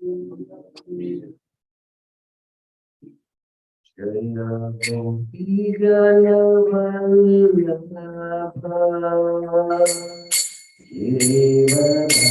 जय गोपी जन वल्लभा गिरिवरारी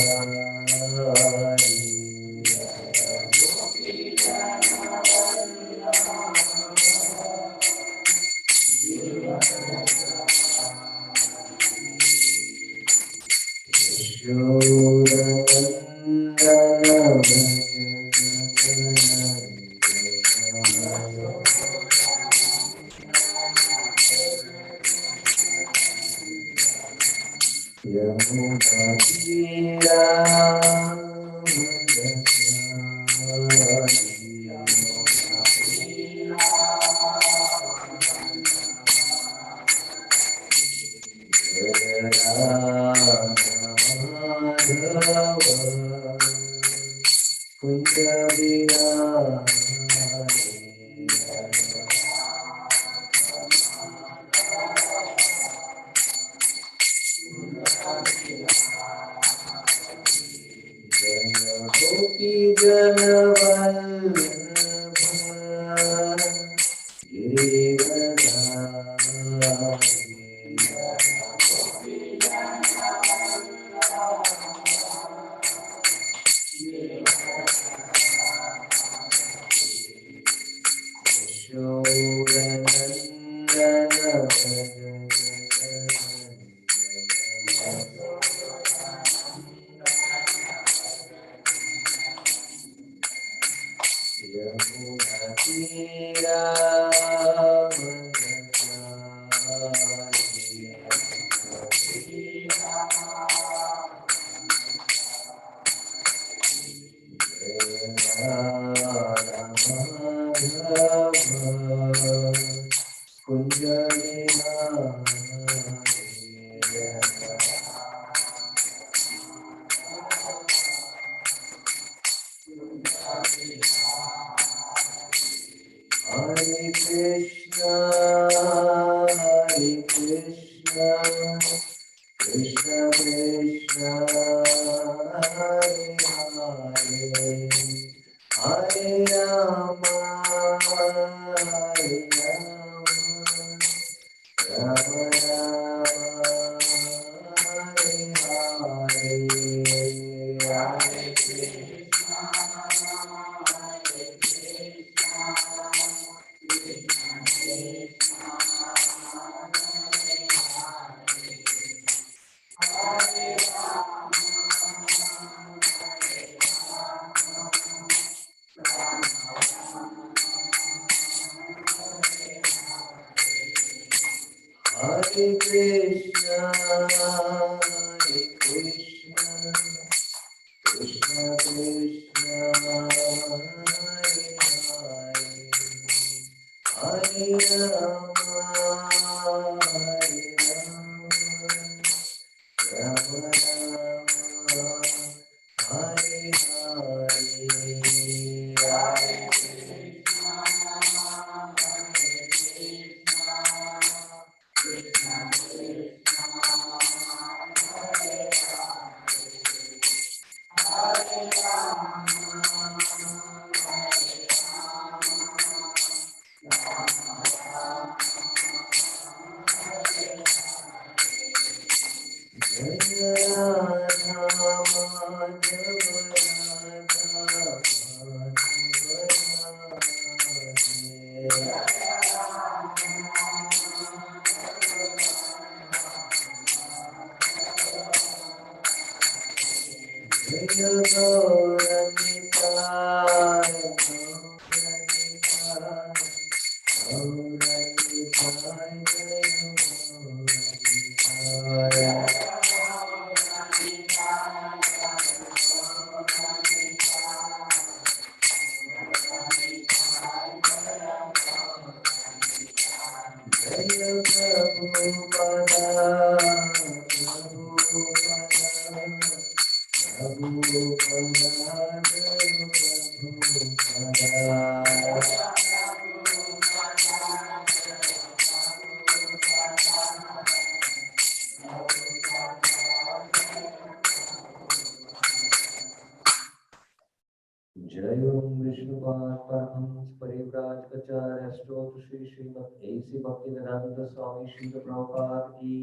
जय ओम विष्णुपाद परमहंस परिव्राजकाचार्य स्तोत्र श्री श्रीमद् ऐसी भक्तिवेदांत स्वामी श्री प्रभुपाद की,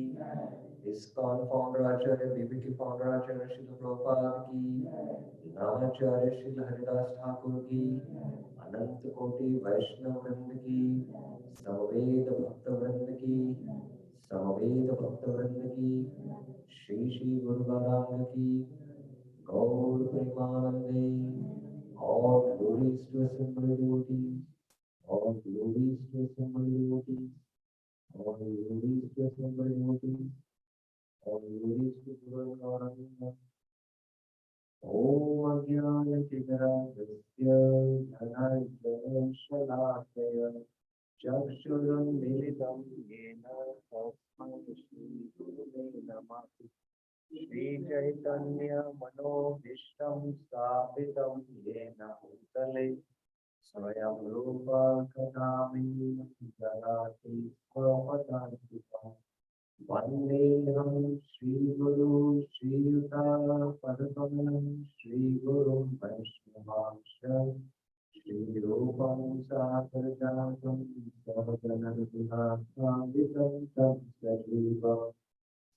इस्कॉन फाउंडर आचार्य बीबीटी फाउंडर आचार्य श्री प्रभुपाद की, नामाचार्य श्री हरिदास ठाकुर की, अनंत कोटि वैष्णव वृंद की, समवेद भक्त वृंद की, समवेद भक्त वृंद की, श्री श्री गुरु गौरांग की, गौर प्रेमानंदे। All glories to assembled devotees, all glories to assembled devotees, all glories to assembled devotees, all glories to Guru Gauranga. Om Ajnana-timirandasya dhananjana-shalakaya चक्षुरुन्मीलितं येन तस्मै श्रीगुरुवे नमः। श्रीचैतन्यमनोभीष्टं स्थापितं येन भूतले स्वयं रूपा कदामि ददाति स्वपदान्तिकम्। वन्देऽहं श्रीगुरु श्रीयुतापदकमलं श्रीगुरुं वैष्णवांश्च श्रीरूपं साग्रजातं सहगणरघुनाथान्वितं तं सजीवम्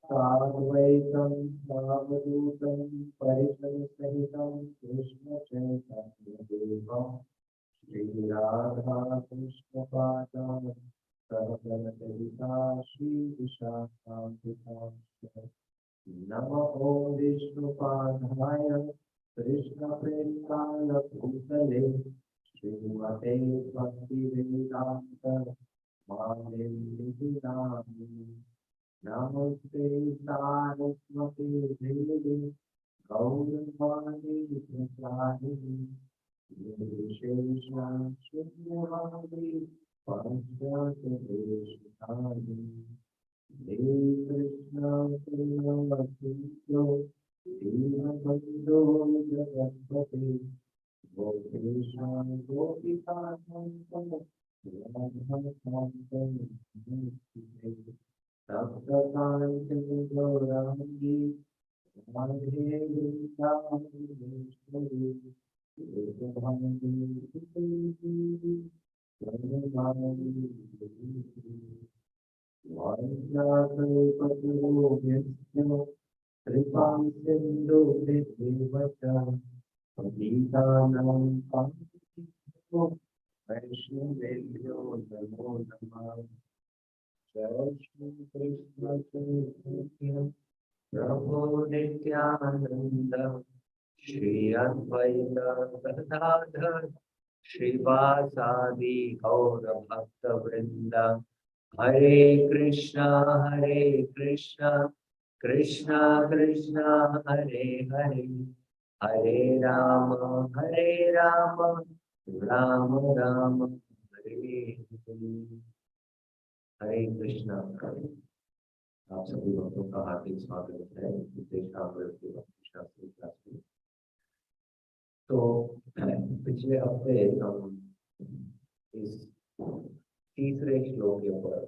साद्वैतं सावधूतं परिजनसहितं कृष्णचैतन्यदेवं श्रीराधा कृष्णपादान् सहगणललिता श्रीविशाखान्वितांश्च। नमो विष्णुपादाय कृष्णप्रेष्ठाय भूतले श्रीमते भक्तिवेदान्त स्वामिनिधि नामिने। नमस्ते सारस्वती देवी गौरवाणी प्रसादिनी निर्विशेषा शून्यवादी पंचदेशिकानि। देवी कृष्ण करुणासिन्धु दीनबन्धो जगत्पते गोपीशा गोपिकान्तं राधाकान्तं नमस्ते। सप्तकान्तं गौराङ्गी राधे वृन्दावनेश्वरी रूपभाङ्गी वाञ्छाकल्पतरुभ्यश्च कृपां सिन्धुभ्येव च पतितानां पावनेभ्यो वैष्णवेभ्यो नमो नमः। जय श्री कृष्ण चैतन्य प्रभु नित्यानंद श्री अद्वैत गदाधर श्रीवासादि गौर भक्त वृंद। हरे कृष्णा कृष्णा कृष्णा हरे हरे, हरे राम राम राम हरे हरे। हरे कृष्णा। आप सभी भक्तों का हार्दिक स्वागत है भक्ति शास्त्री क्लास में। तो पिछले हफ्ते हम इस तीसरे श्लोक के ऊपर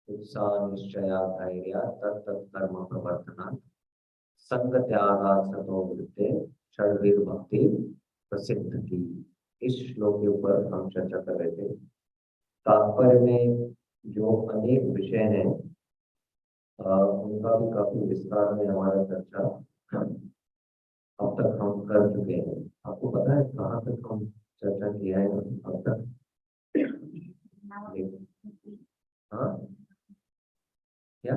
उत्साह निश्चया धैर्य तत्त कर्म प्रवर्तना संग त्यागा सतो वृत्ते षड्वीर भक्ति प्रसिद्ध की, इस श्लोक के ऊपर हम चर्चा कर रहे थे। तात्पर्य में जो अनेक विषय हैं उनका भी काफी विस्तार में हमारा चर्चा अब तक हम कर चुके हैं। आपको पता है कहाँ तक हम चर्चा किया है अब तक? हाँ क्या?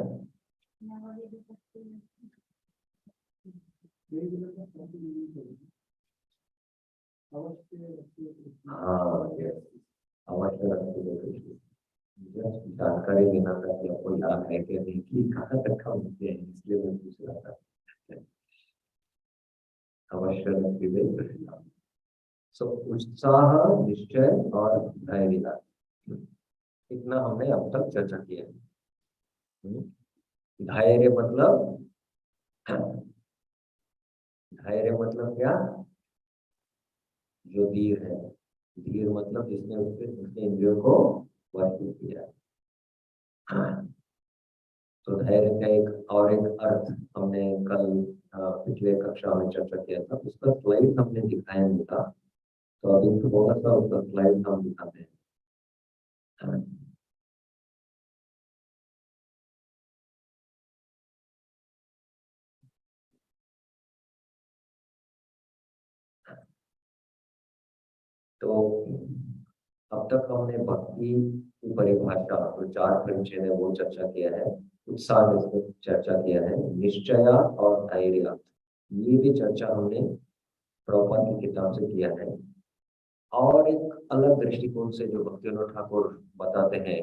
हाँ अवश्य रखिए। जानकारी लेना था कि आपको याद है कि नहीं कि कहाँ तक हम होते हैं, इसलिए मैं पूछ रहा था। अवश्य रखिए। सो उत्साह निश्चय और धैर्य, इतना हमने अब तक चर्चा किया है। धैर्य मतलब क्या? जो धीर है। धीर मतलब जिसने उसके इंद्रियों को वश में किया है। तो धैर्य का एक अर्थ हमने कल पिछले कक्षा में चर्चा किया था, उसका स्लाइड हमने दिखाया नहीं था, तो अभी थोड़ा सा उसका स्लाइड हम दिखाते हैं। तो अब तक हमने भक्ति की परिभाषा जो चार परिचय ने वो चर्चा किया है, उत्साह जिसमें चर्चा किया है, निश्चय और धैर्य, ये भी चर्चा हमने प्रभुपाद की किताब से किया है। और एक अलग दृष्टिकोण से जो भक्तिविनोद ठाकुर बताते हैं,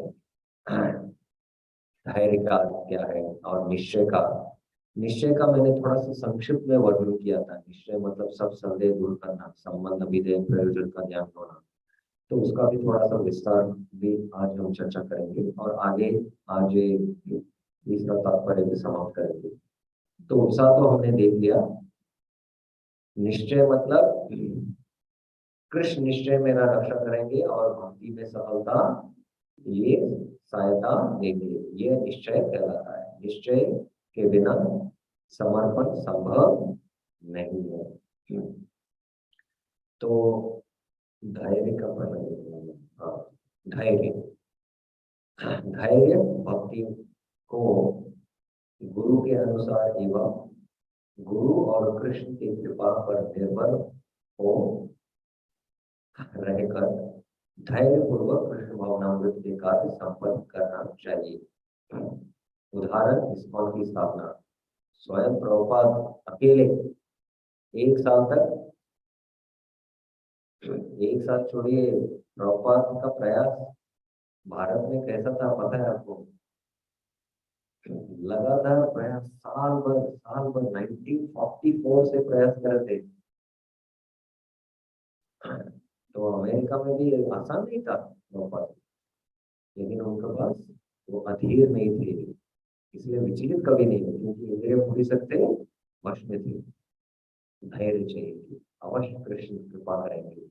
धैर्य का क्या है और निश्चय का मैंने थोड़ा सा संक्षिप्त में वर्णन किया था। निश्चय मतलब सब संदेह दूर करना, संबंध विधेय प्रयोजन का ज्ञान होना। तो उसका भी थोड़ा सा विस्तार भी आज हम चर्चा करेंगे और आगे आज ये तीसरा तात्पर्य भी समाप्त करेंगे। तो उत्साह तो हमने देख लिया। निश्चय मतलब कृष्ण निश्चय मेरा रक्षा करेंगे और भक्ति में सफलता ये सहायता देंगे, ये निश्चय कहलाता है। निश्चय के बिना समर्पण संभव नहीं है। तो धैर्य का पहले, हाँ, धैर्य धैर्य भक्ति को गुरु के अनुसार एवं गुरु और कृष्ण की कृपा पर निर्भर हो रहकर धैर्य पूर्वक कृष्ण भावनामृत के कार्य संपन्न करना चाहिए। उदाहरण, इस्कॉन की स्थापना स्वयं प्रभुपाद अकेले एक साल तक, एक साल छोड़िए, प्रभुपाद का प्रयास भारत में कैसा था पता है आपको? लगातार प्रयास, साल भर 1944 से प्रयास कर रहे थे। तो अमेरिका में भी आसान नहीं था प्रभुपाद, लेकिन उनके पास वो अधीर नहीं थे, इसलिए विचलित कभी नहीं हुए, क्योंकि इंद्रिय पूरी सकते वश में थे। धैर्य चाहिए कि अवश्य कृष्ण कृपा करेंगे।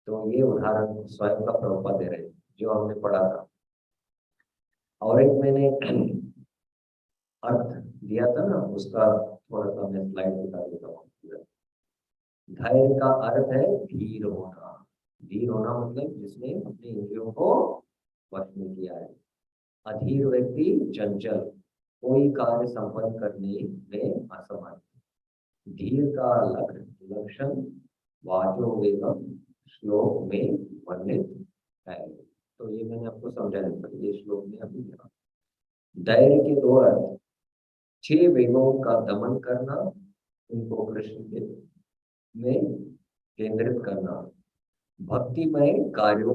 तो ये उदाहरण स्वयं का प्रभुपाद दे रहे हैं जो हमने पढ़ा था। और एक मैंने अर्थ दिया था ना, उसका थोड़ा सा मैं स्लाइड दिखा देता हूँ। धैर्य का अर्थ है धीर होना। धीर होना मतलब जिसने अपने इंद्रियों को वश में किया है। अधीर व्यक्ति चंचल, कोई कार्य संपन्न करने में असमर्थ। धीर का लक्षण वाचो वेगम श्लोक में वर्णित है। तो ये मैंने आपको समझाया था, ये श्लोक में अभी लिखा। धैर्य के दो अर्थ, 6 वेगों का दमन करना, उनको कृष्ण के में केंद्रित करना, भक्तिमय कार्यों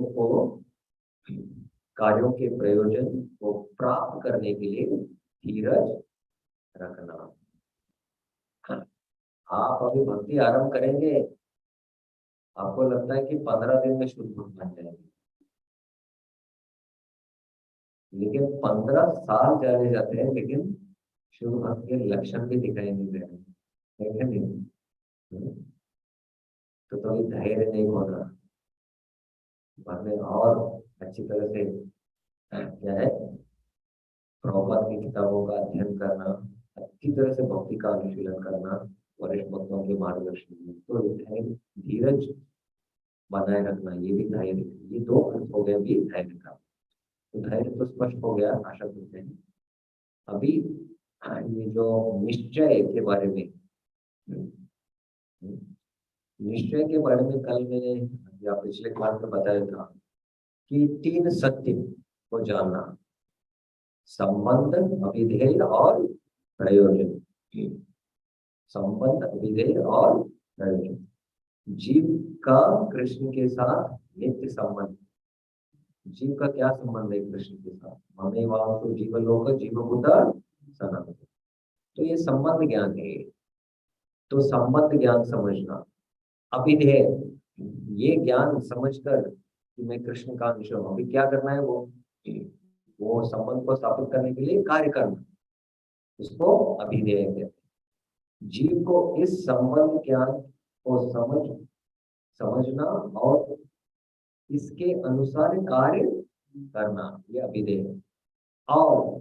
के प्रयोजन को प्राप्त करने के लिए धीरज रखना। आप अभी भक्ति आरंभ करेंगे, आपको लगता है कि 15 दिन में शुद्ध भक्त बन जाएंगे, लेकिन 15 साल चले जाते हैं, लेकिन शुद्ध भक्त के लक्षण भी दिखाई नहीं दे रहे, है नहीं? तो कभी धैर्य नहीं होना, हमें और अच्छी तरह से क्या है, प्रभुपाद की किताबों का अध्ययन करना, अच्छी तरह से भक्ति का अनुशीलन करना, वरिष्ठ भक्तों के मार्गदर्शन में। तो धीरज बनाए रखना, ये भी धैर्य, ये दो अर्थ हो गए भी धैर्य का। तो धैर्य तो स्पष्ट हो गया आशा करते हैं। अभी ये जो निश्चय के बारे में, निश्चय के बारे में कल मैंने या पिछले क्लास में बताया था कि 3 सत्य को जानना, संबंध, अभिधेय और प्रयोजन। संबंध, अभिधेय और प्रयोजन। जीव का कृष्ण के साथ नित्य संबंध। जीव का क्या संबंध है कृष्ण के साथ? ममे वासु जीवलोक जीवभूत सनातन। तो ये संबंध ज्ञान है। तो संबंध ज्ञान समझना, अभिधेय, ये ज्ञान समझकर कि मैं कृष्ण का अंश हूं, अभी क्या करना है, वो संबंध को स्थापित करने के लिए कार्य करना, उसको अभिधेय कहते हैं। जीव को इस संबंध ज्ञान को समझना और इसके अनुसार कार्य करना, ये अभिधेय। और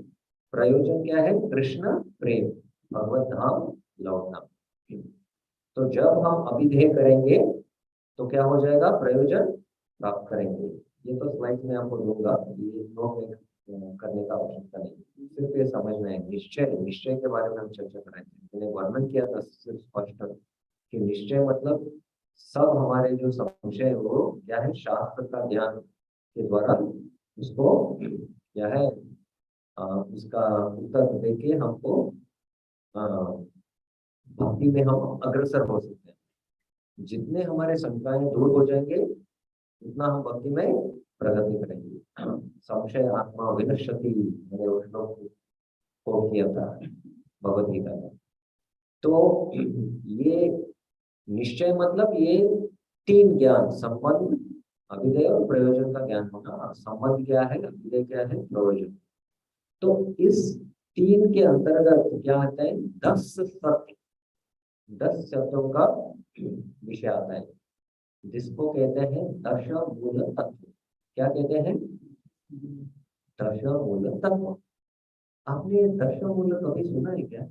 प्रयोजन क्या है? कृष्ण प्रेम, भगवत धाम लौटना। तो जब हम अभिधेय करेंगे तो क्या हो जाएगा, प्रयोजन प्राप्त करेंगे। ये तो स्लाइड में आपको दूंगा, ये नोट में करने का आवश्यकता नहीं, सिर्फ ये समझना है। निश्चय, निश्चय के बारे में हम चर्चा कर रहे थे, मैंने वर्णन किया था सिर्फ स्पष्ट कि निश्चय मतलब सब हमारे जो संशय है वो क्या है, शास्त्र का ज्ञान के द्वारा उसको क्या है, उसका उत्तर देके हमको अ, भक्ति में हम अग्रसर हो सकते हैं। जितने हमारे शंकाएं दूर हो जाएंगे उतना हम भक्ति में प्रगति करेंगे। संशय आत्मा विनश्यति, मैंने उस श्लोक को किया था भगवत गीता में। तो ये निश्चय मतलब ये तीन ज्ञान, संबंध, अभिधेय और प्रयोजन का ज्ञान होना। संबंध क्या है, अभिधेय क्या है, प्रयोजन। तो इस तीन के अंतर्गत क्या आता है, 10 सत्य, 10 शब्दों का विषय आता है, जिसको कहते हैं दश मूल तत्व। क्या कहते हैं, दश मूल तत्व। आपने दश मूल कभी सुना है क्या?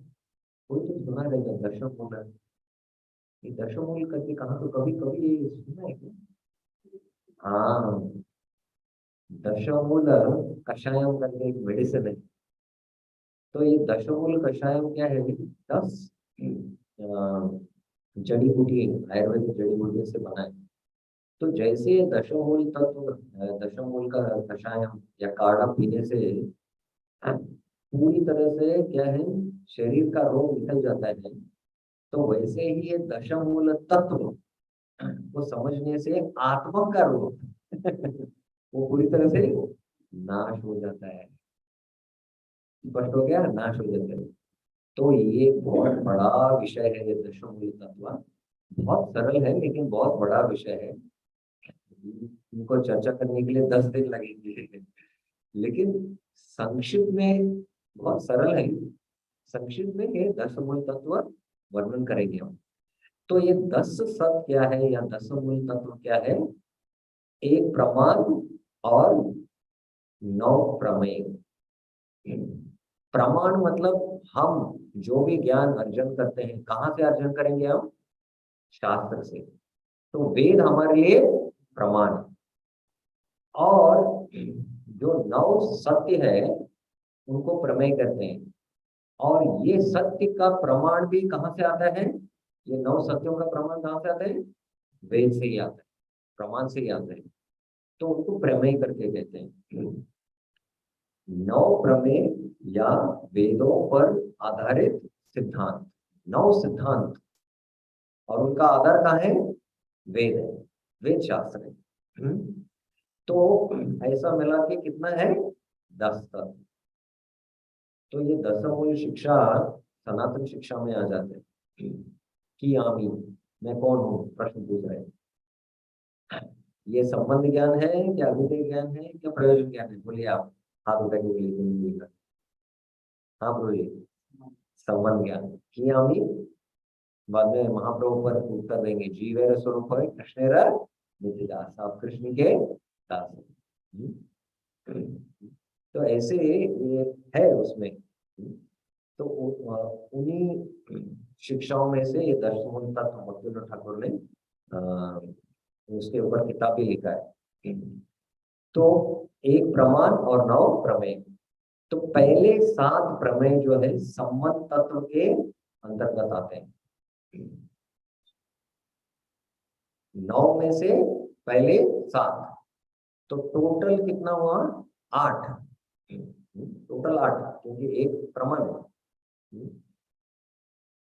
कोई तो सुना रहेगा दश मूल। ये दश मूल करके कहा, तो कभी कभी ये सुना है क्या? हाँ, दशमूल कषायम करके एक मेडिसिन है। तो ये दशमूल कषायम क्या है, 10 जड़ी बूटी, आयुर्वेदिक जड़ी बूटियों से बना है। तो जैसे दशमूल तत्व, दशमूल का कषायम या काढ़ा पीने से पूरी तरह से क्या है, शरीर का रोग निकल जाता है, तो वैसे ही ये दशमूल तत्व को समझने से आत्मा का रोग वो पूरी तरह से नाश हो जाता है। स्पष्ट हो गया, नाश हो जाता है। तो ये बहुत बड़ा विषय है, ये दशमूल तत्व बहुत सरल है लेकिन बहुत बड़ा विषय है। इनको चर्चा करने के लिए 10 दिन लगेंगे, लेकिन संक्षिप्त में बहुत सरल है। संक्षिप्त में ये 10 मूल तत्व वर्णन करेंगे हम। तो ये 10 सत्य क्या है या 10 मूल तत्व क्या है, एक प्रमाण और 9 प्रमेय। प्रमाण मतलब हम जो भी ज्ञान अर्जन करते हैं, कहाँ से अर्जन करेंगे हम, शास्त्र से। तो वेद हमारे लिए प्रमाण है। और जो 9 सत्य है उनको प्रमेय कहते हैं। और ये सत्य का प्रमाण भी कहाँ से आता है, ये 9 सत्यों का प्रमाण कहाँ से आता है, वेद से ही आता है, प्रमाण से ही आता है। तो उनको प्रमेय करके कहते हैं। 9 प्रमेय या वेदों पर आधारित सिद्धांत, 9 सिद्धांत, और उनका आधार कहाँ है, वेद है, वेद शास्त्र है। तो ऐसा मिला के कितना है, 10 तक। तो ये 10 मूल शिक्षा सनातन शिक्षा में आ जाते हैं कि आमी, मैं कौन हूँ, प्रश्न पूछ रहे हैं। ये संबंध ज्ञान है, क्या अभिधेय ज्ञान है, क्या प्रयोजन ज्ञान है? बोलिए आप, हाथ उठा के बोलिए, बोलिएगा। हाँ बोलिए, संबंध ज्ञान कि आमी। बाद में महाप्रभु पर उत्तर देंगे, जीवेर स्वरूप है कृष्णेर नित्यदास, आप कृष्ण के दास हैं। तो ऐसे ये है उसमें। तो उन्हीं शिक्षाओं में से ये दर्शन तत्व भक्तिविनोद ठाकुर ने उसके ऊपर किताब भी लिखा है। तो एक प्रमाण और 9 प्रमेय। तो पहले 7 प्रमेय जो है सम्मत तत्व के अंतर्गत आते हैं। 9 में से पहले 7, तो टोटल कितना हुआ, 8। टोटल 8, क्योंकि एक प्रमाण है,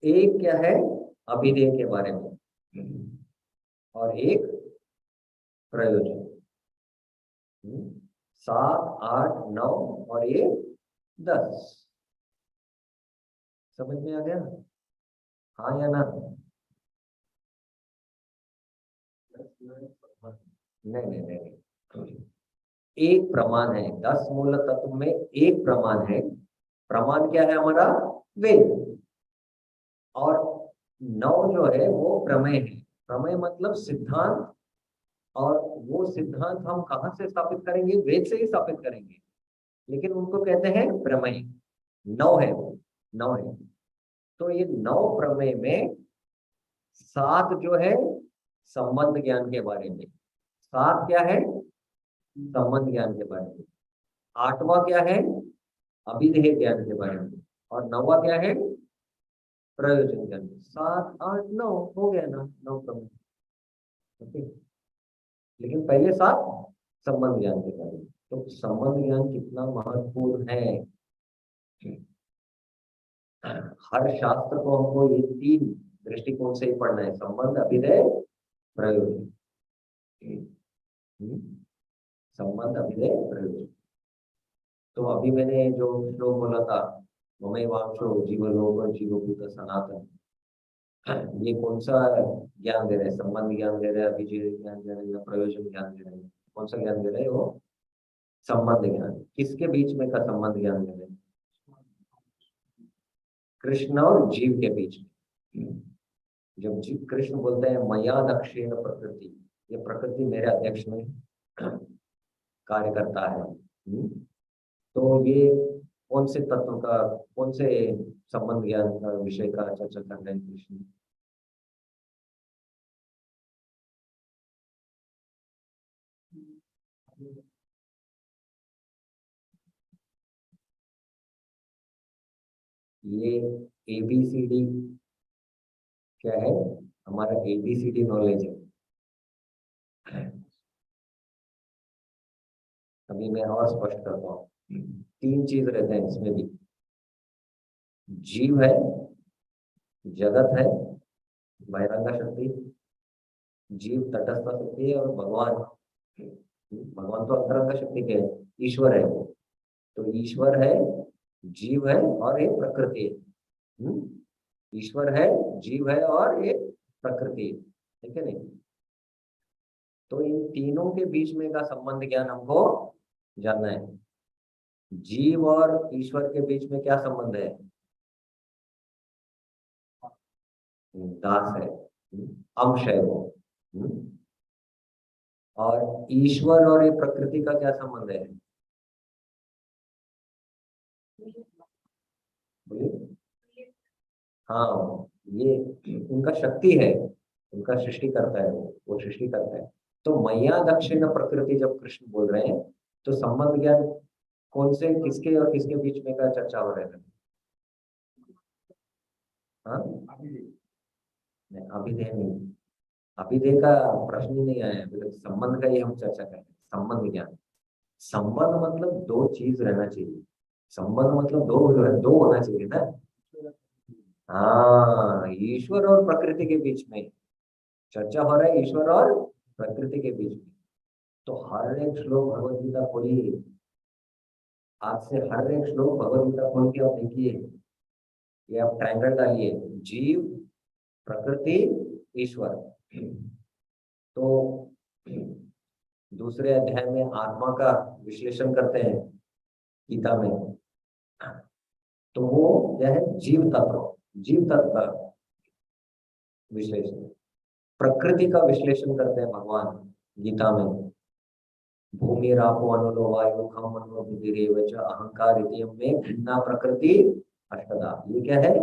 एक क्या है, अभिधेय के बारे में, और एक प्रयोजन। 7, 8, 9 और ये 10। समझ में आ गया, हाँ या ना? नहीं नहीं नहीं, एक प्रमाण है, 10 मूल तत्व में एक प्रमाण है। प्रमाण क्या है हमारा, वेद। और 9 जो है वो प्रमेय है। प्रमेय मतलब सिद्धांत, और वो सिद्धांत हम कहाँ से स्थापित करेंगे, वेद से ही स्थापित करेंगे, लेकिन उनको कहते हैं प्रमेय। 9 है वो, 9 है। तो ये 9 प्रमेय में 7 जो है संबंध ज्ञान के बारे में, 7 क्या है संबंध ज्ञान के बारे में, 8वां क्या है अभिधेय ज्ञान के बारे में, और 9वां क्या है प्रयोजन ज्ञान। 7 8 9 हो गया ना, 9 प्रमेय। ओके, लेकिन पहले 7 संबंध ज्ञान के बारे में। तो संबंध ज्ञान कितना महत्वपूर्ण है। हर शास्त्र को हमको ये 3 दृष्टिकोण से ही पढ़ना है, संबंध अभिधेय प्रयोजन। संबंध अभिधेय प्रयोजन। तो अभी मैंने जो श्लोक बोला था, ममई वांशो जीवलोक जीवभूत सनातन, ये कौन सा ज्ञान दे रहे हैं, संबंध ज्ञान दे रहे हैं, अभिधेय ज्ञान दे रहे हैं, या प्रयोजन ज्ञान दे रहे हैं? कौन सा ज्ञान दे रहे हैं? वो संबंध ज्ञान। किसके बीच में का संबंध ज्ञान दे रहे हैं? कृष्ण और जीव के बीच में। जब जीव कृष्ण बोलते हैं मया दक्षिण प्रकृति, ये प्रकृति मेरे अध्यक्ष में कार्य करता है, तो ये कौन से तत्व का, कौन से संबंध ज्ञान का विषय का चर्चा कर रहे हैं कृष्ण? ये ABCD क्या है? हमारा ABCD नॉलेज है। अभी मैं और स्पष्ट करता हूँ। 3 चीज रहते हैं इसमें भी, जीव है, जगत है, बहिरंगा शक्ति, जीव तटस्थ शक्ति है, और भगवान। भगवान तो अंतरंग शक्ति के है, ईश्वर है वो। तो ईश्वर है, जीव है, और एक प्रकृति है। ईश्वर है, जीव है, और एक प्रकृति है, ठीक है नहीं? तो इन तीनों के बीच में का संबंध ज्ञान हमको जानना है। जीव और ईश्वर के बीच में क्या संबंध है? दास है, अंश है वो। और ईश्वर और ये प्रकृति का क्या संबंध है? बोलिए। हाँ, ये उनका शक्ति है, उनका सृष्टि करता है, वो सृष्टि करता है। तो मैया दक्षिण प्रकृति जब कृष्ण बोल रहे हैं, तो संबंध ज्ञान कौन से, किसके और किसके बीच में का चर्चा हो रहा है? हाँ, नहीं, अभिधेय नहीं, अभिधेय का प्रश्न ही नहीं आया है, मतलब संबंध का ही हम चर्चा कर रहे हैं। संबंध ज्ञान, संबंध मतलब 2 चीज रहना चाहिए। संबंध मतलब दो होना चाहिए ना। हाँ, ईश्वर और प्रकृति के बीच में चर्चा हो रहा है, ईश्वर और प्रकृति के बीच में। तो हर एक श्लोक भगवत गीता खोलिए, आज से हर एक श्लोक भगवत गीता खोल के आप देखिए, ये आप ट्रायंगल डालिए, जीव, प्रकृति, ईश्वर। तो दूसरे अध्याय में आत्मा का विश्लेषण करते हैं गीता में, तो वो क्या है? जीव तत्व, जीव तत्व का विश्लेषण। प्रकृति का विश्लेषण करते हैं भगवान गीता में, भूमि रापो अनुलो वायु खम मनो बुद्धिरेव च अहंकार इति में भिन्ना प्रकृति अष्टधा। ये क्या है?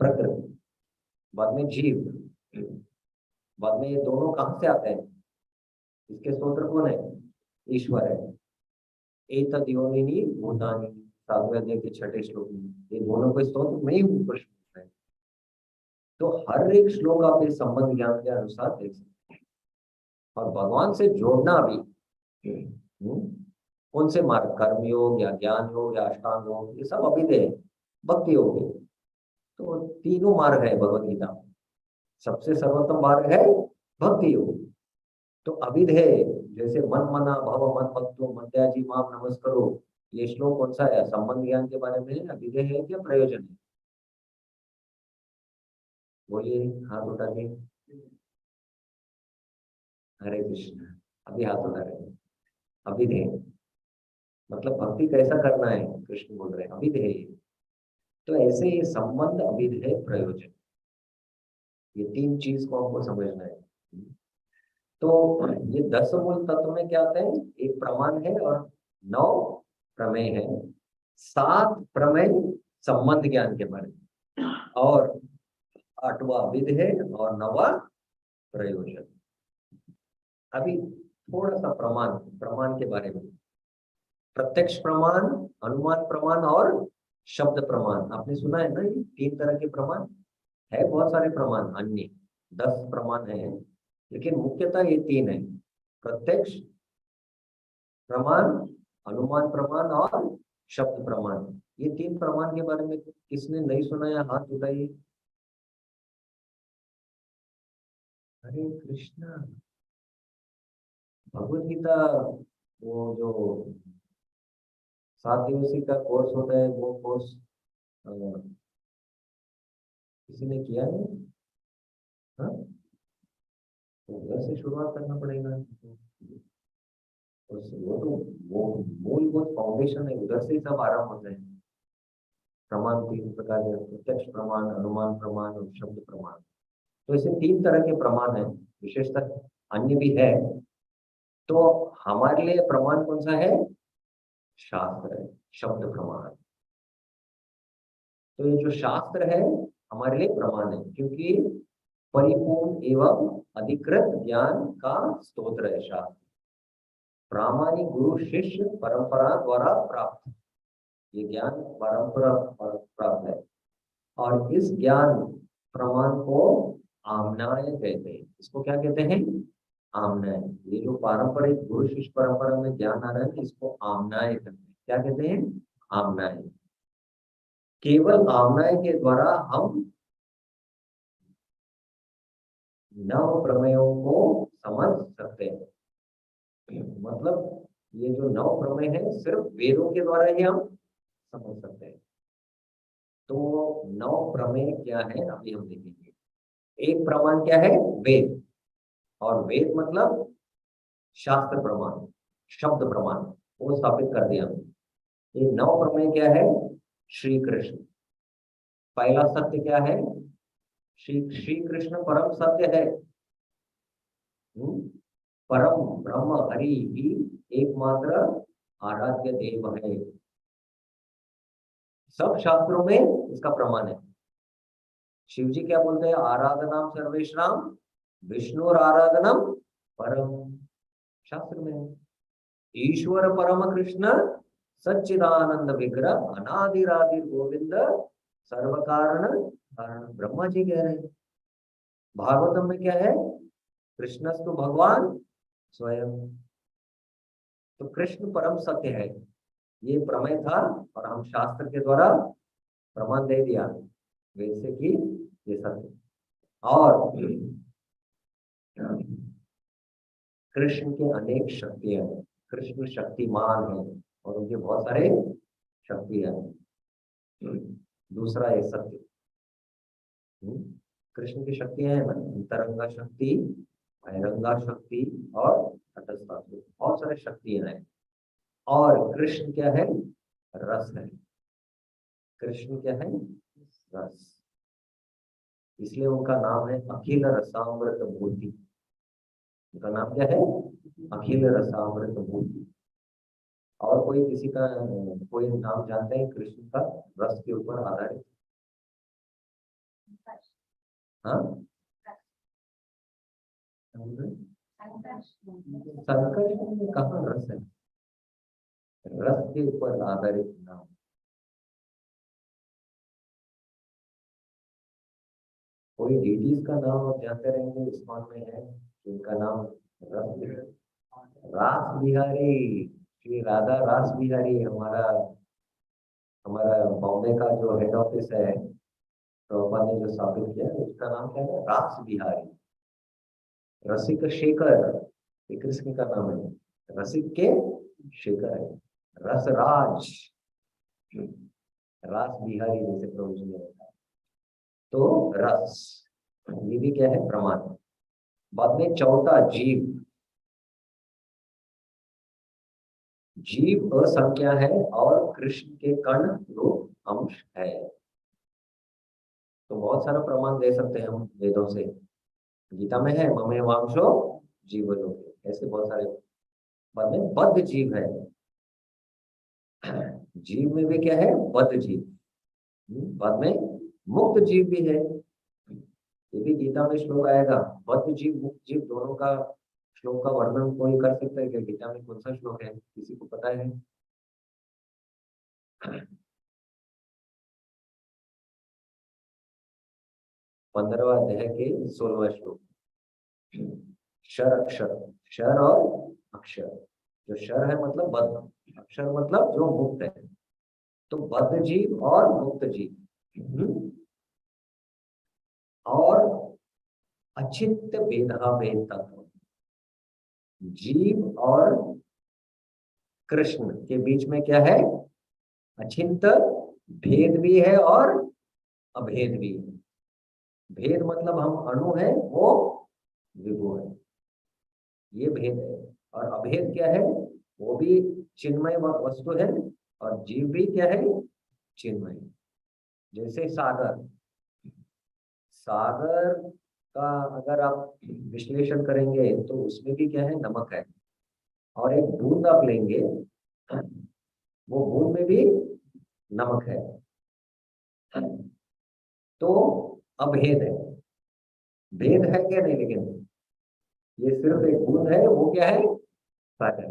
प्रकृति। बाद में जीव, बाद में ये दोनों कहां से आते हैं? इसके स्रोत कौन है? ईश्वर है। एतद् योनिनि भूतानि, 7वें अध्याय के 6ठे श्लोक में ये दोनों को स्रोत में ही ऊपर है। तो हर एक श्लोक आप इस संबंध ज्ञान के अनुसार देख सकते हैं। और भगवान से जोड़ना भी, कौन से मार्ग, कर्म योग या ज्ञान योग या अष्टांग योग, ये सब अभिधेय, भक्ति योग है। तो तीनों मार्ग है भगवत गीता में, सबसे सर्वोत्तम मार्ग है भक्ति योग। तो अभिधेय जैसे मन मना भव मन भक्तो मध्याजी माम नमस्करो, ये श्लोक कौन सा है? संबंध ज्ञान के बारे में अभिधेय है क्या प्रयोजन है? बोलिए, हाथ उठा के। हरे कृष्ण, अभी हाथ उठा रहे हैं। अभिधेय मतलब भक्ति कैसा करना है, कृष्ण बोल रहे हैं अभिधेय। तो ऐसे ये संबंध, अभिधेय, प्रयोजन, ये 3 चीज को हमको समझना है। तो ये 10 मूल तत्व में क्या आते हैं? एक प्रमाण है और 9 प्रमेय है, 7 प्रमेय संबंध ज्ञान के बारे में, और 8वां विधि है, और 9वां प्रयोजन। अभी थोड़ा सा प्रमाण प्रमाण के बारे में, प्रत्यक्ष प्रमाण, अनुमान प्रमाण और शब्द प्रमाण। आपने सुना है ना, ये 3 तरह के प्रमाण है। बहुत सारे प्रमाण, अन्य 10 प्रमाण है, लेकिन मुख्यतः ये 3 है, प्रत्यक्ष प्रमाण, अनुमान प्रमाण और शब्द प्रमाण। ये 3 प्रमाण के बारे में किसने नहीं सुना है, हाथ उठाइए। हरे कृष्णा। भगवत गीता, वो जो 7 दिवसीय का कोर्स होता है, वो कोर्स किसी ने किया नहीं? हाँ, तो उधर से शुरुआत करना पड़ेगा। वो तो वो मूलभूत फाउंडेशन है, उधर से ही सब आरंभ होते हैं। प्रमाण 3 प्रकार के, प्रत्यक्ष प्रमाण, अनुमान प्रमाण और शब्द प्रमाण। तो ऐसे 3 तरह के प्रमाण है, विशेषतः अन्य भी है। तो हमारे लिए प्रमाण कौन सा है? शास्त्र है, शब्द प्रमाण। तो ये जो शास्त्र है हमारे लिए प्रमाण है, क्योंकि परिपूर्ण एवं अधिकृत ज्ञान का स्तोत्र है शास्त्र। प्रामाणिक गुरु शिष्य परंपरा द्वारा प्राप्त, ये ज्ञान परंपरा प्राप्त है। और इस ज्ञान प्रमाण को आमनाय कहते हैं। इसको क्या कहते हैं? आमनाय। ये जो पारंपरिक गुरु शिष्य परंपरा में ज्ञान आ रहा है, इसको आमनाय कहते हैं। क्या कहते हैं? आमनाय। केवल आमनाय के द्वारा हम नव प्रमेयों को समझ सकते हैं। मतलब ये जो नव प्रमेय है, सिर्फ वेदों के द्वारा ही हम समझ सकते हैं। तो नव प्रमेय क्या है, अभी हम देखेंगे। एक प्रमाण क्या है? वेद। और वेद मतलब शास्त्र प्रमाण, शब्द प्रमाण, वो स्थापित कर दिया हमने। ये नव प्रमेय क्या है? श्री कृष्ण। पहला सत्य क्या है? श्री कृष्ण परम सत्य है। परम ब्रह्म हरि ही एकमात्र आराध्य देव है। सब शास्त्रों में इसका प्रमाण है। शिव जी क्या बोलते हैं? आराधनाम सर्वेश्वराम विष्णु और आराधनम परम, शास्त्र में है। ईश्वर परम कृष्ण सच्चिदानंद विग्रह अनादिरादि गोविंद सर्व कारण कारण, ब्रह्मा जी कह रहे हैं। भागवतम में क्या है? कृष्णस्तु भगवान स्वयं। तो कृष्ण परम सत्य है, ये प्रमेय था। और हम शास्त्र के द्वारा प्रमाण दे दिया वैसे कि ये सत्य। और कृष्ण के अनेक शक्तियां हैं, कृष्ण शक्तिमान है और उनके बहुत सारे शक्तियां हैं। दूसरा है सत्य। कृष्ण की शक्तियां है ना, अंतरंगा शक्ति, बहिरंगा शक्ति और तटस्था शक्ति, बहुत सारे शक्तियां हैं। और कृष्ण क्या है? रस है। कृष्ण क्या है? रस। इसलिए उनका नाम है अखिल रसामृत मूर्ति। उनका नाम क्या है? अखिल रसामृत मूर्ति। और कोई किसी का कोई नाम जानते हैं कृष्ण का रस के ऊपर आधारित? हाँ, संकट में कहाँ रस है? रस के ऊपर आधारित नाम। कोई डीटीज का नाम आप जानते रहेंगे, इस्कॉन में है जिनका नाम रस, रास बिहारी, श्री राधा रास बिहारी। हमारा हमारा बॉम्बे का जो हेड ऑफिस है, प्रभुपाद ने जो स्थापित किया, उसका नाम क्या है? रास बिहारी। रसिक शेखर, ये कृष्ण का नाम है। रसिक के शेखर है, रसराज, रास बिहारी जैसे प्रभु जी ने बताया। तो रस, ये भी क्या है? प्रमाण। बाद में चौथा जीव। जीव असंख्या है और कृष्ण के कण रूप अंश है। तो बहुत सारा प्रमाण दे सकते हैं हम वेदों से। गीता में है ममे वांशो जीवलोके, ऐसे बहुत सारे। बाद में बद्ध जीव है। जीव में भी क्या है? बद्ध जीव। बाद में मुक्त जीव भी है। ये भी गीता में श्लोक आएगा। बद्ध जीव मुक्त जीव दोनों का श्लोक का वर्णन कोई कर सकता है क्या? गीता में कौन सा श्लोक है, किसी को पता है? 15वां अध्याय के 16वां श्लोक। शर अक्षर, शर और अक्षर। जो शर है मतलब बद्ध, अक्षर मतलब जो मुक्त है। तो बद्ध जीव और मुक्त जीव, और अचिंत्य भेदा भेद तत्व, जीव और कृष्ण के बीच में क्या है? अचिंत्य भेद भी है और अभेद भी है। भेद मतलब हम अणु है, वो विभु है, ये भेद है। और अभेद क्या है? वो भी चिन्मय वस्तु है, और जीव भी क्या है? चिन्मय। जैसे सागर, सागर का अगर आप विश्लेषण करेंगे तो उसमें भी क्या है? नमक है। और एक बूंद आप लेंगे, वो बूंद में भी नमक है। तो अभेद है। भेद है क्या? नहीं, लेकिन ये सिर्फ एक बूंद है, वो क्या है? सागर।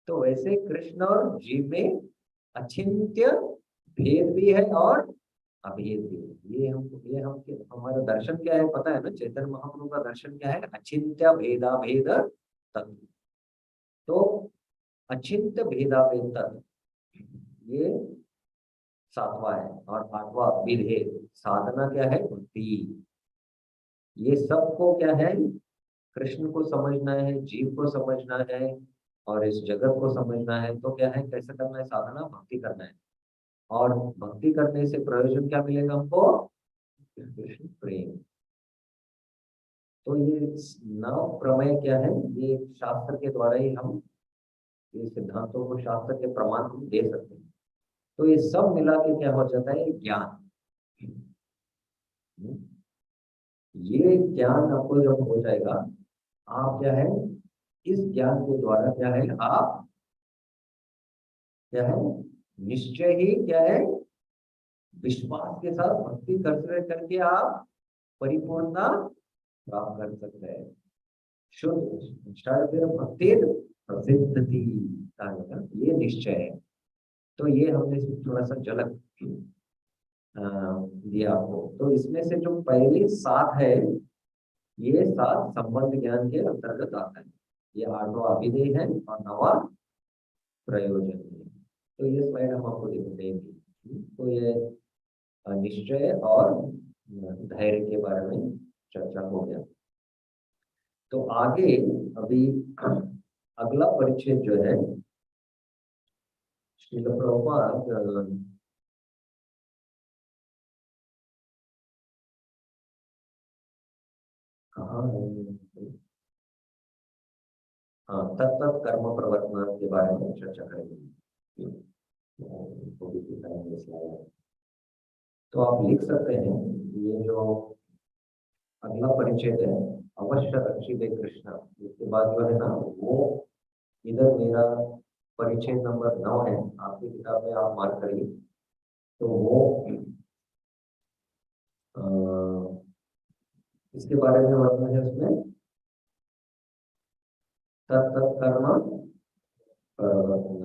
तो वैसे कृष्ण और जीव में अचिंत्य भेद भी है और अभेद भी है। ये हम हमारा दर्शन क्या है पता है ना? चैतन्य महाप्रभु का दर्शन क्या है? अचिंत्य भेदा भेद तत्व। तो अचिंत्य भेदा भेद तत्व, ये 7वां है। और 8वां विधेय, साधना क्या है? भक्ति। ये सबको क्या है? कृष्ण को समझना है, जीव को समझना है, और इस जगत को समझना है। तो क्या है? कैसे करना है साधना? भक्ति करना है। और भक्ति करने से प्रयोजन क्या मिलेगा हमको? कृष्ण प्रेम। तो ये नव प्रमेय क्या है? ये शास्त्र के द्वारा ही हम ये सिद्धांतों को, शास्त्र के प्रमाण को दे सकते हैं। तो ये सब मिला के क्या हो जाता है? ज्ञान। ये ज्ञान आपको जब हो जाएगा, आप क्या है? इस ज्ञान के द्वारा क्या है? आप क्या है? निश्चय ही क्या है? विश्वास के साथ भक्ति करते करके आप परिपूर्णता प्राप्त कर सकते हैं। शुद्ध षड्वीर भक्ति प्रसिद्ध थी, ये निश्चय है। तो ये हमने थोड़ा सा झलक दिया आपको। तो इसमें से जो पहली 7 है, ये 7 संबंध ज्ञान के अंतर्गत आता है। ये 8वां अभिधेय है और 9वां प्रयोजन है। तो ये स्लाइड हम आपको देंगे। तो ये निश्चय और धैर्य के बारे में चर्चा हो गया। तो आगे अभी अगला परिच्छेद जो है, श्रील प्रभुपाद कहाँ है? हाँ, तत्त कर्म प्रवर्तन के बारे में चर्चा करेंगे। तो भी दिखाएंगे स्लाइड। तो आप लिख सकते हैं, ये जो अगला परिच्छेद है, अवश्य रक्षित कृष्ण, इसके बाद जो है ना, वो इधर मेरा परिच्छेद नंबर 9 है, आपकी किताब में आप मार्क करिए। तो वो इसके बारे में वर्णन है उसमें, तत्त कर्म प्रवर्तन।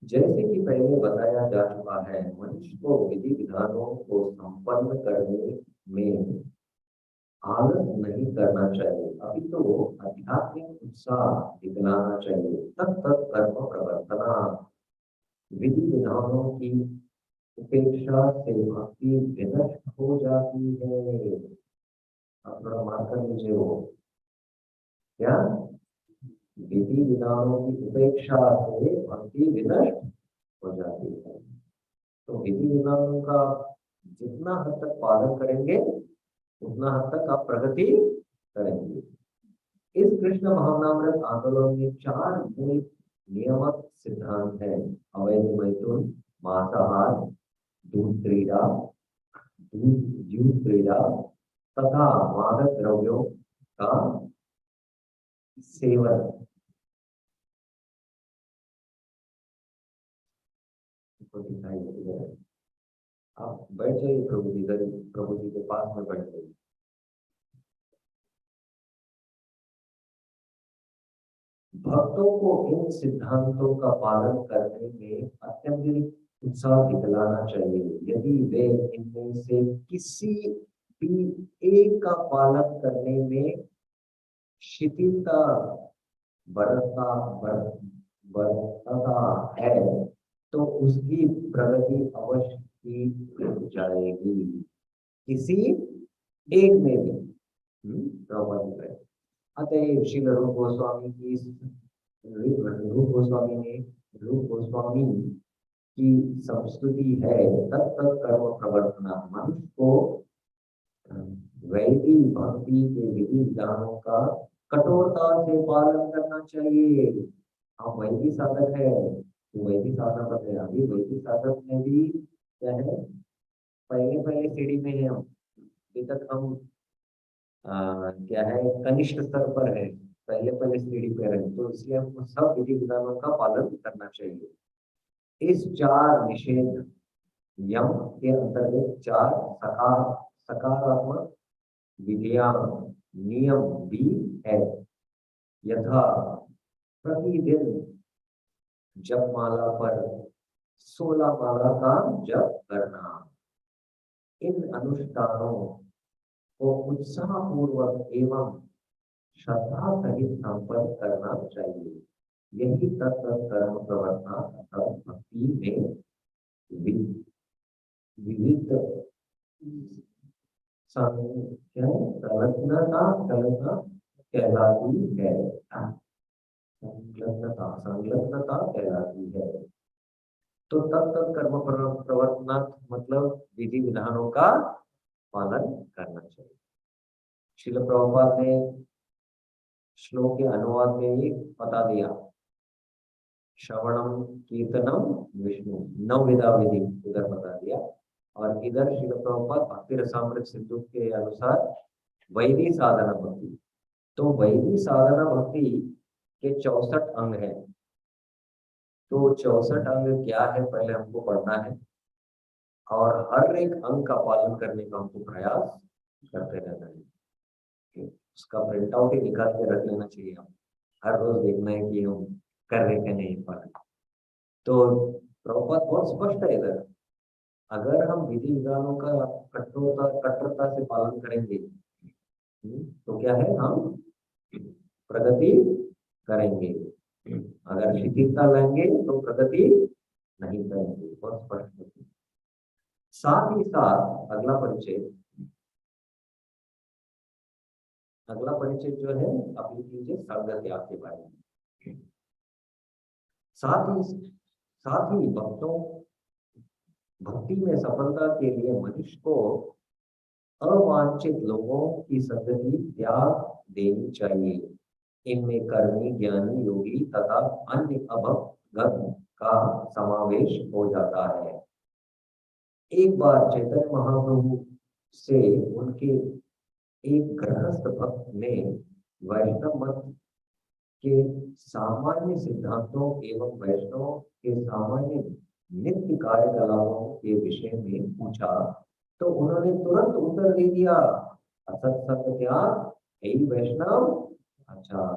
जैसे कि पहले बताया जा चुका है, मनुष्य को विधि विधानों को संपन्न करने में आलस नहीं करना चाहिए, अभी तो आध्यात्मिक उत्साह दिखलाना चाहिए। तब तक कर्म प्रवर्तना, विधि विधानों की उपेक्षा से भक्ति विनष्ट हो जाती है। अपना मान कर लीजिए, वो क्या? विधि विधानों की उपेक्षा से भक्ति विनष्ट हो जाती है। तो विधि विधानों का जितना हद तक पालन करेंगे, उतना हद तक आप प्रगति करेंगे। इस कृष्ण भावनामृत आंदोलन में 4 मूल नियामक सिद्धांत हैं: अवैध मैथुन, मांसाहार, दूध क्रीड़ा, दूध क्रीड़ा तथा मादक द्रव्यों का सेवन को दिखाई दे। आप बैठ जाइए प्रभु जी, इधर प्रभु जी के पास में बैठ जाइए। भक्तों को इन सिद्धांतों का पालन करने में अत्यंत उत्साह दिखलाना चाहिए। यदि वे इनमें से किसी भी एक का पालन करने में शिथिलता बरतता बरतता है तो उसकी प्रगति अवश्य ही रुक जाएगी। किसी एक में भी अतएव श्री रूप गोस्वामी की रूप गोस्वामी की संस्तुति है तत्त कर्म प्रवर्तना। मनुष्य को वैदिक भक्ति के विधि विधानों का कठोरता से पालन करना चाहिए। हम वैदिक साधक है तो वैदिक साधना पर है। अभी वैदिक साधक में भी क्या है, पहले सीढ़ी में है हम। अभी तक हम क्या है, कनिष्ठ स्तर पर है, पहले सीढ़ी पर है। तो इसलिए हमको सब विधि विधानों का पालन करना चाहिए। इस 4 निषेध यम के अंतर्गत 4 सकारात्मक विधियां नियम भी है। यथा प्रतिदिन जपमाला पर 16 माला का जप करना। इन अनुष्ठानों को उत्साह पूर्वक एवं श्रद्धा सहित संपन्न करना चाहिए। यही तत्व कर्म प्रवर्तना तथा भक्ति में विविध संलग्नता कहलाती है। संलग्नता कहलाती है। तो तत्त कर्म प्रवर्तना मतलब विधि विधानों का पालन करना चाहिए। श्रील प्रभुपाद ने श्लोक के अनुवाद में ही बता दिया, श्रवणम कीर्तनम विष्णु 9 विधा विधि उधर बता दिया। और इधर श्रील प्रभुपाद भक्ति रसामृत सिंधु के अनुसार वैदिक साधना भक्ति। तो वैदिक साधना भक्ति के 64 अंग है। तो 64 अंग क्या है पहले हमको पढ़ना है और हर एक अंग का पालन करने का हमको प्रयास करते रहना है। उसका प्रिंट आउट ही निकाल के रख लेना चाहिए। हम हर रोज देखना है कि हम कर रहे हैं नहीं पालन। तो प्रभुपाद बहुत स्पष्ट है इधर, अगर हम विधि विधानों का कठोरता से पालन करेंगे तो क्या है, हम प्रगति करेंगे। अगर शिथिलता लेंगे तो प्रगति नहीं करेंगे। बहुत स्पष्ट है। साथ ही साथ अगला परिचय जो है आप लिख लीजिए संग त्याग के बारे में। साथ ही भक्ति में सफलता के लिए मनुष्य को अवांछित लोगों की संगति त्याग देनी चाहिए। इनमें कर्मी, ज्ञानी, योगी तथा अन्य अभक्त का समावेश हो जाता है। एक बार चैतन्य महाप्रभु से उनके एक गृहस्थ भक्त ने वैष्णव मत के सामान्य सिद्धांतों एवं वैष्णव के सामान्य नित्य कार्यकलापों के विषय में पूछा तो उन्होंने तुरंत उत्तर दे दिया, असत सत्य त्याग यही वैष्णव आचार।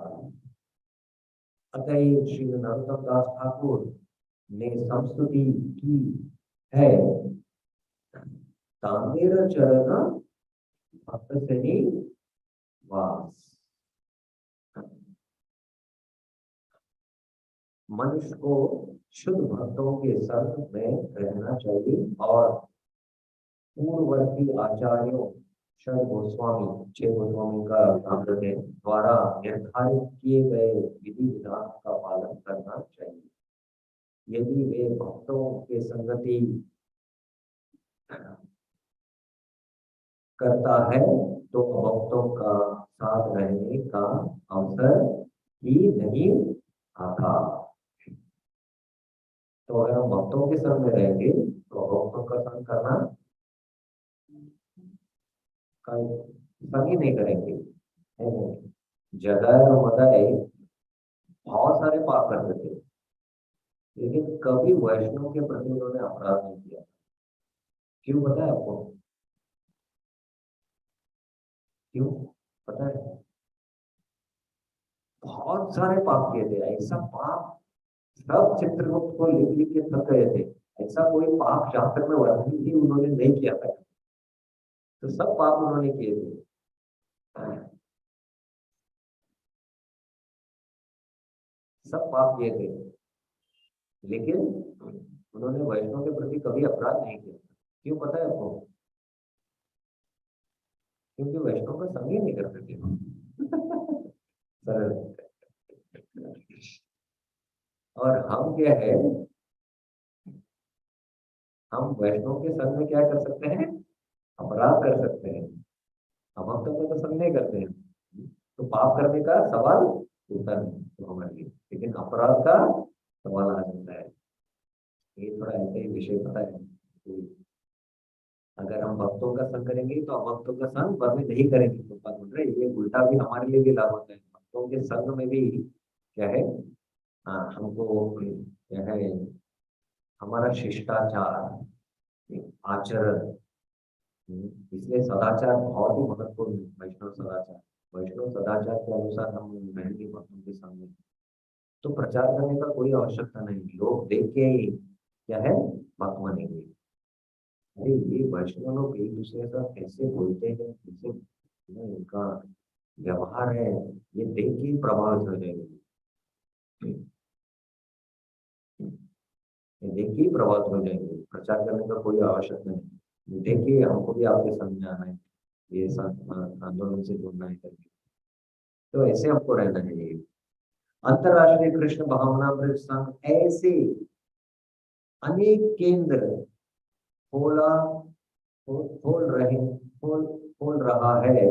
अतः श्री नरोत्तम दास ठाकुर ने संस्तुति की है, तांदेर चरण भक्त से वास। मनुष्य को शुद्ध भक्तों के संग में रहना चाहिए और पूर्ववर्ती आचार्यों 6 गोस्वामी का सांप्रदाय द्वारा निर्धारित किए गए विधि विधान का पालन करना चाहिए। यदि वे भक्तों के संगति करता है तो भक्तों का साथ रहने का अवसर ही नहीं आता। तो अगर हम भक्तों के संग में रहेंगे तो भक्तों का संग करना संग ही नहीं करेंगे, जगाए और मदाए बहुत सारे पाप करते थे, लेकिन कभी वैष्णव के प्रति उन्होंने अपराध नहीं किया। क्यों पता है आपको? क्यों पता है? बहुत सारे पाप किए थे, ऐसा पाप सब चित्रगुप्त को लिख लिख के थक गए थे। ऐसा कोई पाप शास्त्र में वर्णन ही उन्होंने नहीं किया था। तो सब पाप उन्होंने किए थे, सब पाप किए थे, लेकिन उन्होंने वैष्णव के प्रति कभी अपराध नहीं किया। क्यों पता है आपको? क्योंकि वैष्णव का संग ही नहीं करते थे। सरल। और हम क्या है, हम वैष्णव के संग में क्या कर सकते हैं? अपराध कर सकते हैं। अब हम तो संग नहीं करते हैं, तो पाप करने का सवाल उठता नहीं तो हमारे लिए, लेकिन अपराध का सवाल आ जाता है। ये थोड़ा ऐसे ही विषय पता है कि अगर हम भक्तों का संग करेंगे तो अभक्तों का संग बाद में नहीं करेंगे, तो बात बोल रहे हैं, ये उल्टा भी हमारे लिए भी लागू होता है। भक्तों के संग में भी क्या है, हाँ हमको क्या है, हमारा शिष्टाचार, आचरण, इसलिए सदाचार बहुत ही महत्वपूर्ण है। वैष्णव सदाचार, वैष्णव सदाचार के अनुसार हम रहेंगे भक्तों के सामने, तो प्रचार करने का कोई आवश्यकता नहीं, लोग देख के ही क्या है, भक्त बनेंगे। अरे ये वैष्णव लोग एक दूसरे के साथ कैसे बोलते हैं, कैसे इनका व्यवहार है, ये देख के ही प्रभावित हो जाएंगे। ये देख के ही प्रभावित हो जाएंगे, प्रचार करने का कोई आवश्यकता नहीं। देखिए हमको भी आपके सामने आना है, ये आंदोलन से जुड़ना है करके, तो ऐसे हमको रहना है। ये अंतरराष्ट्रीय कृष्ण भावनामृत संघ ऐसे अनेक केंद्र खोला खोल रहे खोल रहा है,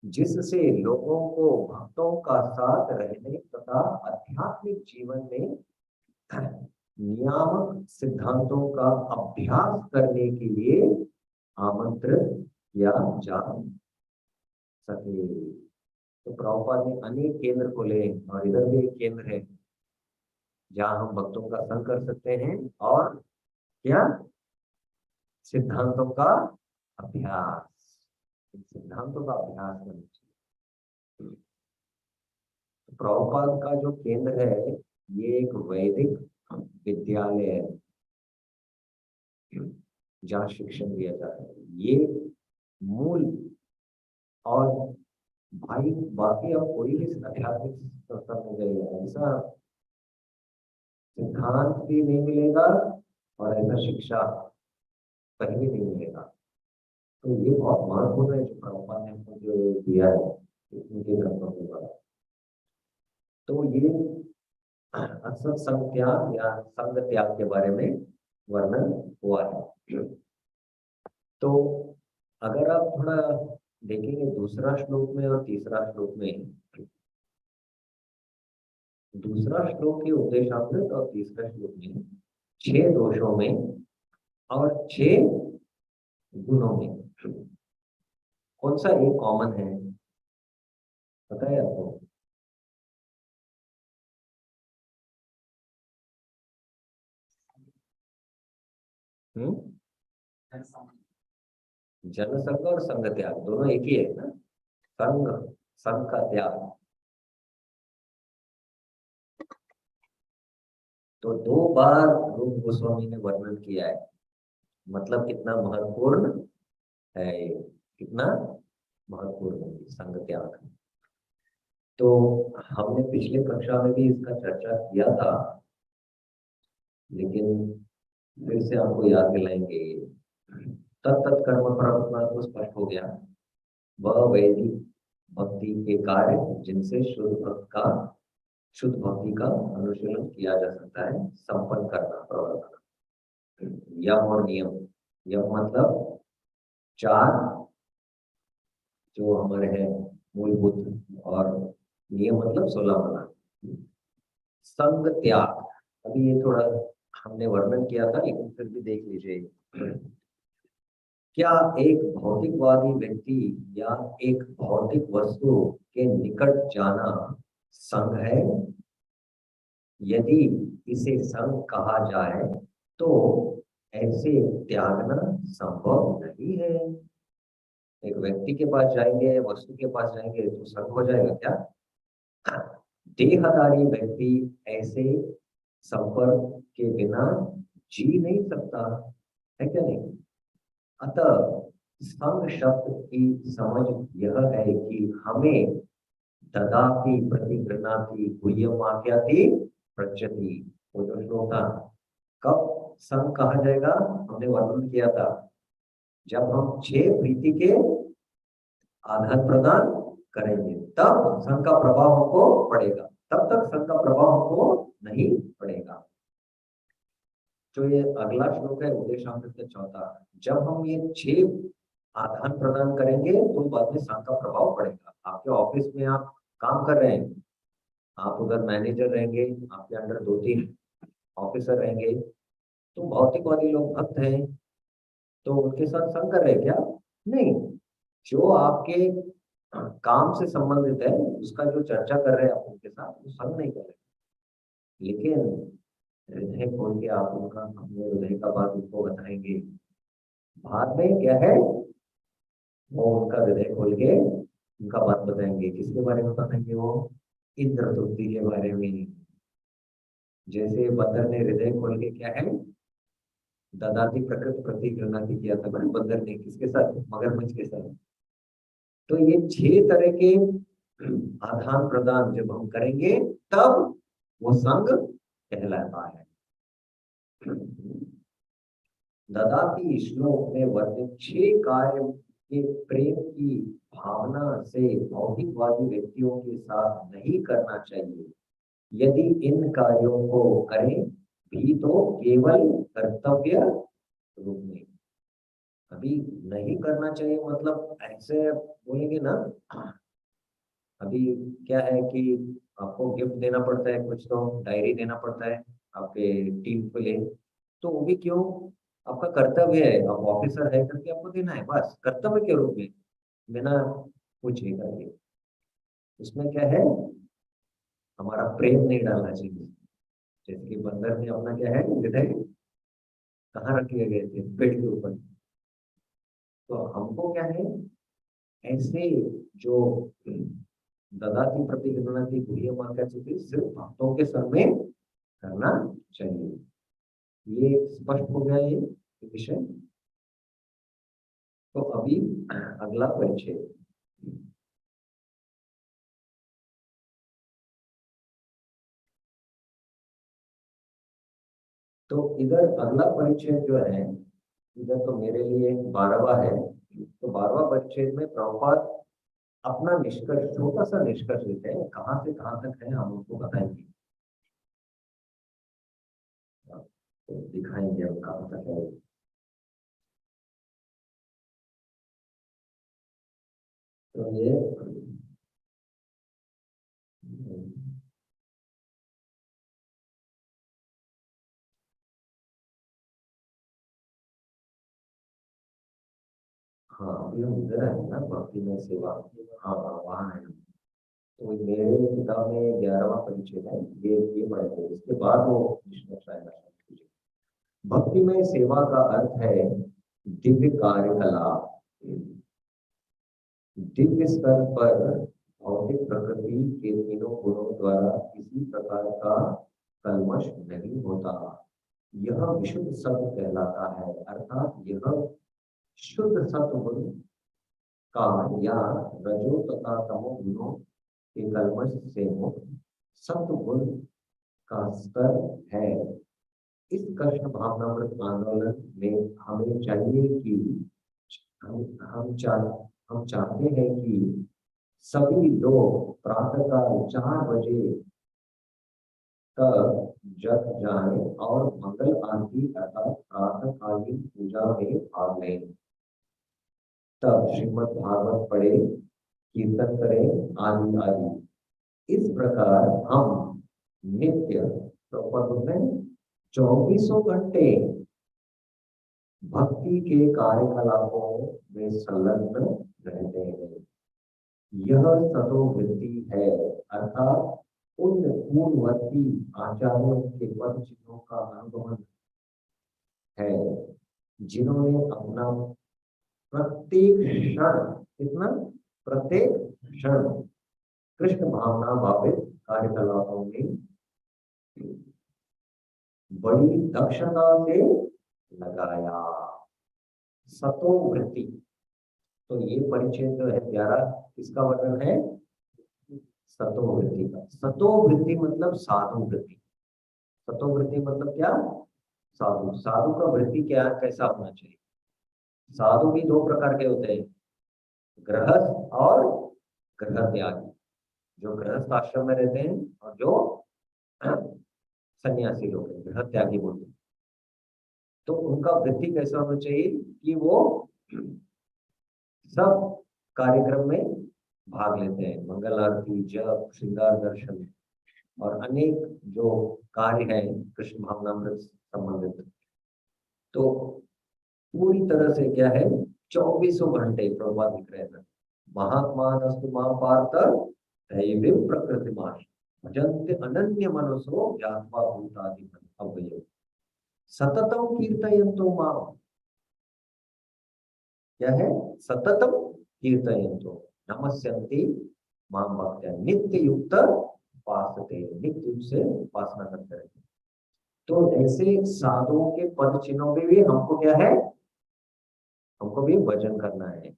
जिससे लोगों को भक्तों का साथ रहने तथा आध्यात्मिक जीवन में नियामक सिद्धांतों का अभ्यास करने के लिए आमंत्रित किया जा सके। तो प्रभुपाद ने अनेक केंद्र खोले, और इधर भी एक केंद्र है जहाँ हम भक्तों का संग कर सकते हैं, और क्या, सिद्धांतों का अभ्यास, सिद्धांतों का अभ्यास करना चाहिए। तो प्रभुपाद का जो केंद्र है, ये एक वैदिक विद्यालय है जहाँ शिक्षण दिया जाता है, ये मूल। और भाई बाकी अब कोई भी आध्यात्मिक संस्था में जाइए, ऐसा सिद्धांत भी नहीं मिलेगा और ऐसा शिक्षा कहीं भी नहीं मिलेगा। तो ये बहुत महत्वपूर्ण है जो प्रभुपाद ने हमको जो दिया है इनके ग्रंथों के द्वारा। तो ये अक्सर संघ त्याग या संघ त्याग के बारे में वर्णन हुआ है। तो अगर आप थोड़ा देखेंगे दूसरा श्लोक में और तीसरा श्लोक में, दूसरा श्लोक के उपदेशामृत और तीसरा श्लोक में 6 दोषों में और 6 गुणों में कौन सा एक कॉमन है, पता है आपको? जन संघ और संघ त्याग दोनों एक ही है ना। संघ, संघ का त्याग, तो 2 बार रूप गोस्वामी ने वर्णन किया है। मतलब कितना महत्वपूर्ण है, कितना महत्वपूर्ण है संघ त्याग। तो हमने पिछले कक्षा में भी इसका चर्चा किया था, लेकिन फिर से आपको याद दिलाएंगे। तत्त कर्म पर तो स्पष्ट हो गया, वह वैदिक भक्ति के कार्य जिनसे शुद्ध भक्ति का अनुशीलन किया जा सकता है, संपन्न करना, प्रवर्तन, यम और नियम। यम मतलब 4 जो हमारे हैं मूलभूत, और नियम मतलब 16 बना। संग त्याग, अभी ये थोड़ा हमने वर्णन किया था, लेकिन फिर भी देख लीजिए। क्या एक भौतिकवादी व्यक्ति या एक भौतिक वस्तु के निकट जाना संग है। यदि इसे संग कहा जाए तो ऐसे त्यागना संभव नहीं है। एक व्यक्ति के पास जाएंगे, वस्तु के पास जाएंगे तो संग हो जाएगा क्या? देहधारी व्यक्ति ऐसे संपर्क के बिना जी नहीं सकता, है क्या नहीं? अतः संग शब्द की समझ यह है कि हमें ददाति प्रतिगृह्णाति गुह्यमाख्याति पृच्छति। वो जो श्लोक था, कब संग कहा जाएगा? हमने वर्णन किया था जब हम 6 प्रीति के आदान प्रदान करेंगे तब संघ का प्रभाव हमको पड़ेगा, तब तक संघ का प्रभाव हमको नहीं पड़ेगा। जो ये अगला श्लोक है उपदेशामृत का चौथा, जब हम ये 6 आदान प्रदान करेंगे तो बाद में संघ का प्रभाव पड़ेगा। आपके ऑफिस में आप काम कर रहे हैं, आप उधर मैनेजर रहेंगे, आपके अंडर 2-3 ऑफिसर रहेंगे, तो भौतिकवादी लोग भक्त हैं तो उनके साथ संग कर रहे हैं क्या? नहीं। जो आपके काम से संबंधित है उसका जो चर्चा कर रहे हैं आप उनके साथ, वो संग नहीं कर रहे। लेकिन हृदय खोल के आप उनका अपने हृदय का बात उनको बताएंगे, बाद में क्या है वो उनका हृदय खोल के उनका बात बताएंगे। किसके बारे में बताएंगे? वो इंद्र तृप्ति के बारे में। जैसे बंदर ने हृदय खोल के क्या है ददाती प्रकृति प्रतिगृह्णाति किया था ना बंदर ने, किसके साथ? मगरमच्छ के साथ। तो ये 6 तरह के आदान प्रदान जब हम करेंगे तब वो संग कहलाता है। ददाती श्लोक में वर्णित 6 कार्य के प्रेम की भावना से भौतिकवादी व्यक्तियों के साथ नहीं करना चाहिए। यदि इन कार्यों को करें भी तो केवल कर्तव्य रूप में। अभी नहीं करना चाहिए मतलब ऐसे बोलेंगे ना, अभी क्या है कि आपको गिफ्ट देना पड़ता है, कुछ तो डायरी देना पड़ता है आपके टीम को लिए, तो वो भी क्यों? आपका कर्तव्य है, आप ऑफिसर है करके आपको देना है, बस कर्तव्य के रूप में, बिना पूछे करके। उसमें क्या है, हमारा प्रेम नहीं डालना चाहिए। जैसे कि बंदर ने अपना क्या है हृदय कहाँ रखे गए थे? पेड़ के ऊपर। तो हमको क्या है ऐसे जो ददाती प्रतिगृह्णाति गुह्यमाख्याति सिर्फ भक्तों के सर में करना चाहिए। ये स्पष्ट हो गया ये विषय। तो अभी अगला परिचय। तो इधर अगला परिचय जो है, इधर तो मेरे लिए 12वां है। तो 12वां परिचय में प्रभुपाद अपना निष्कर्ष, छोटा सा निष्कर्ष देते हैं, कहाँ से कहाँ तक है हम उनको बताएंगे, तो दिखाएंगे अब कहाँ तक है। तो ये हाँ अभी हम इधर है ना भक्ति में सेवा। हाँ हाँ वहाँ है। तो मेरे किताब में 11वां परिचय है, ये पढ़े थे, इसके बाद वो निष्कर्ष आएगा। भक्ति में सेवा का अर्थ है दिव्य कार्यकलाप। दिव्य स्तर पर भौतिक प्रकृति के तीनों गुणों द्वारा किसी प्रकार का कल्मश नहीं होता। यह विशुद्ध सत्व कहलाता है, अर्थात यह शुद्ध सत्व का या रजो तथा तमो गुणों के कल्मश से मुक्त सत्व गुण का स्तर है। इस कृष्ण भावनामृत आंदोलन में हमें चाहिए कि हम चाहते हैं कि सभी लोग प्रातःकाल 4 बजे तक जग जाएं और मंगल आरती अर्थात प्रातःकालीन पूजा में भाग लें। तब श्रीमद् भागवत पढ़े, कीर्तन करें आदि आदि। इस प्रकार हम नित्य में 24 घंटे भक्ति के कार्यकलापों में संलग्न रहते हैं। यह सतोवृत्ति है, अर्थात उन पूर्ववर्ती आचार्यों के पद चिन्हों का अनुगमन है जिन्होंने अपना प्रत्येक क्षण, कितना, प्रत्येक क्षण कृष्ण भावना भावित कार्यकलापों में बड़ी दक्षता से लगाया। सतोवृत्ति, तो ये परिचय जो है 11 किसका वर्णन है? सतोवृत्ति का। सतोवृत्ति मतलब साधु वृत्ति। सतोवृत्ति मतलब क्या? साधु। साधु का वृत्ति क्या, कैसा होना चाहिए? साधु भी दो प्रकार के होते हैं, गृहस्थ और गृह त्यागी। जो गृहस्थ आश्रम में रहते हैं और जो सन्यासी लोग हैं, गृह त्यागी बोलते हैं। तो उनका वृत्ति कैसा होना चाहिए कि वो सब कार्यक्रम में भाग लेते हैं, मंगल आरती, जप, श्रृंगार दर्शन और अनेक जो कार्य है कृष्ण भावनामृत संबंधित। तो पूरी तरह से क्या है, 24 घंटे प्रभुपाद लिख रहे हैं, महात्मा नस्तु मां पार्थ दैवीं प्रकृतिमाश भजन्ते अनन्य मनसो ज्ञात्वा भूतादि अव्ययम् सततम कीर्तयन्तो माम। क्या है? सततम कीर्तयन्तो नमस्यन्ति माम भक्त्या नित्य युक्त उपासते, नित्य रूप से उपासना करते रहते। तो ऐसे साधुओं के पद चिन्हों में भी हमको क्या है, हमको भी भजन करना है।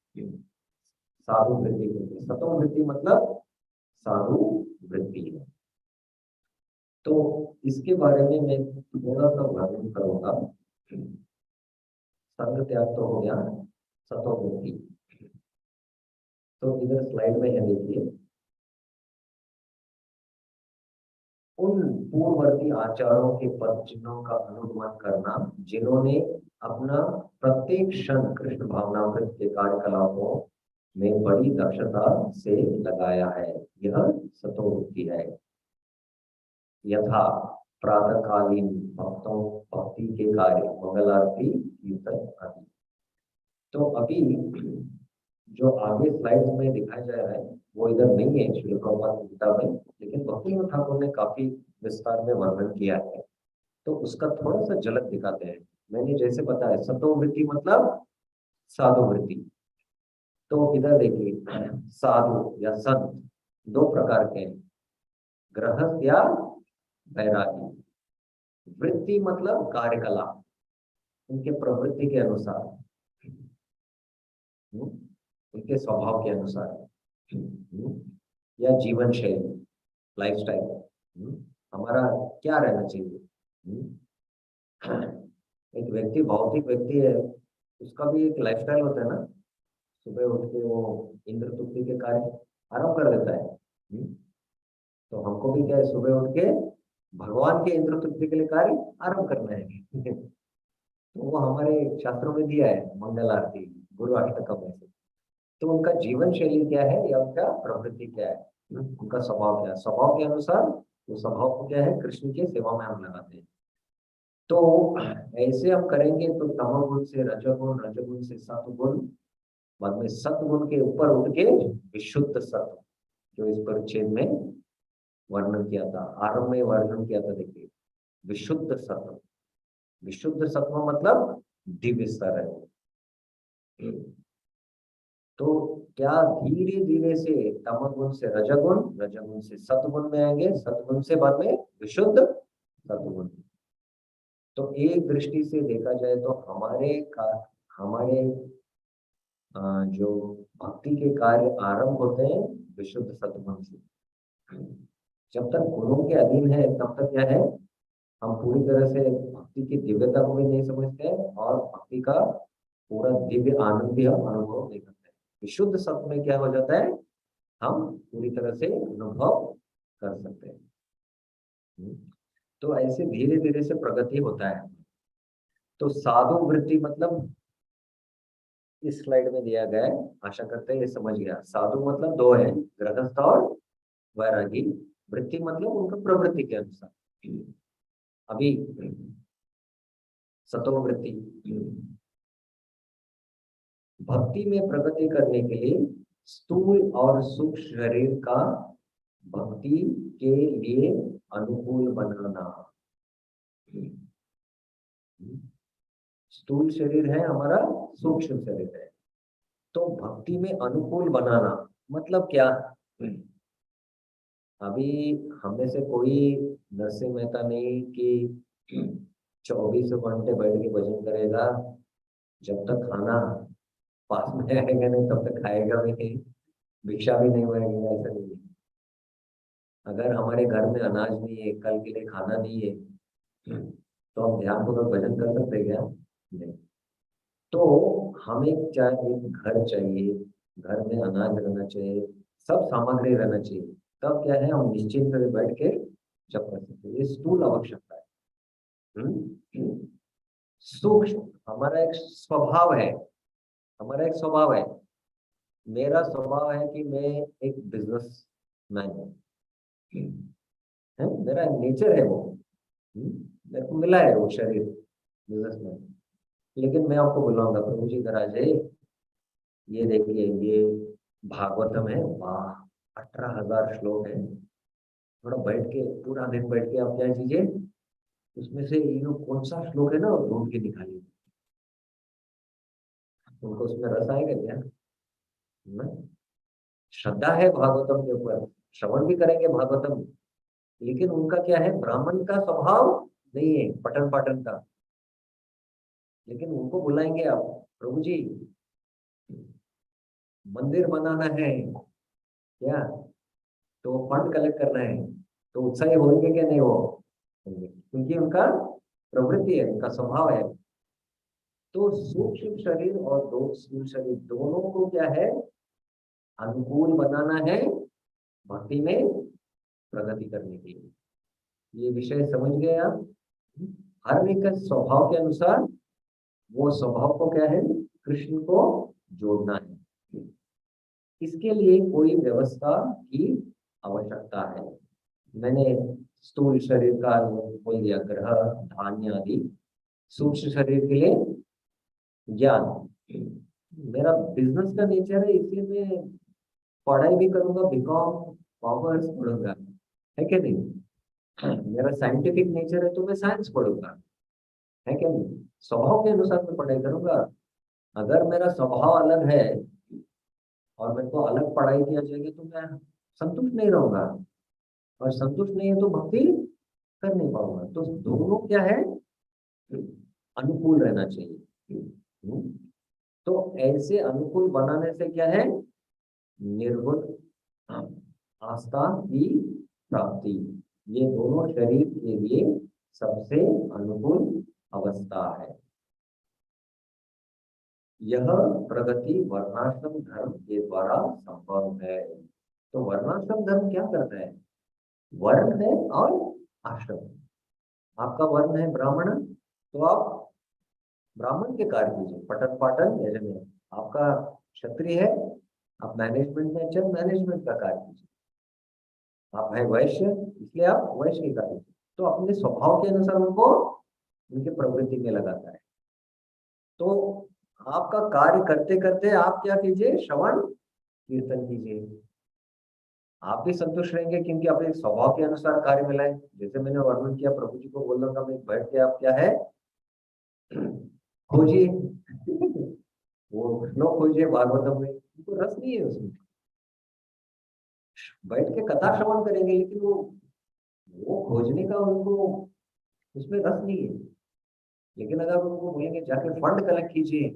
साधु वृत्ति को, सतो वृत्ति मतलब साधु वृत्ति है। तो इसके बारे में मैं थोड़ा सा वर्णन करूंगा। संग त्याग तो हो गया, सतो वृत्ति। तो इधर स्लाइड में है, देखिए, उन पूर्ववर्ती आचार्यों के पद चिन्हों का अनुगमन करना जिन्होंने अपना प्रत्येक क्षण कृष्ण भावनामृत के कार्यकलापों में बड़ी दक्षता से लगाया है, यह सतोवृत्ति है। यथा प्रातःकालीन भक्तों भक्ति के कार्य, मंगल आरती, कीर्तन आदि। तो अभी जो आगे स्लाइड्स में दिखाया जा रहा है वो इधर नहीं है श्रील प्रभुपाद की किताब में, लेकिन भक्तिविनोद ठाकुर ने काफी विस्तार में वर्णन किया है। तो उसका थोड़ा सा झलक दिखाते हैं। मैंने जैसे बताया, सतोवृत्ति मतलब साधु वृत्ति। तो इधर देखिए, साधु या संत दो प्रकार के हैं, गृहस्थ या वैरागी। वृत्ति मतलब कार्यकलाप, उनके प्रवृत्ति के अनुसार, उनके स्वभाव के अनुसार, या जीवन शैली, लाइफस्टाइल, हमारा क्या रहना चाहिए। एक व्यक्ति भौतिक व्यक्ति है, उसका भी एक लाइफस्टाइल होता है ना। सुबह उठ के वो इंद्र तुक्ति के कार्य आरंभ कर देता है। तो हमको भी क्या है, सुबह उठ के भगवान के इंद्र तुक्ति के लिए कार्य आरंभ करना है। तो वो हमारे शास्त्रों में दिया है, मंगल आरती, गुरु अष्टकम में से। तो उनका जीवन शैली क्या है या उनका प्रवृत्ति क्या है, उनका स्वभाव क्या है, स्वभाव के अनुसार वो स्वभाव को क्या है, कृष्ण की सेवा में हम लगाते हैं। तो ऐसे हम करेंगे तो तमोगुण से रजोगुण, रजोगुण से सतगुण, बाद में सतगुण के ऊपर उठ के विशुद्ध सत्व, जो इस परिच्छेद में वर्णन किया था, आरंभ में वर्णन किया था। देखिए, विशुद्ध सत्व, विशुद्ध सत्व मतलब दिव्य स्तर है। तो क्या धीरे धीरे से तमोगुण से रजोगुण, रजोगुण से सतगुण में आएंगे, सतगुण से बाद में विशुद्ध सतगुण। तो एक दृष्टि से देखा जाए तो हमारे जो भक्ति के कार्य आरंभ होते हैं विशुद्ध सतगुण से। जब तक गुणों के अधीन है तब तक क्या है, हम पूरी तरह से भक्ति की दिव्यता को भी नहीं समझते हैं और भक्ति का पूरा दिव्य आनंद भी हम अनुभव नहीं करते। विशुद्ध सत्व में क्या हो जाता है, हम पूरी तरह से अनुभव कर सकते हैं। तो ऐसे धीरे धीरे से प्रगति होता है। तो साधु वृत्ति मतलब इस स्लाइड में दिया गया है, आशा करते हैं ये समझ गया। साधु मतलब दो है, गृहस्थ और वैरागी। वृत्ति मतलब उनका प्रवृत्ति के अनुसार। अभी सतो वृत्ति, भक्ति में प्रगति करने के लिए स्थूल और सूक्ष्म शरीर का भक्ति के लिए अनुकूल बनाना। स्थूल शरीर है हमारा, सूक्ष्म शरीर है, तो भक्ति में अनुकूल बनाना मतलब क्या? अभी हमें से कोई नरसिंह मेहता नहीं कि 24 घंटे बैठ के भजन करेगा, जब तक खाना पास में आएगा नहीं तब तक खाएगा भी नहीं, भिक्षा भी नहीं मांगेगा, ऐसा नहीं है। अगर हमारे घर में अनाज नहीं है, कल के लिए खाना नहीं है, तो हम ध्यान पूर्वक भजन कर सकते हैं क्या? नहीं। तो हमें चाहे एक घर चाहिए, घर में अनाज रहना चाहिए, सब सामग्री रहना चाहिए, तब क्या है हम निश्चिंत में बैठ के जप कर सकते हैं। ये स्थूल आवश्यकता है। सूक्ष्म हमारा एक स्वभाव है, हमारा एक स्वभाव है। मेरा स्वभाव है कि मैं एक बिजनेस मैन हूँ, मेरा नेचर है वो। मेरे को मिला है वो शरीर बिजनेसमैन। लेकिन मैं आपको बुलाऊंगा, प्रभु जी इधर आ जाइए, ये देखिए ये भागवतम है, वाह 18,000 श्लोक है, थोड़ा बैठ के पूरा दिन बैठ के आप क्या कीजिए, उसमें से ये कौन सा श्लोक है ना वो ढूंढ के निकालिए। उनको उसमें रस आएगा क्या? नहीं। श्रद्धा है भागवतम के ऊपर, श्रवण भी करेंगे भागवतम, लेकिन उनका क्या है, ब्राह्मण का स्वभाव नहीं है पठन पाठन का। लेकिन उनको बुलाएंगे आप, प्रभु जी मंदिर बनाना है क्या, तो फंड कलेक्ट करना है, तो उत्साही होंगे क्या? नहीं हो होंगे, क्योंकि उनका प्रवृत्ति है, उनका स्वभाव है। तो सूक्ष्म शरीर और दो स्थूल शरीर दोनों को क्या है, अनुकूल बनाना है भक्ति में प्रगति करने के लिए। ये विषय समझ गए आप? हर एक के स्वभाव के अनुसार वो स्वभाव को क्या है, कृष्ण को जोड़ना है। इसके लिए कोई व्यवस्था की आवश्यकता है। मैंने स्थूल शरीर का बोल दिया, ग्रह धान्य आदि। सूक्ष्म शरीर के लिए ज्ञान। मेरा बिजनेस का नेचर है, इसलिए मैं पढ़ाई भी करूंगा, बीकॉम कॉमर्स पढ़ूंगा, है क्या नहीं? मेरा साइंटिफिक नेचर है तो मैं साइंस पढ़ूंगा, है क्या नहीं? स्वभाव के अनुसार मैं पढ़ाई करूंगा। अगर मेरा स्वभाव अलग है और मेरे को अलग पढ़ाई किया जाएगी तो मैं संतुष्ट नहीं रहूंगा, और संतुष्ट नहीं है तो भक्ति कर नहीं पाऊंगा। तो दोनों क्या है, अनुकूल रहना चाहिए। तो ऐसे अनुकूल बनाने से क्या है, निर्गुण आस्था की प्राप्ति, ये दोनों शरीर के लिए सबसे अनुकूल अवस्था है। यह प्रगति वर्णाश्रम धर्म के द्वारा संभव है। तो वर्णाश्रम धर्म क्या करता है? वर्ण है और आश्रम। आपका वर्ण है ब्राह्मण, तो आप ब्राह्मण के कार्य कीजिए, पठन पाठन यजन। आपका क्षत्रिय है, आप मैनेजमेंट में अच्छे, मैनेजमेंट का कार्य कीजिए। आप है वैश्य, इसलिए आप वैश्य के कार्य कीजिए। तो अपने स्वभाव के अनुसार उनको उनके प्रवृत्ति में लगाता है। तो आपका कार्य करते करते आप क्या कीजिए, श्रवण कीर्तन कीजिए। आप भी संतुष्ट रहेंगे क्योंकि अपने स्वभाव के अनुसार कार्य मिलाए। जैसे मैंने वर्णन किया, प्रभु जी को बोल दूंगा मैं, बैठ के आप क्या है खोजिए वो श्लोक खोजिए भागवतम में, उनको रस नहीं है उसमें। बैठ के कथा श्रवण करेंगे, लेकिन वो खोजने का उनको उसमें रस नहीं है। लेकिन अगर उनको बोलेंगे जाके फंड कलेक्ट कीजिए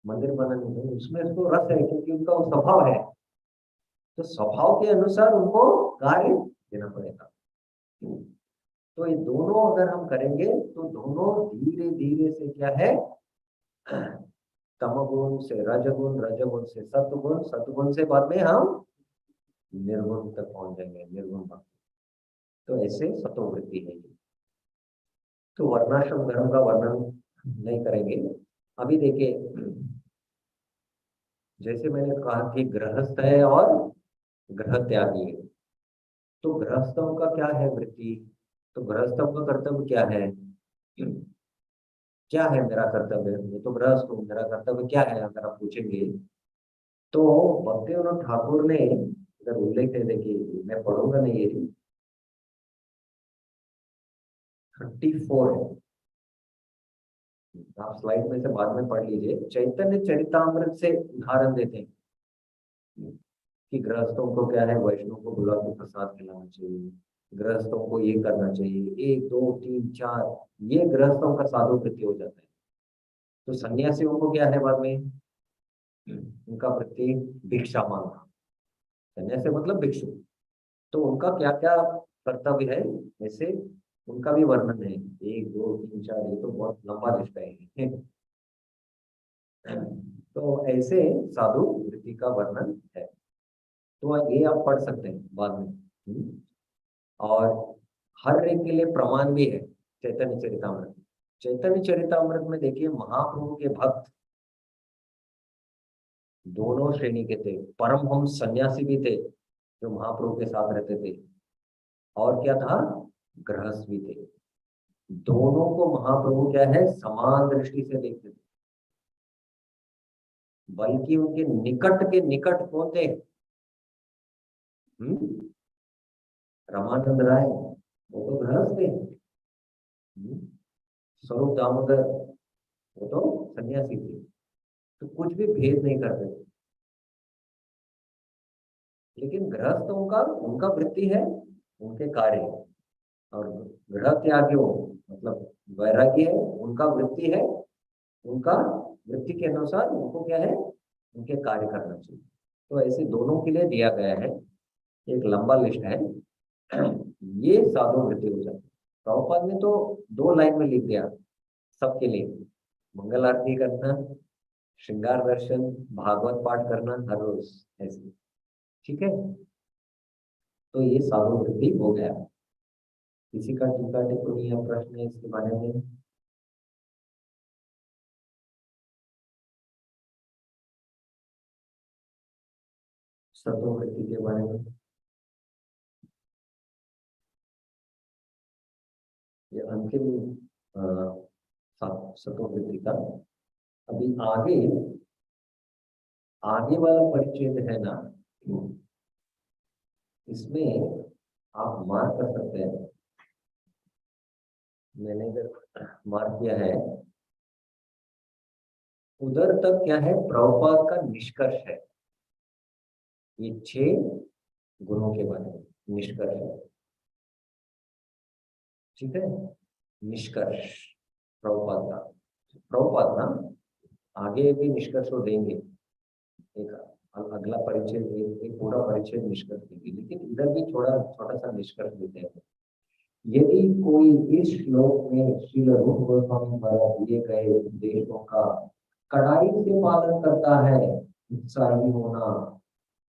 मंदिर बनाने में, उसमें उसको रस है, क्योंकि उनका वो स्वभाव है। तो स्वभाव के अनुसार उनको कार्य देना पड़ेगा। तो ये दोनों अगर हम करेंगे तो दोनों धीरे धीरे से क्या है, तमगुण से रजगुण, रजगुण से सत्गुण, सत्गुण से बाद में हम निर्गुण तक पहुंच जाएंगे, निर्गुण भक्ति। तो ऐसे सतोवृत्ति है। तो वर्णाश्रम धर्म का वर्णन नहीं करेंगे। अभी देखिए, जैसे मैंने कहा कि गृहस्थ है और ग्रह त्यागी है। तो गृहस्थों का क्या है वृत्ति? तो गृहस्थों का कर्तव्य क्या है? क्या है मेरा कर्तव्य? मैं तो गृहस्थ हूँ, मेरा कर्तव्य क्या है अगर आप पूछेंगे, तो भक्तिविनोद ठाकुर ने इधर उल्लेख है, देखिए मैं पढ़ूंगा नहीं, ये 34 है, आप स्लाइड में से बाद में पढ़ लीजिए। चैतन्य चरितामृत से उदाहरण देते हैं कि गृहस्थों को क्या है, वैष्णव को बुला के प्रसाद खिलाना चाहिए, गृहस्थों को ये करना चाहिए, 1 2 3 4, ये गृहस्थों का साधु कृत्य हो जाता है। तो सन्यासियों को क्या है बाद में, उनका वृत्ति भिक्षा मांगना, सन्यासी मतलब भिक्षु। तो उनका क्या क्या कर्तव्य है, ऐसे उनका भी वर्णन है, 1 2 3 4, ये तो बहुत लंबा लिस्ट है। तो ऐसे साधु वृत्ति का वर्णन है, तो ये आप पढ़ सकते हैं बाद में। और हर एक के लिए प्रमाण भी है चैतन्य चरितामृत। चैतन्य चरितामृत में देखिए महाप्रभु के भक्त दोनों श्रेणी के थे, परमहंस सन्यासी भी थे जो महाप्रभु के साथ रहते थे, और क्या था, गृहस्थ भी थे। दोनों को महाप्रभु क्या है, समान दृष्टि से देखते थे, बल्कि उनके निकट के निकट कौन थे, रामानंद राय, वो तो गृहस्थ थे। स्वरूप दामोदर, वो तो सन्यासी थे। तो कुछ भी भेद नहीं करते थे, लेकिन गृहस्थों का उनका वृत्ति है, उनके कार्य, और गृह त्यागियों मतलब वैराग्य है, उनका वृत्ति है, उनका वृत्ति के अनुसार उनको क्या है, उनके कार्य करना चाहिए। तो ऐसे दोनों के लिए दिया गया है, एक लंबा लिस्ट है। ये साधु वृत्ति हो जाती है। प्रभुपाद ने तो 2 लाइन में लिख दिया सबके लिए, मंगल आरती करना, श्रृंगार दर्शन, भागवत पाठ करना हर रोज, ऐसे, ठीक है। तो ये साधु वृत्ति हो गया। किसी का टीका टिप्पणी या प्रश्न है इसके बारे में? सतो वृत्ति के बारे में, ये अंतिम सतो वृत्ति का। अभी आगे आगे वाला परिच्छेद है ना, इसमें आप मार्क कर सकते हैं, मैंने इधर मार्क किया है, उधर तक क्या है, प्रभुपाद का निष्कर्ष है, ये 6 गुणों के बारे में निष्कर्ष है, ठीक है। निष्कर्ष प्रभुपाद का, प्रभुपाद ना आगे भी निष्कर्ष को देंगे, एक अगला परिच्छेद, एक पूरा परिच्छेद निष्कर्ष देंगे, लेकिन इधर भी थोड़ा छोटा सा निष्कर्ष देते हैं। यदि कोई इस श्लोक में श्रील रूप गोस्वामी द्वारा दिए गए उपदेशों का कड़ाई से पालन करता है, उत्साही होना,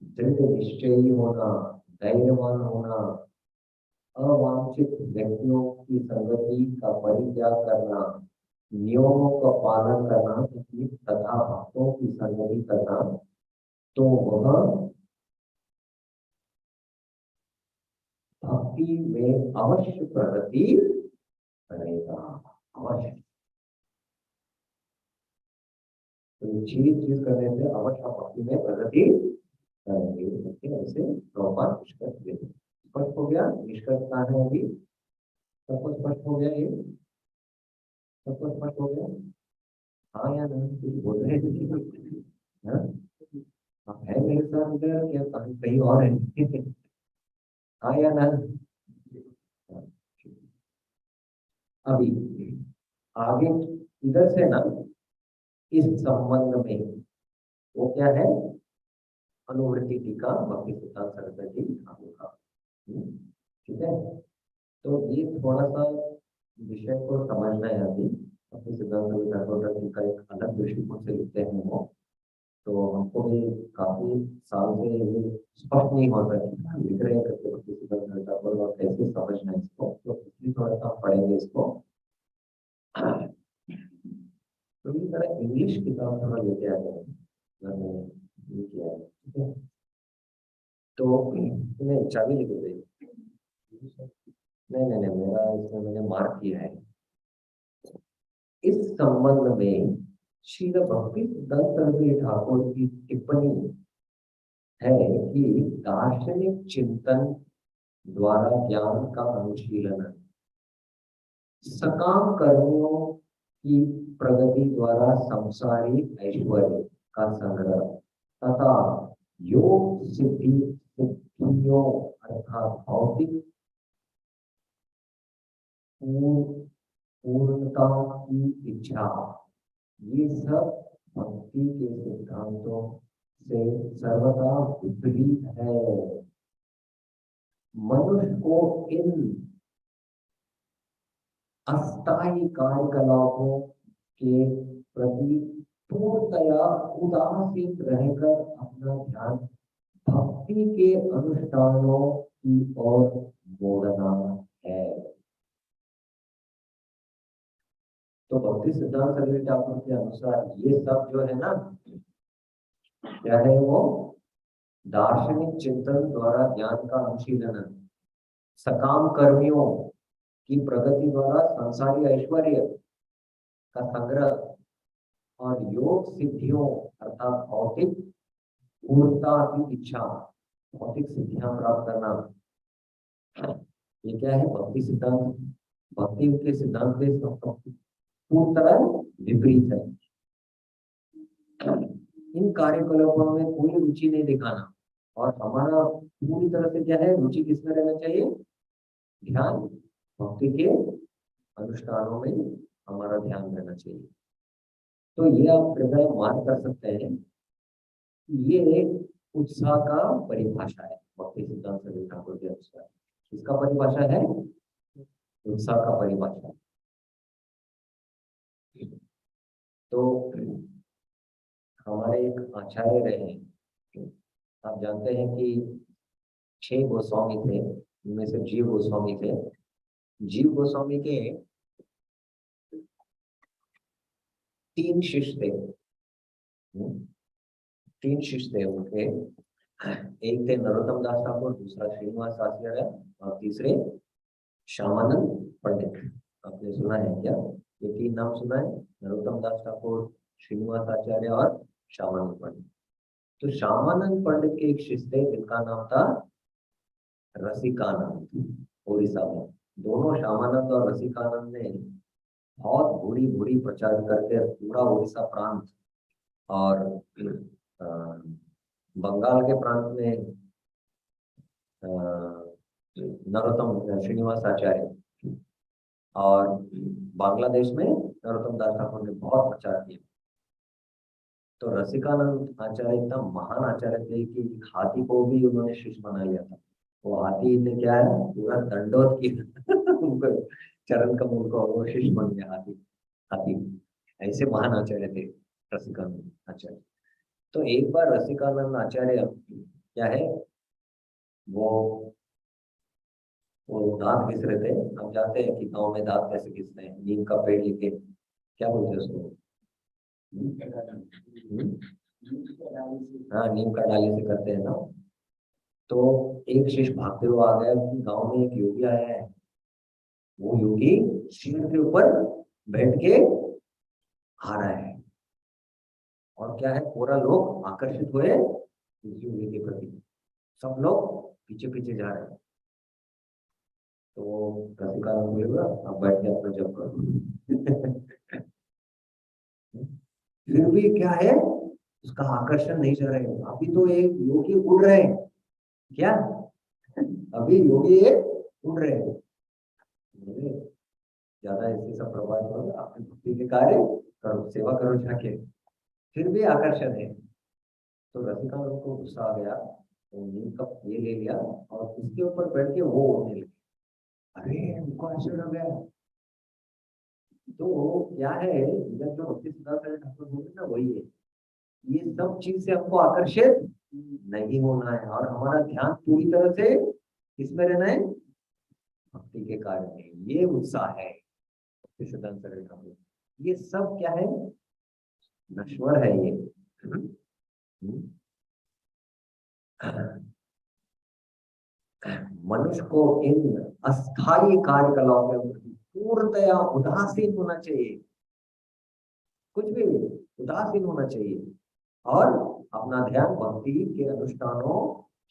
दृढ़ निश्चयी होना, धैर्यवान होना, अवांछित व्यक्तियों की संगति का परित्याग करना, नियमों का पालन करना तथा भक्तों की संगति करना, तो वह भक्ति में अवश्य प्रगति करेगा, अवश्य। तो चीज करने से अवश्य भक्ति में प्रगति करेंगे, ऐसे प्रभुपाद निष्कर्ष देते। स्पष्ट हो गया निष्कर्ष कहाँ है, अभी सबको स्पष्ट हो गया, ये सबको स्पष्ट हो गया, हाँ या नहीं, कुछ बोल रहे हैं, आप है मेरे साथ इधर क्या कहीं और है? हाँ या ना? अभी आगे इधर से ना, इस संबंध में वो क्या है, अनुवृत्ति टीका भक्ति सिद्धांत सरस्वती ठाकुर का, ठीक है। तो ये थोड़ा सा विषय को समझना है अभी। भक्ति सिद्धांत ठाकुर का एक अलग दृष्टिकोण से लिखते हैं वो, तो हमको भी काफी साल से ये स्पष्ट नहीं होता है, लिख रहे हैं करके भक्ति सिद्धांत ठाकुर और कैसे समझना है इसको, तो इसलिए थोड़ा सा पढ़ेंगे इसको। तो इस तरह इंग्लिश किताब थोड़ा लेके आ जाए, ये किया है, ठीक है। तो नहीं चाबी लेके गई, नहीं नहीं नहीं, मेरा इसमें मैंने मार्क किया है। इस संबंध में श्री भक्ति सिद्धांत सरस्वती ठाकुर की टिप्पणी है कि दार्शनिक चिंतन द्वारा ज्ञान का अनुशीलन, सकाम कर्मियों की प्रगति द्वारा संसारी ऐश्वर्य का संग्रह तथा योग सिद्धियों अर्थात भौतिक पूर्णता की इच्छा, ये सब भक्ति के सिद्धांतों से सर्वथा विपरीत है। मनुष्य को इन अस्थायी कार्यकलापों के प्रति पूर्णतया उदासीन रहकर अपना ध्यान भक्ति के अनुष्ठानों की ओर मोड़ना है। तो भक्ति सिद्धांत सरस्वती ठाकुर के अनुसार ये सब जो है ना, क्या है वो? दार्शनिक चिंतन द्वारा ज्ञान का अनुशीलन, सकाम कर्मियों की प्रगति द्वारा संसारी ऐश्वर्य का संग्रह और योग सिद्धियों अर्थात भौतिक पूर्णता की इच्छा, भौतिक सिद्धियां प्राप्त करना, ये क्या है? भक्ति सिद्धांत, भक्ति के सिद्धांत के पूर्ण तरह विपरीत है। इन कार्यकलापों में कोई रुचि नहीं दिखाना और हमारा पूरी तरह से क्या है, रुचि किसमें रहना चाहिए? ध्यान भक्ति के अनुष्ठानों में हमारा ध्यान रहना चाहिए। तो ये आप हृदय मान कर सकते हैं, ये एक उत्साह का परिभाषा है भक्ति सिद्धांत सरस्वती ठाकुर के अनुसार। इसका परिभाषा है उत्साह का परिभाषा। तो हमारे एक आचार्य रहे, आप जानते हैं कि 6 गोस्वामी थे, उनमें से जीव गोस्वामी थे। जीव गोस्वामी के 3 शिष्य थे, 3 शिष्य थे उनके। एक थे नरोत्तम दास ठाकुर, दूसरा श्रीनिवास आचार्य और तीसरे श्यामानंद पंडित। आपने सुना है क्या? ये 3 नाम सुना है? नरोत्तम दास ठाकुर, श्रीनिवास आचार्य और श्यामानंद पंडित। तो श्यामानंद पंडित के एक शिष्य थे जिनका नाम था रसिकानंद, ओडिशा में। दोनों श्यामानंद और रसिकानंद ने बहुत बुरी प्रचार करके पूरा ओडिशा प्रांत और बंगाल के प्रांत में नरोत्तम श्रीनिवास आचार्य और बांग्लादेश में नरोत्तम दास ठाकुर ने बहुत प्रचार किया। तो रसिकानंद आचार्य इतना महान आचार्य थे कि हाथी को भी उन्होंने शिष्य बना लिया था। वो हाथी ने क्या है, पूरा दंडोत किया चरण कमल को, वो शिष्य बन गया हाथी। ऐसे महान आचार्य थे रसिकानंद आचार्य। तो एक बार रसिकानंद आचार्य क्या है, वो दांत घिस रहे थे। हम जानते हैं कि गांव में दांत कैसे घिसते हैं, नीम का पेड़ लेके, क्या बोलते हैं उसको? हाँ, नीम का डाली से करते हैं ना। तो एक शिष्य भागते हुए आ गया कि गांव में एक योगी आया है। वो योगी शेर के ऊपर बैठ के आ रहा है और क्या है, पूरा लोग आकर्षित हुए इस योगी के प्रति, सब लोग पीछे पीछे जा रहे हैं। तो रसिकानंद बोलेगा, आप बैठ के अपना जप करो। फिर भी क्या है, उसका आकर्षण नहीं जा रहे। अभी तो एक योगी उड़ रहे हैं, क्या अभी योगी उड़ रहे हैं, ज्यादा ऐसे सब प्रभाव करो, अपने भक्ति के कार्य करो, सेवा करो जाके। फिर भी आकर्षण है। तो रसिकानंद को गुस्सा आ गया, तो नीम का ये ले लिया और उसके ऊपर बैठ के वो उड़ने लगे। अरे उनको आश्चर्य हो गया। तो क्या है, जो भक्ति सिद्धांत सरस्वती ठाकुर बोले ना, वही है, ये सब चीज से हमको आकर्षित नहीं होना है और हमारा ध्यान पूरी तरह से किसमें रहना है? भक्ति के कार्य में। ये उत्साह है भक्ति सिद्धांत सरस्वती ठाकुर। ये सब क्या है, नश्वर है ये। मनुष्य को इन अस्थायी कार्यकलापों में पूर्णतया उदासीन होना चाहिए। कुछ भी उदासीन होना चाहिए और अपना ध्यान भक्ति के अनुष्ठानों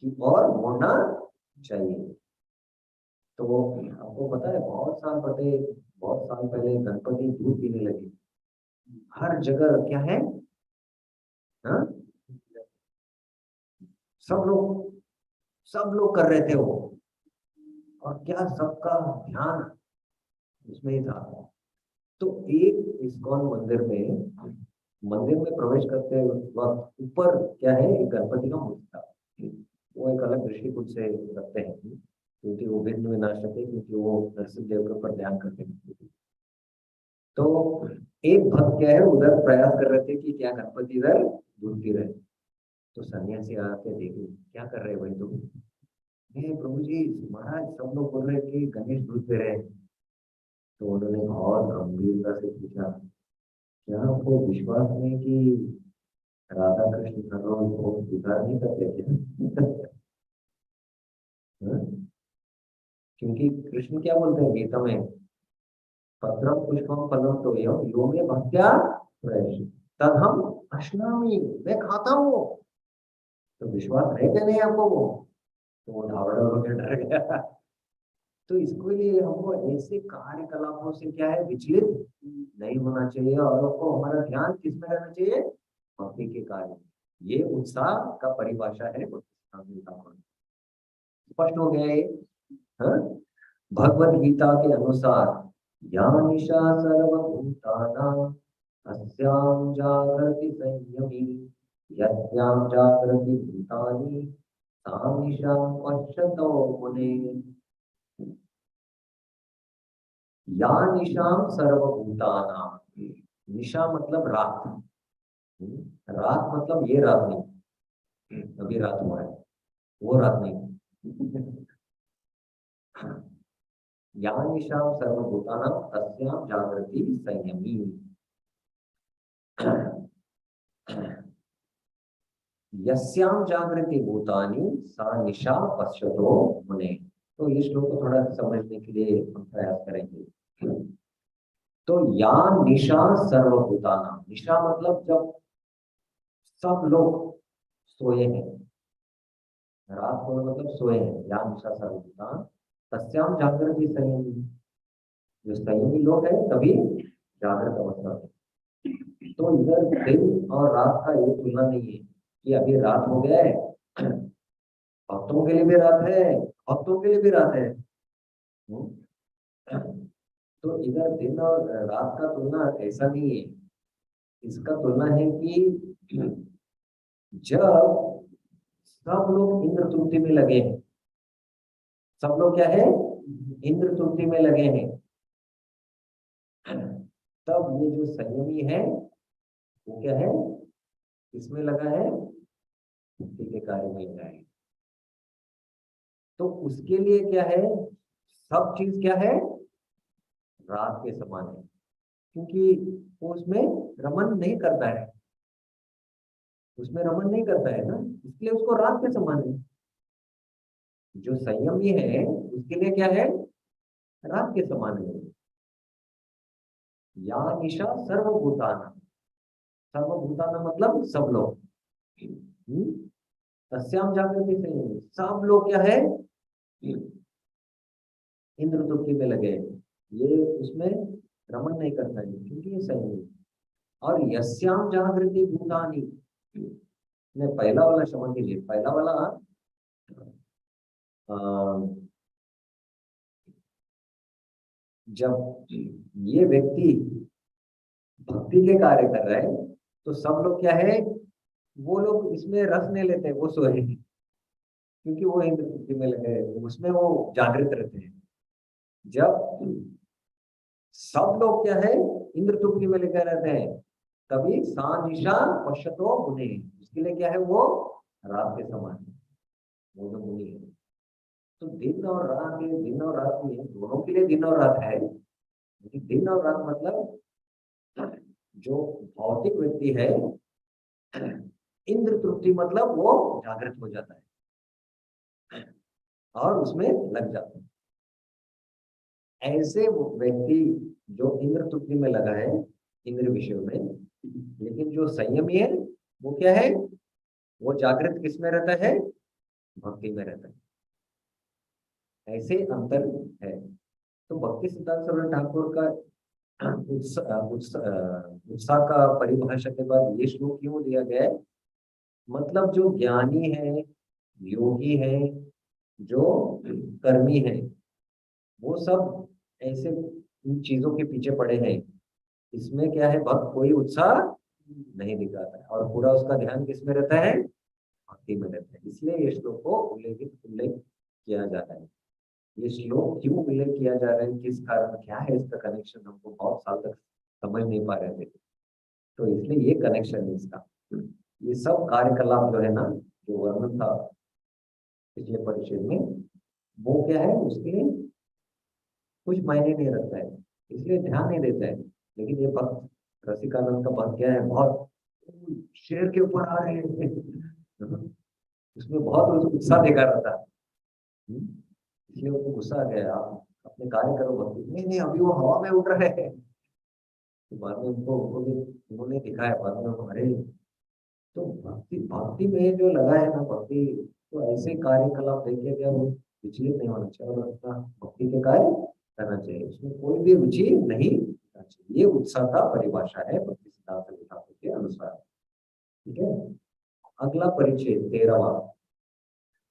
की ओर मोड़ना चाहिए। तो आपको पता है बहुत साल पहले गणपति दूध पीने लगे, हर जगह क्या है, हाँ? सब लोग कर रहे थे वो, और क्या सबका ध्यान उसमें ही था। तो एक इस्कॉन मंदिर में प्रवेश करते वक्त ऊपर क्या है, एक गणपति का मूर्ति था। वो एक अलग दृष्टिकोण से रखते हैं, क्योंकि वो विघ्न विनाशक है, क्योंकि वो नरसिंह देव के ऊपर ध्यान करते हैं। तो एक भक्त क्या है, उधर प्रयास कर रहे थे कि क्या गणपति इधर दूध पी रहे। तो सन्यासी आके देखे क्या कर रहे भाई तुम। प्रभु जी महाराज सब लोग बोल रहे कि गणेश दूध पी रहे हैं। तो उन्होंने बहुत गंभीरता से पूछा, क्या आपको विश्वास नहीं कि राधा कृष्ण का रोल बहुत स्वीकार नहीं करते क्या? हाँ? क्योंकि कृष्ण क्या बोलते हैं गीता में, पत्रम पुष्पम फलम तो यो में भक्त्या प्रयश तद हम अश्नामी, मैं खाता हूँ। तो विश्वास है क्या नहीं आपको वो? तो वो ढावड़ा होकर डर गया। तो इसके लिए हमको ऐसे कार्यकलापों से क्या है, विचलित नहीं होना चाहिए, और हमको हमारा ध्यान किस में रहना चाहिए, भक्ति के कार्य। ये उत्साह का परिभाषा है स्पष्ट हो गया ये। हाँ? भगवद गीता के अनुसार या निशा सर्वभूतानां अस्यां जागृति संयमी यस्यां जागृति भूतानि सा निशा पश्यतो मुने। या निशाम सर्वभूतानां, निशा मतलब रात, रात मतलब ये रात नहीं, अभी रात हुआ है वो रात नहीं। या निशाम सर्वभूतानां तस्यां जागृति संयमी यस्यां जागृति भूतानि सा निशा पश्यतो मुने। तो ये श्लोक को थोड़ा समझने के लिए हम प्रयास करेंगे। तो या निशा सर्वभूतानां, निशा मतलब जब सब लोग सोए हैं, रात को मतलब सोए हैं, या निशा सर्वभूतान तस्याम जागृति संयमी, जो संयमी लोग है तभी जागृत अवस्था है। तो इधर दिन और रात का ये तुलना नहीं है कि अभी रात हो गया है, भक्तों के लिए भी रात है, भक्तों के लिए भी रात है। तो इधर दिन और रात का तुलना ऐसा नहीं है, इसका तुलना है कि जब सब लोग इंद्र तुल्ति में लगे हैं, सब लोग क्या है, इंद्र तुल्ति में लगे हैं, तब ये जो संयमी है वो क्या है, इसमें लगा है, भक्ति के कार्य में लगा है। तो उसके लिए क्या है, सब चीज क्या है, रात के समान है, क्योंकि वो उसमें रमन नहीं करता है, उसमें रमन नहीं करता है ना, इसलिए उसको रात के समान है। जो संयमी है उसके लिए क्या है, रात के समान है। या निशा सर्वभूताना, सर्वभूताना मतलब सब लोग, तस्याम जागृति संयमी, सब लोग क्या है, इंद्र तुल्ति में लगे, ये उसमें रमन नहीं करता है क्योंकि ये संयमी। और यस्याम जागृति भूतानी, ने पहला वाला समझ लीजिए, पहला वाला जब ये व्यक्ति भक्ति के कार्य कर रहे हैं तो सब लोग क्या है, वो लोग इसमें रस नहीं लेते, वो सोए हैं, क्योंकि वो इंद्र तुल्ति में लगे हैं, उसमें वो जागृत रहते हैं। जब सब लोग क्या है, इंद्र तुल्ति में लगे रहते हैं, तभी सा निशा पश्यतो मुनि, उसके लिए क्या है, वो रात के समान है, वो जो मुनि है। तो दिन और रात, ये दिन और रात नहीं है, दोनों के लिए दिन और रात है, लेकिन दिन और रात मतलब जो भौतिक व्यक्ति है, इंद्र तृप्ति मतलब वो जागृत हो जाता है और उसमें लग जाता है। ऐसे वो व्यक्ति जो इंद्र तृप्ति में लगा है, इंद्र विषय में, लेकिन जो संयमी है वो क्या है, वो जागृत किस में रहता है, भक्ति में रहता है। ऐसे अंतर है। तो भक्ति सिद्धांत सरस्वती ठाकुर का उत्साह का परिभाषा के बाद ये श्लोक क्यों दिया गया है, मतलब जो ज्ञानी है, योगी है, जो कर्मी है, वो सब ऐसे इन चीजों के पीछे पड़े हैं। इसमें क्या है, भक्त कोई उत्साह नहीं दिखाता है और पूरा उसका ध्यान किस में रहता है, भक्ति में रहता है। इसलिए ये श्लोक को उल्लेख किया जा रहा है। ये श्लोक क्यों उल्लेख किया जा रहा है, किस कारण, क्या है इसका कनेक्शन, हमको बहुत साल तक समझ नहीं पा रहे थे। तो इसलिए ये कनेक्शन है इसका। ये सब कार्यकलाप जो है ना, जो वर्णन था पिछले परिचय में, वो क्या है, उसके लिए कुछ मायने नहीं रखता है, इसलिए ध्यान नहीं देता है। लेकिन ये भक्त रसिकानंद का भक्त क्या है, बहुत शेर के ऊपर आ रहे हैं उसमें बहुत उत्साह दिखा रहा था। इसलिए उनको गुस्सा आ गया, आप अपने कार्य करो भक्ति, नहीं नहीं अभी वो हवा में उड़ रहे हैं। तो बाद में उन्होंने दिखाया बाद में, अरे तो भक्ति भक्ति में जो लगा है ना, भक्ति तो ऐसे कार्यकलाप देखे गया, वो विचलित नहीं होना चाहिए और अपना भक्ति के कार्य करना चाहिए, उसमें कोई भी रुचि नहीं होना चाहिए। ये उत्साह का परिभाषा है भक्ति सिद्धांत ठाकुर के अनुसार। ठीक है, अगला परिचय 13वां,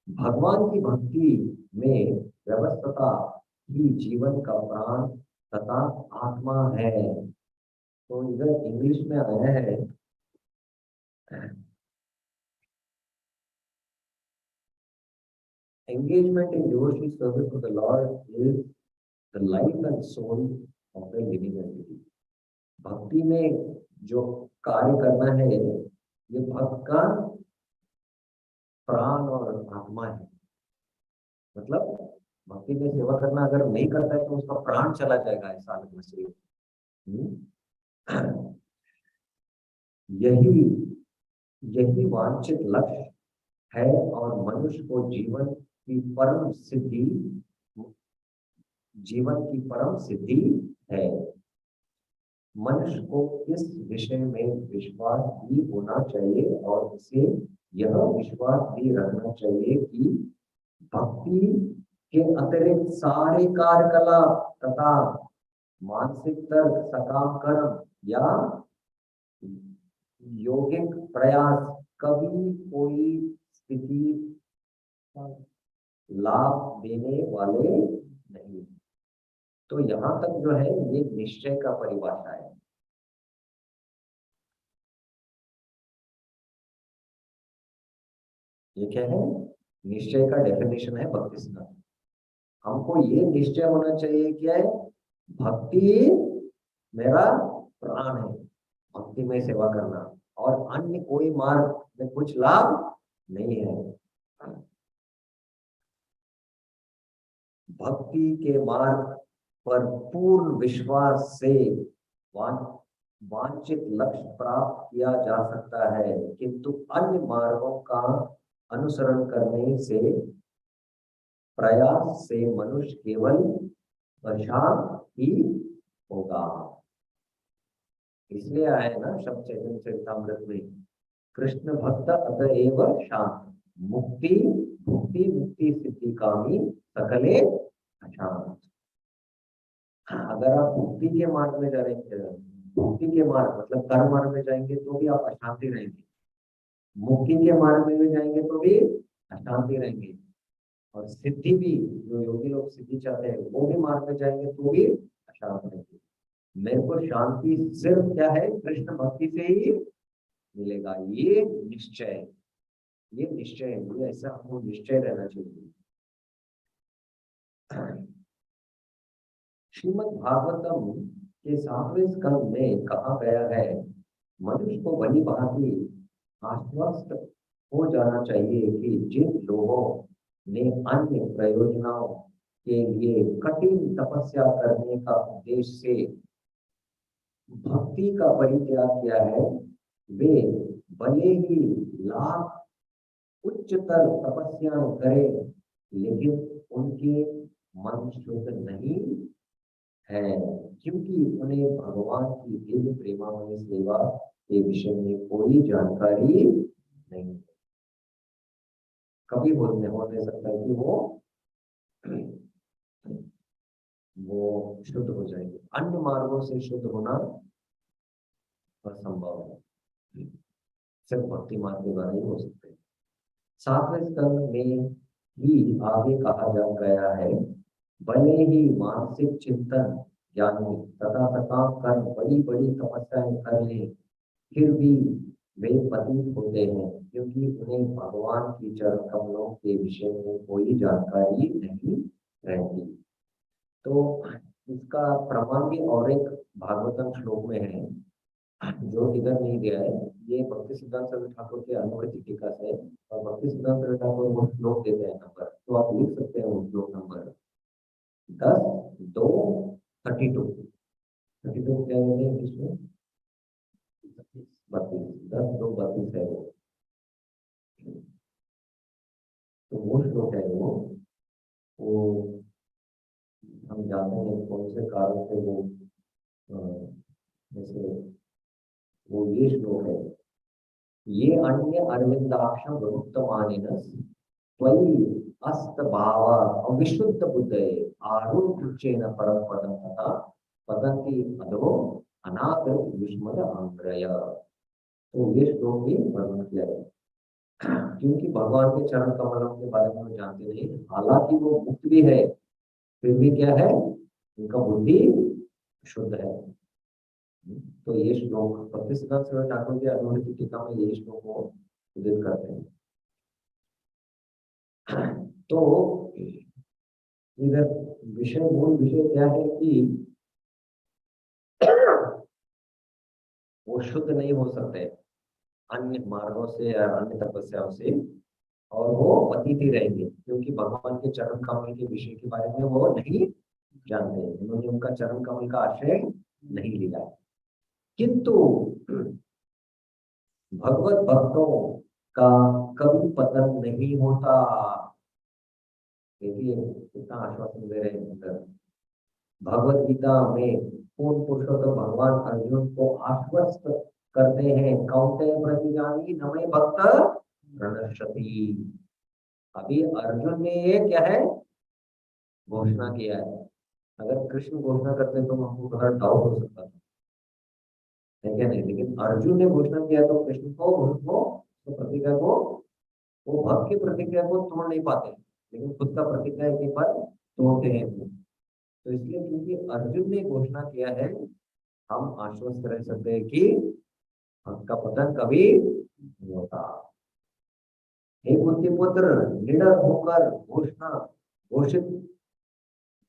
भगवान की भक्ति में व्यवस्था ही जीवन का प्राण तथा आत्मा है। तो इधर इंग्लिश में आया है, engagement in devotional service to the Lord is the life and soul of the living entity. भक्ति में जो कार्य करना है, ये भक्त का प्राण और आत्मा है। मतलब भक्ति में सेवा करना अगर नहीं करता है तो उसका प्राण चला जाएगा, ऐसा लगना चाहिए। यही यही वांछित लक्ष्य है और मनुष्य को जीवन की परम सिद्धि है। मनुष्य को इस विषय में विश्वास भी होना चाहिए और उसे यह विश्वास भी रखना चाहिए कि भक्ति के अतिरिक्त सारे कार्यकलाप तथा मानसिक तर्क, सकाम कर्म या यौगिक प्रयास कभी कोई स्थिति लाभ देने वाले नहीं। तो यहां तक जो है ये निश्चय का परिभाषा है। ये क्या है, निश्चय का डेफिनेशन है भक्ति सिद्धांत। हमको ये निश्चय होना चाहिए, क्या है, भक्ति मेरा प्राण है, भक्ति में सेवा करना, और अन्य कोई मार्ग में कुछ लाभ नहीं है। भक्ति के मार्ग पर पूर्ण विश्वास से वांछित लक्ष्य प्राप्त किया जा सकता है, किंतु अन्य मार्गों का अनुसरण करने से प्रयास से मनुष्य केवल परेशान ही होगा। इसलिए आए ना शब्द चैतन्य चरितामृत में, कृष्ण भक्त अतएव शांत, मुक्ति मुक्ति मुक्ति सिद्धि कामी सकले अशांत। अगर आप मुक्ति के मार्ग में जा रहे हैं, मुक्ति के मार्ग मतलब कर्म मार्ग में जाएंगे तो भी आप अशांति रहेंगे, मुक्ति के मार्ग में भी जाएंगे तो भी अशांति रहेंगे, और सिद्धि भी, जो योगी लोग सिद्धि चाहते हैं वो भी मार्ग में जाएंगे तो भी अशांत रहेंगे। मेरे को शांति सिर्फ क्या है, कृष्ण भक्ति से ही मिलेगा। ये निश्चय, ये निश्चय, ये ऐसा हमको निश्चय रहना चाहिए। श्रीमद् भागवतम के 7वें स्कंद में कहा गया है, मनुष्य को भली भांति आश्वस्त हो जाना चाहिए कि जिन लोगों ने अन्य प्रयोजनों के लिए कठिन तपस्या करने का उद्देश्य से भक्ति का परित्याग किया है, वे भले ही लाख उच्चतर तपस्या करें, लेकिन उनके मन शुद्ध नहीं है, क्योंकि उन्हें भगवान की दिव्य प्रेमामय सेवा के विषय में कोई जानकारी नहीं। कभी हो नहीं सकता है कि वो शुद्ध हो जाएंगे। अन्य मार्गों से शुद्ध होना असंभव है, सिर्फ भक्ति मार्ग के द्वारा ही हो सकते हैं। 7वें स्कंद में ही आगे कहा जा गया है, भले ही मानसिक चिंतन ज्ञानी तथा सकाम कर बड़ी बड़ी तपस्याएं कर ले, फिर भी वे पतित होते हैं, क्योंकि उन्हें भगवान की चरण कमलों के विषय में कोई जानकारी नहीं रहती। तो इसका प्रमाण भी और एक भागवतम श्लोक में है, जो इधर नहीं दिया है। ये भक्ति सिद्धांत सरस्वती ठाकुर के अनुकृति टीका से, और भक्ति सिद्धांत सरस्वती ठाकुर वो श्लोक देते हैं नंबर, तो आप लिख सकते हैं वो श्लोक नंबर 10-2-32। 32 क्या कहते हैं इसमें? 32, 10-2-32 है वो। तो वो श्लोक है वो हम जानते हैं कौन से कारण से वो जैसे वो ये श्लोक है, ये अन्य अरविंदाक्षम उत्तमानिनस त्वयि अस्त भाव अविशुद्ध बुद्धये आरूढ़ परम पदम तथा पतंति अधो अनाकृत विस्मद आंग्रय। तो ये श्लोक भी वर्णन किया है, क्योंकि भगवान के चरण कमलों के बारे में वो जानते नहीं, हालांकि वो मुक्त भी है, फिर भी क्या है, उनका बुद्धि शुद्ध है। तो ये श्लोक भक्ति सिद्धांत सरस्वती ठाकुर के अनुकृति टीका में ये श्लोक को उल्लेख करते हैं। तो इधर मूल विषय क्या है कि वो शुद्ध नहीं हो सकते अन्य मार्गों से या अन्य तपस्याओं से, और वो पतित ही रहेंगे, क्योंकि भगवान के चरण कमल के विषय के बारे में वो नहीं जानते, उन्होंने उनका चरण कमल का आश्रय नहीं लिया। किंतु भगवत भक्तों का कभी पतन नहीं होता। देखिए कितना आश्वासन दे रहे हैं। भगवत गीता में पूर्ण पुरुषोत्तम भगवान अर्जुन को आश्वस्त करते हैं, कौन्तेय प्रतिजानी न मे भक्त प्रणश्यति। अभी अर्जुन ने ये क्या है घोषणा किया है, अगर कृष्ण घोषणा करते तो हमको थोड़ा डाउट हो सकता था, है क्या नहीं, लेकिन अर्जुन ने घोषणा किया तो कृष्ण को प्रतिज्ञा को, वो भक्त की प्रतिज्ञा को तोड़ नहीं पाते, लेकिन खुद का प्रतिज्ञा एक बार तोड़ते हैं। तो इसलिए क्योंकि अर्जुन ने घोषणा किया है, हम आश्वस्त रह सकते हैं कि भक्त का पतन कभी नहीं होता। हे बुद्धिपुत्र, निडर होकर घोषित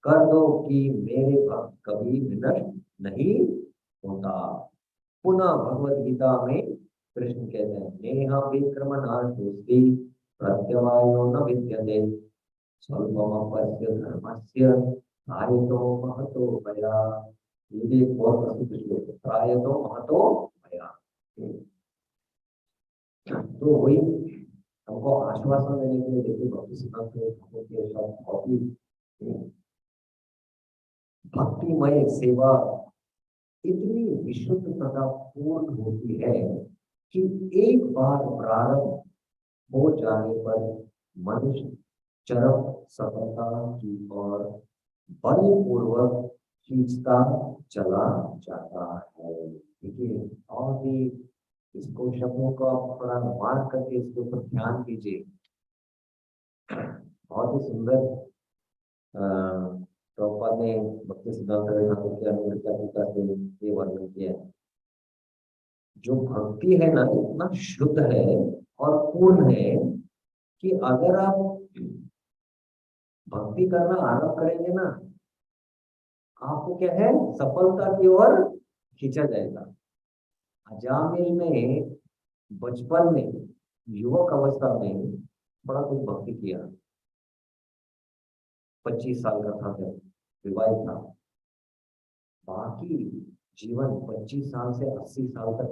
कर दो कि मेरे भक्त कभी विनष्ट नहीं होता। पुनः भगवत गीता में कृष्ण कहते हैं, नेहा विक्रम नाशोस्ति प्रत्यवायो न विद्यते स्वल्पमपस्य धर्मस्य त्रायतो महतो भया। ये भी एक बहुत प्रसिद्ध श्लोक है, त्रायतो महतो भया। तो वही हमको आश्वासन देने के लिए देखिए भक्ति सिद्धांत ठाकुर के शब्द बहुत ही भक्तिमय सेवा इतनी विशुद्ध तथा पूर्ण होती है कि एक बार प्रारंभ हो जाने पर मनुष्य चरम सफलता की ओर बलपूर्वक खींचता चला जाता है। देखिए और भी इसको शब्दों को आप थोड़ा मार्क करके इसके ऊपर ध्यान दीजिए, बहुत ही सुंदर प्रभुपाद ने भक्ति सिद्धांत ठाकुर के अनुकृति से ये वर्णन किया है। जो भक्ति है ना इतना शुद्ध है और पूर्ण है कि अगर आप भक्ति करना आरंभ करेंगे ना, आपको क्या है सफलता की ओर खींचा जाएगा। अजामिल में बचपन में युवक अवस्था में बड़ा कुछ भक्ति किया, 25 साल का था जब विवाहित था, बाकी जीवन 25 साल से 80 साल तक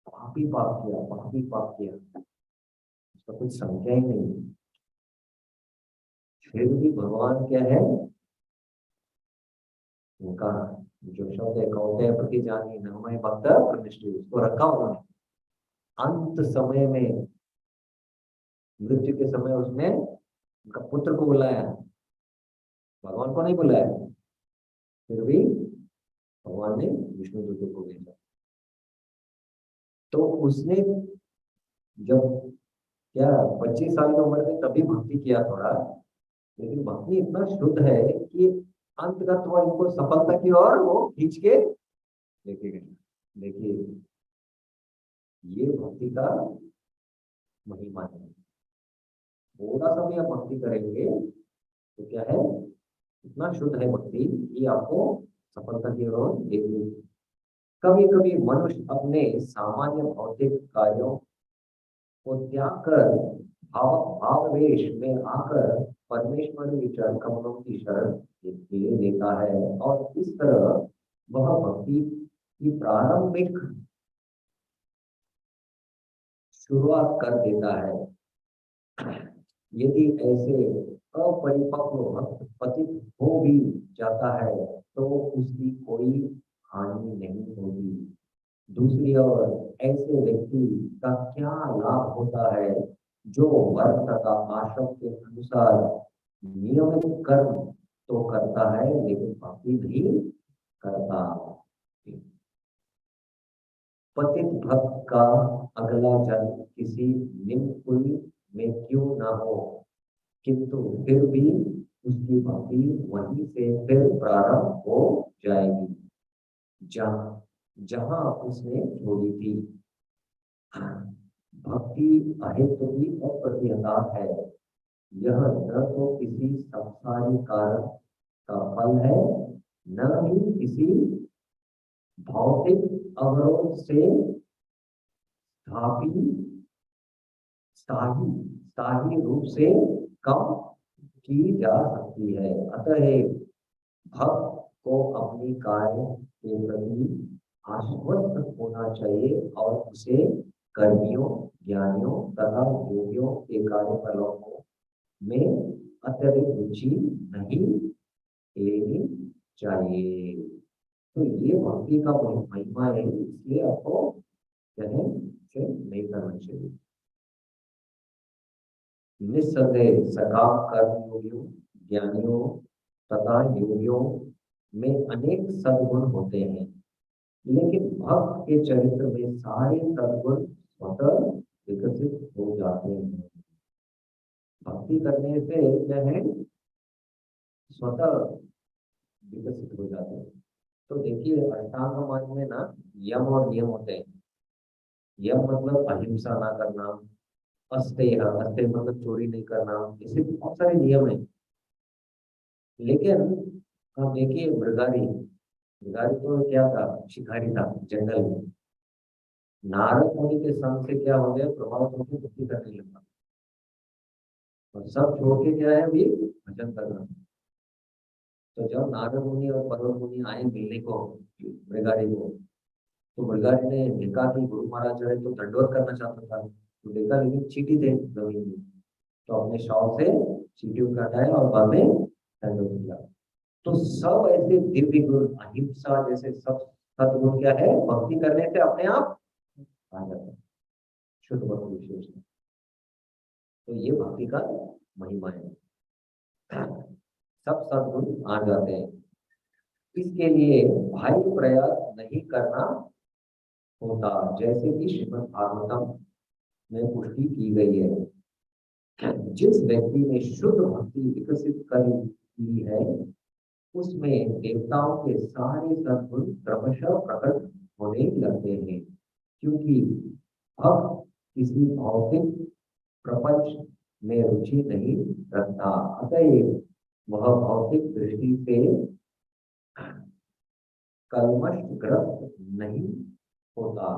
पाप ही पाप किया, उसका कुछ संख्या ही नहीं। फिर भी भगवान क्या है उनका जो शब्द है कौटे प्रति जानी नमय भक्त प्रनिष्ठि, उसको रखा उन्होंने। अंत समय में, मृत्यु के समय उसने उनका पुत्र को बुलाया, भगवान को नहीं बुलाया, फिर भी भगवान ने विष्णु दूत को भेजा। तो उसने जब क्या 25 साल की उम्र में तभी भक्ति किया थोड़ा, लेकिन भक्ति इतना शुद्ध है कि अंतगत वो इनको सफलता की ओर वो खींच के लेके गए। देखिए ये भक्ति का महिमा है। थोड़ा सा भी आप भक्ति करेंगे तो क्या है, इतना शुद्ध है भक्ति कि आपको सफलता की ओर ले जाएगी। कभी कभी मनुष्य अपने सामान्य भौतिक कार्यों को त्याग कर भावेश में आकर परमेश्वर विचार कमलों की शरण लेता है, और इस तरह वह भक्ति की प्रारंभिक शुरुआत कर देता है। यदि ऐसे अपरिपक्व भक्त पतित हो भी जाता है तो उसकी कोई हानि नहीं होती। दूसरी ओर ऐसे व्यक्ति का क्या लाभ होता है जो वर्ग तथा आश्रम के अनुसार नियमित कर्म तो करता है लेकिन भक्ति नहीं करता। पतित भक्त का अगला जन्म किसी निम्न कुल में क्यों न हो, किंतु फिर भी उसकी भक्ति वहीं से फिर प्रारंभ हो जाएगी जहां उसने छोड़ी थी। भक्ति अहेतु की अप्रतिहता है। यह न तो किसी संसारी कारण का फल है, न ही किसी भौतिक अवरोध से स्थायी रूप से कम की जा सकती है। अतः भक्त को अपनी कार्य के प्रति आश्वस्त होना चाहिए और उसे कर्मियों, ज्ञानियों तथा योगियों के कार्यकलापों में अत्यधिक रुचि नहीं लेनी चाहिए। तो ये भक्ति का महिमा है, इसलिए आपको से नहीं करना चाहिए। निस्संदेह सकाम कर्म योगियों, ज्ञानियों तथा योगियों में अनेक सद्गुण होते हैं, लेकिन भक्त के चरित्र में सारे सद्गुण स्वतः विकसित हो जाते हैं। भक्ति करने से क्या है, स्वतः विकसित हो जाते हैं। तो देखिए अष्टांग मार्ग में ना यम और नियम होते हैं। यम मतलब अहिंसा ना करना, अस्तेय मतलब चोरी नहीं करना, ऐसे बहुत सारे नियम है। लेकिन आप देखिए मृगारी तो क्या था, शिकारी था जंगल में। नारद मुनि के संग से क्या हो गया, प्रभावित होकर भक्ति करने लगा और सब छोड़ के क्या है अभी भजन करना। तो जब नारद मुनि और पर्वत मुनि आए मिलने को मृगारी को, तो मृगारी ने देखा कि गुरु महाराज जो है तो दंडवत करना चाहता था, तो देखा लेकिन चींटी थे जमीन में, तो अपने शॉल से चींटी को हटाया और बाद में दंडवत किया। तो सब ऐसे दिव्य गुण, अहिंसा जैसे सब सद्गुण क्या है, भक्ति करने से अपने आप आ जाता है, शुद्ध भक्ति विशेष। तो ये भक्ति का महिमा है, सब सद्गुण आ जाते हैं। इसके लिए भारी प्रयास नहीं करना होता, जैसे कि श्रीमद् भागवतम में पुष्टि की गई है। जिस व्यक्ति ने शुद्ध भक्ति विकसित कर ली है, उसमें देवताओं के सारे सद्गुण क्रमशः प्रकट होने लगते हैं, क्योंकि भक्त किसी भौतिक प्रपंच में रुचि नहीं रखता। अतएव वह भौतिक दृष्टि से कलमशग्रस्त नहीं होता,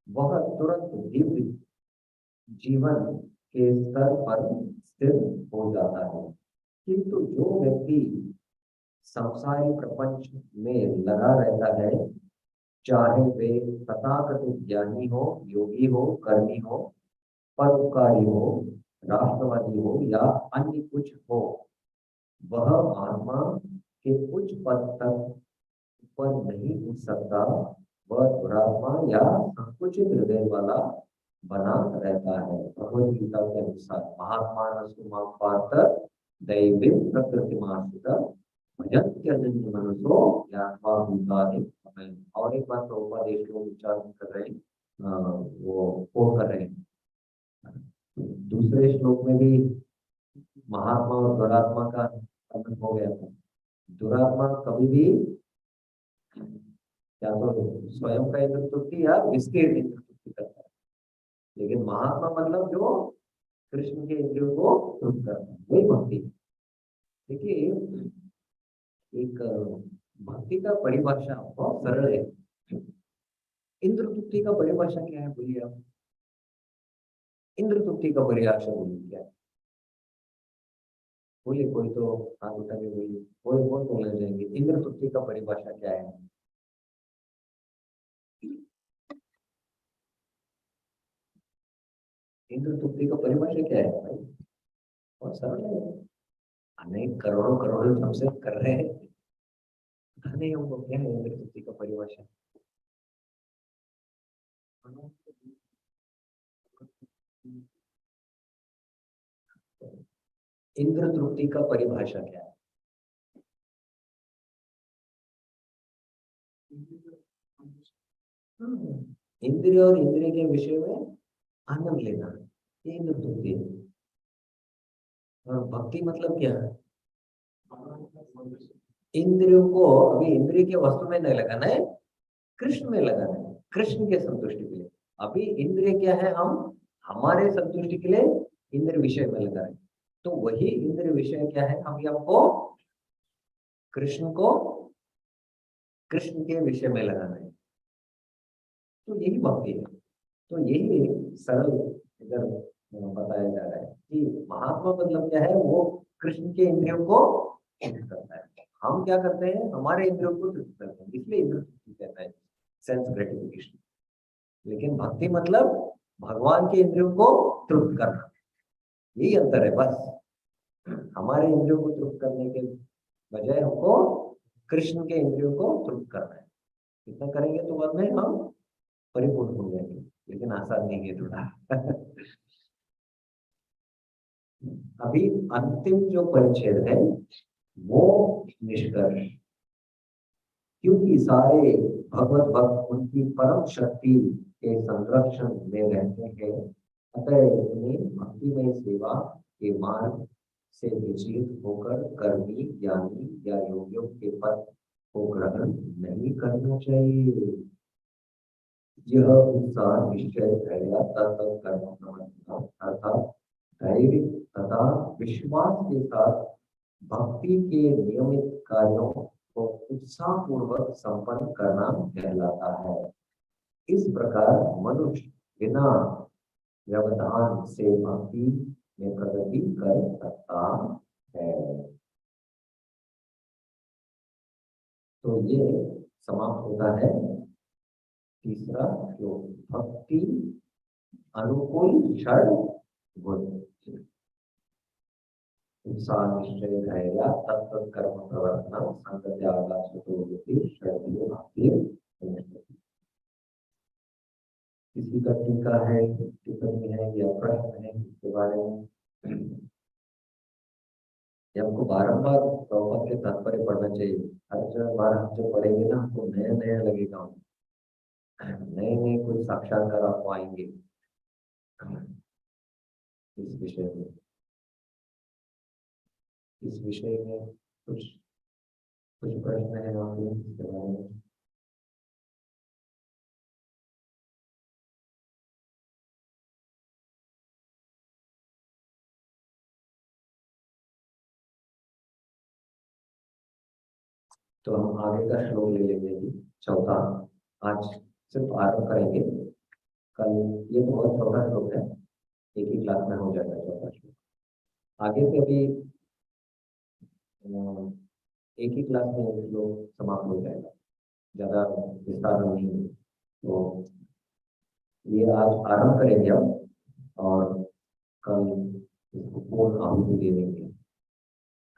वह तुरंत दिव्य जीवन के स्तर पर स्थिर हो जाता है। किंतु जो व्यक्ति संसारी प्रपंच में लगा रहता है, चाहे वे तथाकथित ज्ञानी हो, योगी हो, कर्मी हो, परोपकारी हो, राष्ट्रवादी हो या अन्य कुछ हो, वह आत्मा के उच्च पद तक ऊपर नहीं उठ सकता, वह दुरात्मा या संकुचित हृदय वाला बना रहता है। भगवद गीता के अनुसार महात्मा पार्थ दैवी प्रकृति मासित भजत्यजन्य मनुष्यो यात्मा भूतानि। और एक बात प्रभुपाद देश लोग विचार कर रहे हैं, वो कोट कर रहे हैं दूसरे श्लोक में भी महात्मा और दुरात्मा का वर्णन हो गया था। दुरात्मा कभी भी या तो स्वयं का इंद्र तृप्ति या विस्तीर्ण इंद्र तृप्ति करता है, लेकिन महात्मा मतलब जो कृष्ण के इंद्रियों को तृप्त करता है, वही भक्ति है। देखिए एक भक्ति का परिभाषा बहुत सरल है। इंद्र तृप्ति का परिभाषा क्या है बोलिए आप? इंद्र तृप्ति का परिभाषा बोलिए क्या है? बोलिए, कोई तो हाथ उठा के बोलिए, कोई कौन बोलना चाहेंगे? इंद्र तृप्ति का परिभाषा क्या है? इंद्र तृप्ति का परिभाषा क्या है भाई? बहुत सरल है। अनेक करोड़ों करोड़ों हमसे कर रहे हैं, नहीं हमको क्या है इंद्र तृप्ति का परिभाषा? इंद्र तृप्ति का परिभाषा क्या है? इंद्रिय और इंद्रिय के विषय में आनंद लेना, ये इंद्र तृप्ति है। और भक्ति मतलब क्या है? इंद्रियों को अभी इंद्रिय के वस्तु में नहीं लगाना है, कृष्ण में लगाना है, कृष्ण के संतुष्टि के लिए। अभी इंद्रिय क्या है? हम हमारे संतुष्टि के लिए इंद्र विषय में लगा रहे हैं। तो वही इंद्र विषय क्या है? अभी हमको कृष्ण को कृष्ण के विषय में लगाना है, तो यही भक्ति है। तो यही सरल इधर बताया जा रहा है कि महात्मा मतलब क्या है? वो कृष्ण के इंद्रियों को तृप्त करता है। हम क्या करते हैं? हमारे इंद्रियों को तृप्त करते हैं, इसलिए इंद्र तृप्ति कहता है, सेंस ग्रेटिफिकेशन। लेकिन भक्ति मतलब भगवान के इंद्रियों को तृप्त करना, यही अंतर है बस। हमारे इंद्रियों को तृप्त करने के बजाय हमको कृष्ण के इंद्रियों को तृप्त करना है। इतना करेंगे तो बाद में हम परिपूर्ण हो जाएंगे, लेकिन आसान नहीं है थोड़ा। अभी अंतिम जो परिच्छेद है वो निष्कर्ष, क्योंकि सारे भगवत भक्त उनकी परम शक्ति के संरक्षण में रहते हैं, अतः उन्हें भक्तिमय सेवा के मार्ग से विचलित होकर कर्मी, ज्ञानी या योगियों के पद को ग्रहण नहीं करना चाहिए। यह उत्साह, निश्चय, धैर्य, तत्व कर्म समझना अर्थात धैर्य तथा विश्वास के साथ भक्ति के नियमित कार्यों को उत्साह पूर्वक संपन्न करना कहलाता है। इस प्रकार मनुष्य बिना व्यवधान से भक्ति में प्रगति कर सकता है। तो ये समाप्त होता है तीसरा श्लोक, भक्ति अनुकूल क्षण गुण। उत्साह, निश्चय, धैर्य, तत्व कर्म प्रवर्तन, संगति, आकाश, भक्ति। किसी का टीका है, टिप्पणी है या प्रश्न है इसके बारे में? हमको बारंबार प्रभुपाद के तात्पर्य पढ़ना चाहिए। हर बार हम जब पढ़ेंगे ना, हमको नया नया लगेगा, नए नए कुछ साक्षात्कार आपको आएंगे इस विषय में। इस विषय में कुछ कुछ प्रश्न है आपके इसके बारे में? तो हम आगे का श्लोक ले लेंगे जी, चौथा। आज सिर्फ आरंभ करेंगे, कल ये तो बहुत छोटा श्लोक है, एक ही क्लास में हो जाएगा चौथा श्लोक। आगे से भी एक ही क्लास में एक श्लोक समाप्त हो जाएगा, ज्यादा विस्तार नहीं है। तो ये आज आरंभ करेंगे हम, और कल इसको पूर्ण आहुति दे देंगे,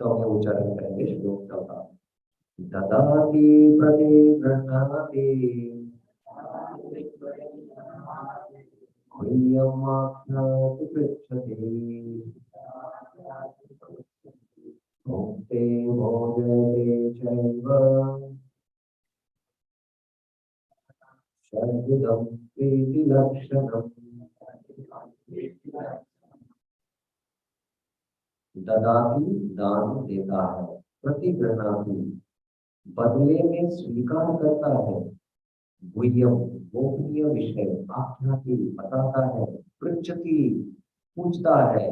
तो हम उच्चारण करेंगे श्लोक चौथा। ददाति प्रतिगृह्णाति गुह्यमाप्नोति पृच्छति भुङ्क्ते भोजयते चैव षड्विधं प्रीतिलक्षणम्। ददाति दान देता है, प्रतिगृह्णाति बदले में स्वीकार करता है, गुह्यम गोपनीय विषय आख्याति बताता है, पृच्छति पूछता है,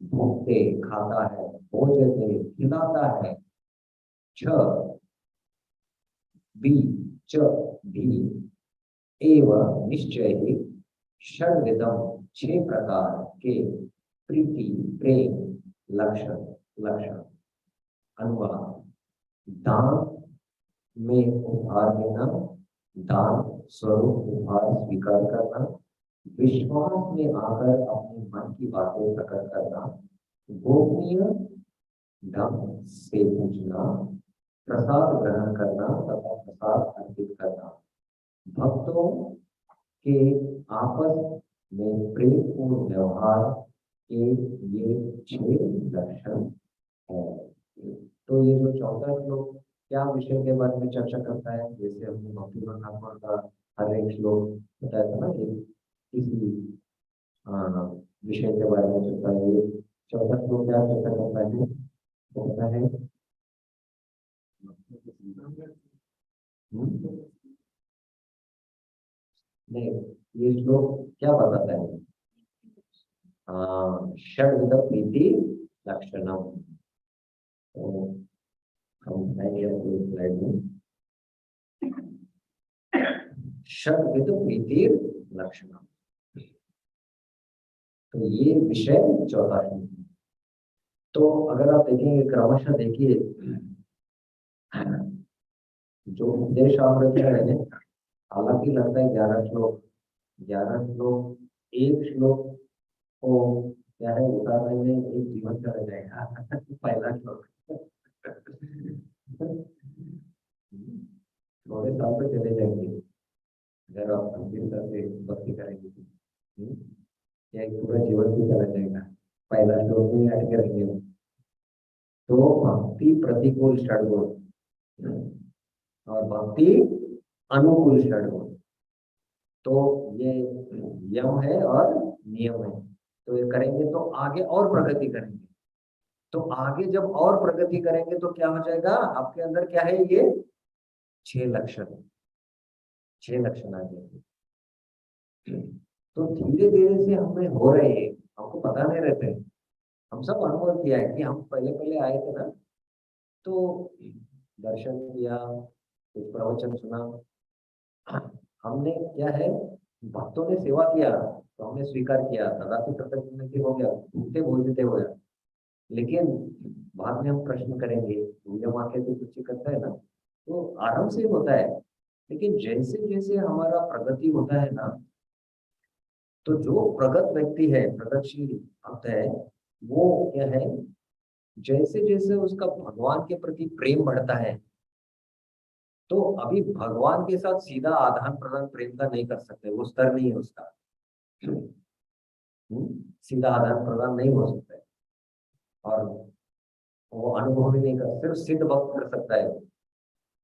भोक्ते खाता है, भोजते खिलाता है, छ भी च भी एवं निश्चय ही षड्विधम 6 प्रकार के प्रीति प्रेम लक्षण लक्षण अनुवाद। दान में उपहार देना, दान स्वरूप उपहार स्वीकार करना, विश्वास में आकर अपने मन की बातें प्रकट करना, गोपनीय ढंग से पूछना, प्रसाद ग्रहण करना तथा प्रसाद अर्पित करना, भक्तों के आपस में प्रेमपूर्ण व्यवहार के ये 6 लक्षण है। तो ये जो 14 श्लोक क्या विषय के बारे में चर्चा करता है, जैसे हमने भक्तिविनोद ठाकुर का हर एक श्लोक बताया था ना, कि किसी विषय के बारे में चर्चा है। ये 14 श्लोक क्या चर्चा करता है, तो पता है नहीं, ये श्लोक क्या बताता है, षड्विध प्रीति लक्षणम। तो हम स्लाइड में षड्विध प्रीति लक्षणम, तो ये विषय 14 है। तो अगर आप देखेंगे क्रमशः देखिए, जो उपदेश अमृत है, हालांकि लगता है 11 श्लोक एक श्लोक को क्या है उतारने में एक जीवन चला जाएगा। पहला श्लोक थोड़े साल पे चले जाएंगे अगर आप अंतिम तरह से भक्ति करेंगे, या एक पूरा जीवन भी चला जाएगा, पहला श्लोक में अटके रहेंगे। तो भक्ति प्रतिकूल षड्गुण और भक्ति अनुकूल षड्गुण, तो ये यम है और नियम है। तो ये करेंगे तो आगे और प्रगति करेंगे, तो आगे जब और प्रगति करेंगे तो क्या हो जाएगा, आपके अंदर क्या है, ये 6 लक्षण आ जाएंगे। तो धीरे धीरे से हमें हो रहे हैं, हमको पता नहीं रहते, हम सब अनुभव किया है कि हम पहले आए थे ना, तो दर्शन किया, कुछ प्रवचन सुना, हमने क्या है, भक्तों ने सेवा किया तो हमने स्वीकार किया, तदापि कृतज्ञ हो गया, भूखते बोलते हो गया। लेकिन बाद में हम प्रश्न करेंगे, जब आके तो कुछ करता है ना, तो आराम से होता है। लेकिन जैसे जैसे हमारा प्रगति होता है ना, तो जो प्रगत व्यक्ति है, प्रगतिशील भक्त है, वो क्या है, जैसे जैसे उसका भगवान के प्रति प्रेम बढ़ता है, तो अभी भगवान के साथ सीधा आदान प्रदान प्रेम का नहीं कर सकते, वो स्तर नहीं है उसका। सीधा आदान प्रदान नहीं हो सकता है, और वो अनुभव भी नहीं कर, सिर्फ सिद्ध भक्त कर सकता है।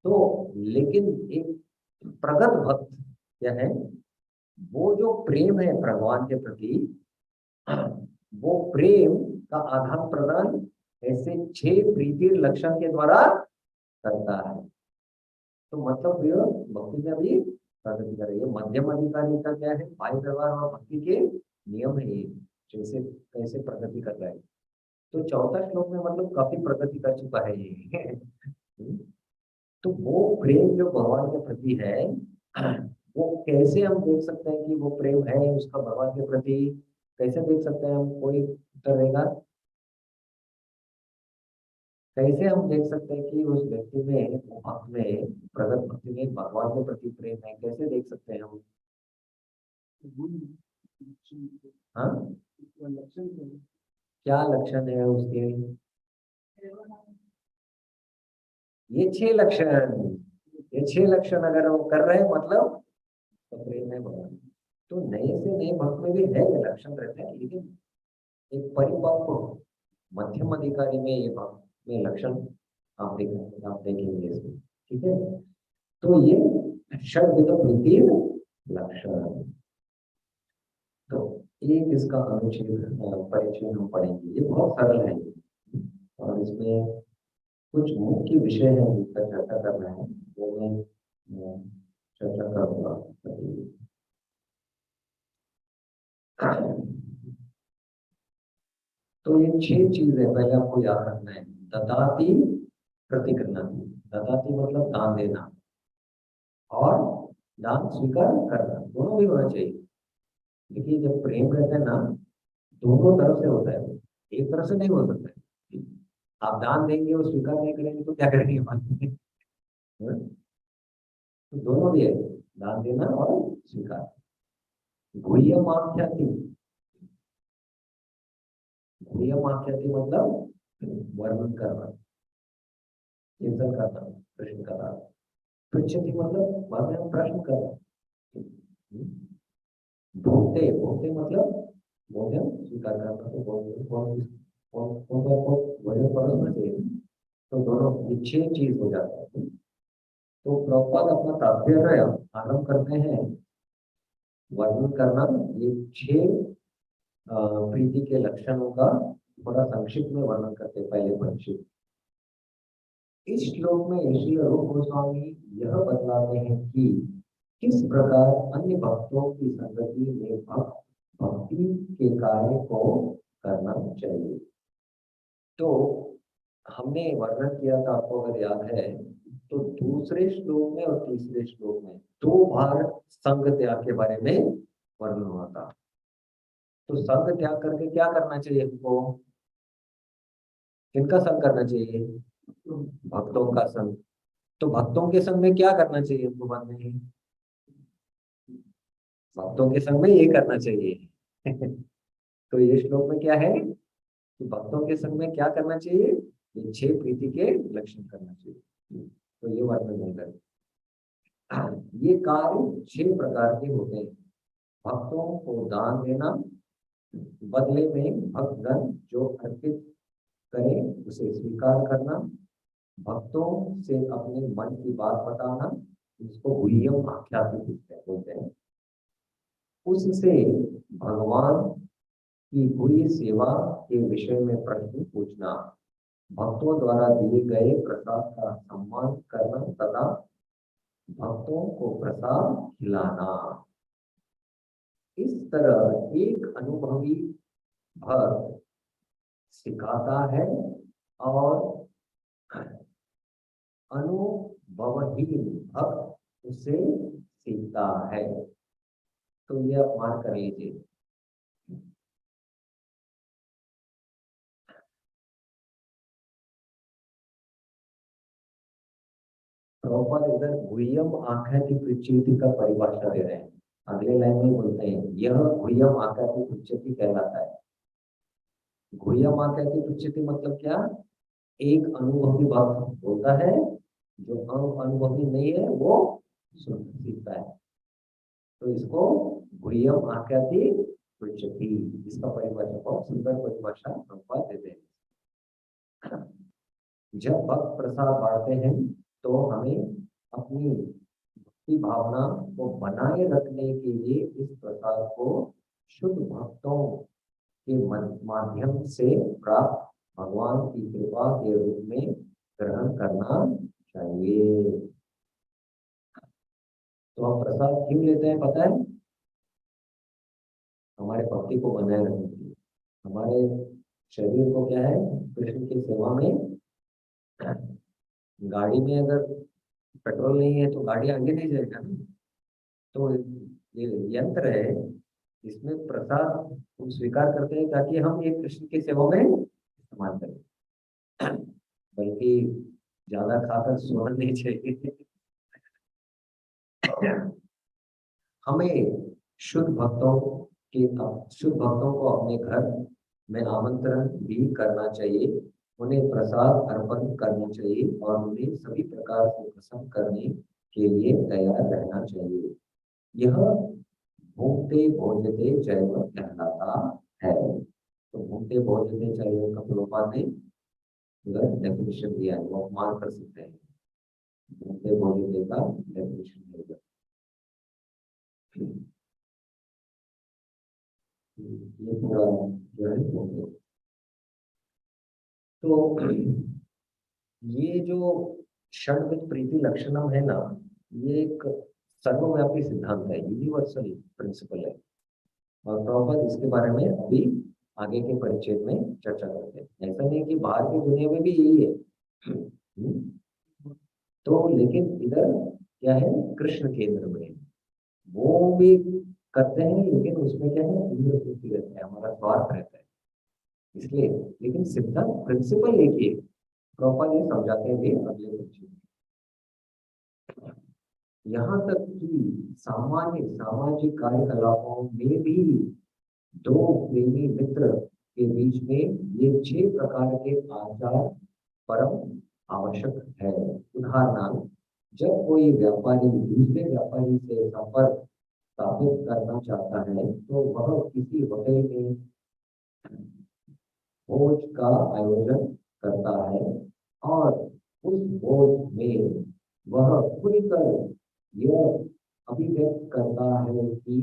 तो लेकिन एक प्रगत भक्त क्या है, वो जो प्रेम है भगवान के प्रति, वो प्रेम का आदान प्रदान ऐसे 6 प्रीति लक्षण के द्वारा करता है। तो मतलब ये भक्ति में भी प्रगति कर रही है। मध्यम अधिकारी का क्या है, भाई व्यवहार और भक्ति के नियम है, ये जैसे कैसे प्रगति कर रहा है। तो 14 श्लोक में मतलब काफी प्रगति कर चुका है ये। तो वो प्रेम जो भगवान के प्रति है, वो कैसे हम देख सकते हैं कि वो प्रेम है उसका भगवान के प्रति, कैसे देख सकते हैं हम, कोई उत्तर रहेगा? कैसे हम देख सकते हैं कि उस व्यक्ति में, भक्त में, प्रगत भक्ति में भगवान के प्रति प्रेम है, कैसे देख सकते हैं हम? हाँ, क्या लक्षण है उसके? ये 6 लक्षण, ये 6 लक्षण अगर वो कर रहे हैं मतलब तो प्रेम में भगवान। तो नए से नए भक्त में भी है ये लक्षण रहते हैं, लेकिन एक परिपक्व मध्यम अधिकारी में ये भक्त में लक्षण आप देखेंगे इसमें। ठीक है, तो ये षड्विध प्रीति लक्षण। तो एक इसका अनुच्छेद परिचय हम पढ़ेंगे, ये बहुत सरल है और इसमें कुछ मुख्य विषय है जिसका चर्चा करना है, वो मैं चर्चा करूंगा। तो ये 6 चीजें पहले आपको याद रखना है। ददाति प्रतिगृह्णाति, ददाति मतलब दान देना और दान स्वीकार करना, दोनों भी होना चाहिए। देखिए जब प्रेम रहता है ना, दोनों तरफ से होता है, एक तरफ से नहीं हो सकता है। आप दान देंगे और स्वीकार नहीं करेंगे तो क्या करेंगे बाद में? तो दोनों भी है, दान देना और स्वीकार। गुह्यम आख्याति, गुह्यम आख्याति मतलब वर्णन करना, चिंतन करना, प्रश्न करना। पृच्छति मतलब बाद में हम प्रश्न करना। भोक्ते, भोक्ते मतलब भोजन स्वीकार करना, तो भोजन को भोजन परोसना चाहिए। तो दोनों ये 6 चीज हो जाता है। तो प्रभुपाद अपना तात्पर्य आरंभ करते हैं वर्णन करना ये 6 प्रीति के लक्षणों का बड़ा संक्षिप्त में वर्णन करते हैं। पहले परिचित इस श्लोक में श्री रूप गोस्वामी यह बतलाते हैं कि किस प्रकार अन्य भक्तों की संगति में भक्ति के कार्य को करना चाहिए। तो हमने वर्णन किया था, आपको अगर याद है, तो दूसरे श्लोक में और तीसरे श्लोक में 2 बार संग त्याग के बारे में वर्णन हुआ था। तो संग त्याग करके क्या करना चाहिए हमको? किनका संग करना चाहिए? भक्तों का संग। तो भक्तों के संग में क्या करना चाहिए हमको? बाद में भक्तों के संग में ये करना चाहिए। तो ये श्लोक में क्या है कि भक्तों के संग में क्या करना चाहिए? ये 6 प्रीति के लक्षण करना चाहिए। तो ये वर्णन नहीं कर, ये कार्य 6 प्रकार के होते हैं। भक्तों को दान देना, बदले में भक्तगण जो अर्पित करे उसे स्वीकार करना, भक्तों से अपने मन की बात बताना, इसको गुह्यम आख्याति बोलते हैं, उससे भगवान की गुह्य सेवा के विषय में प्रश्न पूछना, भक्तों द्वारा दिए गए प्रसाद का सम्मान करना तथा भक्तों को प्रसाद खिलाना। इस तरह एक अनुभवी भक्त सिखाता है और अनुभवहीन भक्त उसे सीखता है। तो ये आप मान कर लीजिए। प्रभुपाद इधर गुह्यम आख्याति प्रचिति का परिभाषा दे रहे हैं। अगले लाइन में बोलते हैं यह गुह्यम आख्याति प्रचिति कहलाता है। गुह्यम आख्याति प्रचिति मतलब क्या? एक अनुभवी भक्त होता है, जो अनुभवी नहीं है वो सीखता है। तो इसको गुह्यम आख्याति प्रचिति, इसका परिभाषा बहुत सुंदर परिभाषा प्रभुपाद देते हैं। जब भक्त प्रसाद बांटते हैं तो हमें अपनी भक्ति भावना को बनाए रखने के लिए इस प्रसाद को शुद्ध भक्तों के माध्यम से प्राप्त भगवान की कृपा के रूप में ग्रहण करना चाहिए। तो हम प्रसाद क्यों लेते हैं पता है? हमारे भक्ति को बनाए रखने के लिए, हमारे शरीर को क्या है कृष्ण की सेवा में। गाड़ी में अगर पेट्रोल नहीं है तो गाड़ी आगे नहीं जाएगा ना। तो ये यंत्र है, इसमें प्रसाद हम स्वीकार करते हैं ताकि हम ये कृष्ण की सेवा में इस्तेमाल करें। बल्कि ज्यादा खाकर सोना नहीं चाहिए। हमें शुद्ध भक्तों को अपने घर में आमंत्रण भी करना चाहिए उन्हें प्रसाद अर्पण करना चाहिए और उन्हें सभी प्रकार से प्रसन्न करने के लिए तैयार रहना चाहिए। यह भुंक्ते भोजते जैव कहलाता है। तो भुंक्ते भोजते जैव का प्रभुपाद ने डेफिनेशन दिया है, वो मान कर सकते हैं। भुंक्ते भोजते का डेफिनेशन दिया, ये पूरा जो है भुंक्ते। तो ये जो षड्विध प्रीति लक्षणम है ना, ये एक सर्वव्यापी सिद्धांत है, यूनिवर्सल प्रिंसिपल है। और प्रॉपर इसके बारे में अभी आगे के परिचय में चर्चा करते हैं। ऐसा नहीं कि बाहर की दुनिया में भी यही है। तो लेकिन इधर क्या है, कृष्ण केंद्र में वो भी करते हैं, लेकिन उसमें क्या है, इंद्र पूर्ति रहता है, हमारा स्वार्थ रहता है, इसलिए। लेकिन सिद्धांत प्रिंसिपल एक ही है। प्रॉपर ये समझाते हैं अगले परिचय में। यहाँ तक कि सामान्य सामाजिक कार्यकलापों में भी दो प्रेमी मित्र के बीच में ये 6 प्रकार के आचार परम आवश्यक है। उदाहरणार्थ, जब कोई व्यापारी दूसरे व्यापारी से संपर्क स्थापित करना चाहता है तो वह किसी होटल में भोज का आयोजन करता है और उस भोज में वह खुलकर यह अभिव्यक्त करता है कि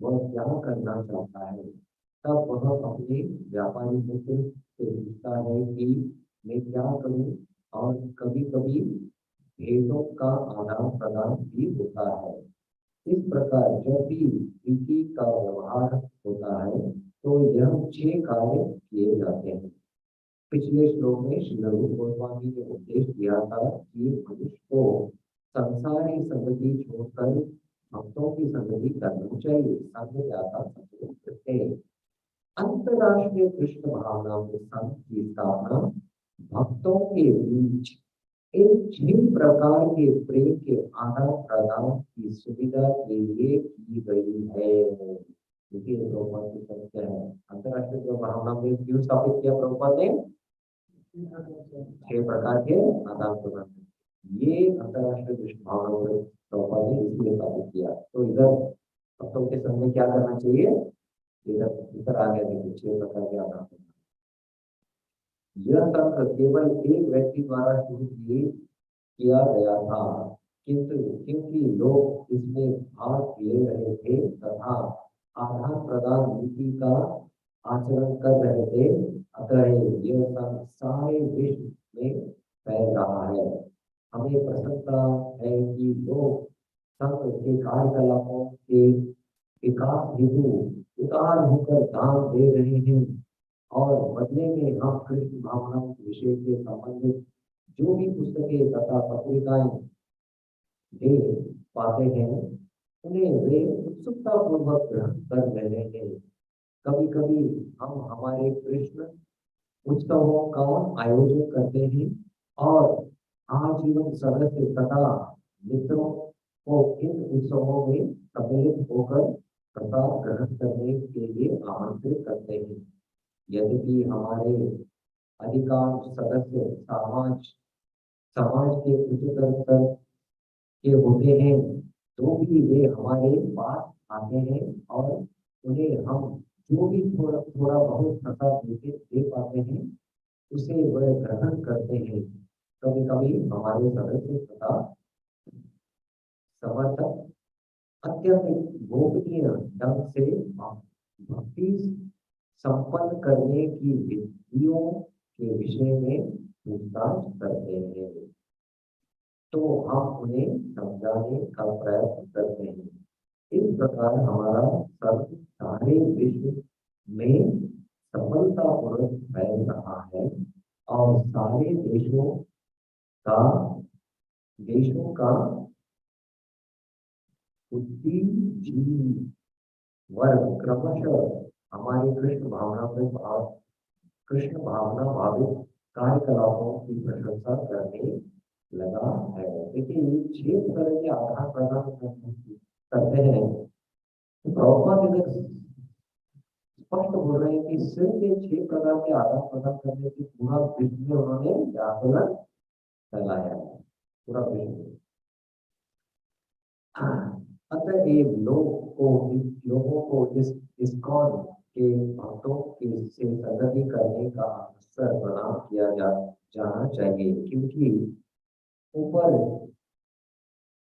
वह क्या करना चाहता है। तब वह अपने व्यापारी मित्र से पूछता है कि मैं क्या करूं, और कभी कभी भेंटों का आदान प्रदान भी होता है। इस प्रकार जब भी प्रीति का व्यवहार होता है तो यह 6 कार्य किए जाते हैं। पिछले श्लोक में श्री रूप गोस्वामी ने उपदेश दिया था कि मनुष्य को संसारी संगति छोड़कर भक्तों की संगति करनी चाहिए। संग ज्ञाता सतगुरु प्रत्यय। अंतरराष्ट्रीय कृष्ण भावना में संघ की स्थापना भक्तों के बीच इन 6 प्रकार के प्रेम के आदान प्रदान की सुविधा के लिए की गई है। देखिए प्रभुपाद की समस्या है, अंतरराष्ट्रीय भावना में क्यों स्थापित किया प्रभुपाद ने? 6 प्रकार के आदान प्रदान, ये अंतरराष्ट्रीय कृष्ण भावना में प्रभुपाद ने इसलिए स्थापित किया। तो इधर भक्तों के संग में क्या करना चाहिए, इधर इधर आ गया। देखिए 6 प्रकार के आदान प्रदान। यह संघ केवल एक व्यक्ति द्वारा शुरू किया गया था, किंतु क्योंकि लोग इसमें भाग ले रहे थे तथा आदान प्रदान नीति का आचरण कर रहे थे, अतः यह संघ सारे विश्व में फैल रहा है। हमें प्रसन्नता है कि लोग संघ के कार्यकलापों के विकास हेतु उदार होकर दान दे रहे हैं और बदले में हम कृष्ण भावना विषय के संबंधित जो भी पुस्तकें तथा पत्रिकाएं दे पाते हैं उन्हें वे उत्सुकता पूर्वक ग्रहण कर रहे हैं। कभी कभी हम हमारे कृष्ण उत्सवों का आयोजन करते हैं और आजीवन सदस्य तथा मित्रों को इन उत्सवों में सम्मिलित होकर प्रसाद ग्रहण करने के लिए आमंत्रित करते हैं। यद्यपि हमारे अधिकांश सदस्य समाज के उच्चतर स्तर के होते हैं, तो भी वे हमारे पास आते हैं और उन्हें हम जो भी थोड़ा थोड़ा बहुत प्रसाद दे पाते हैं उसे वह ग्रहण करते हैं। कभी कभी हमारे सदस्य तथा समर्थक अत्यधिक गोपनीय ढंग से भक्ति संपन्न करने की विधियों के विषय में पूछताछ करते हैं, तो हम उन्हें समझाने का प्रयत्न करते हैं। इस प्रकार हमारा सब सारे विश्व में सफलतापूर्वक फैल रहा है और सारे देशों का बुद्धिजीवी वर्ग क्रमशः हमारी कृष्ण भावना भावित कार्यकलापों की प्रशंसा करने लगा है। देखिए ये 6 तरह के आधार प्रदान करते हैं। प्रभुपाद इधर स्पष्ट बोल रहे हैं कि सिर्फ ये 6 प्रकार के आदान प्रदान करने से पूरा विश्व में उन्होंने आंदोलन फैलाया है, पूरा विश्व। अतएव लोगों को इस इस्कॉन के भक्तों के से संगति करने का अवसर प्रदान किया जाना चाहिए, क्योंकि ऊपर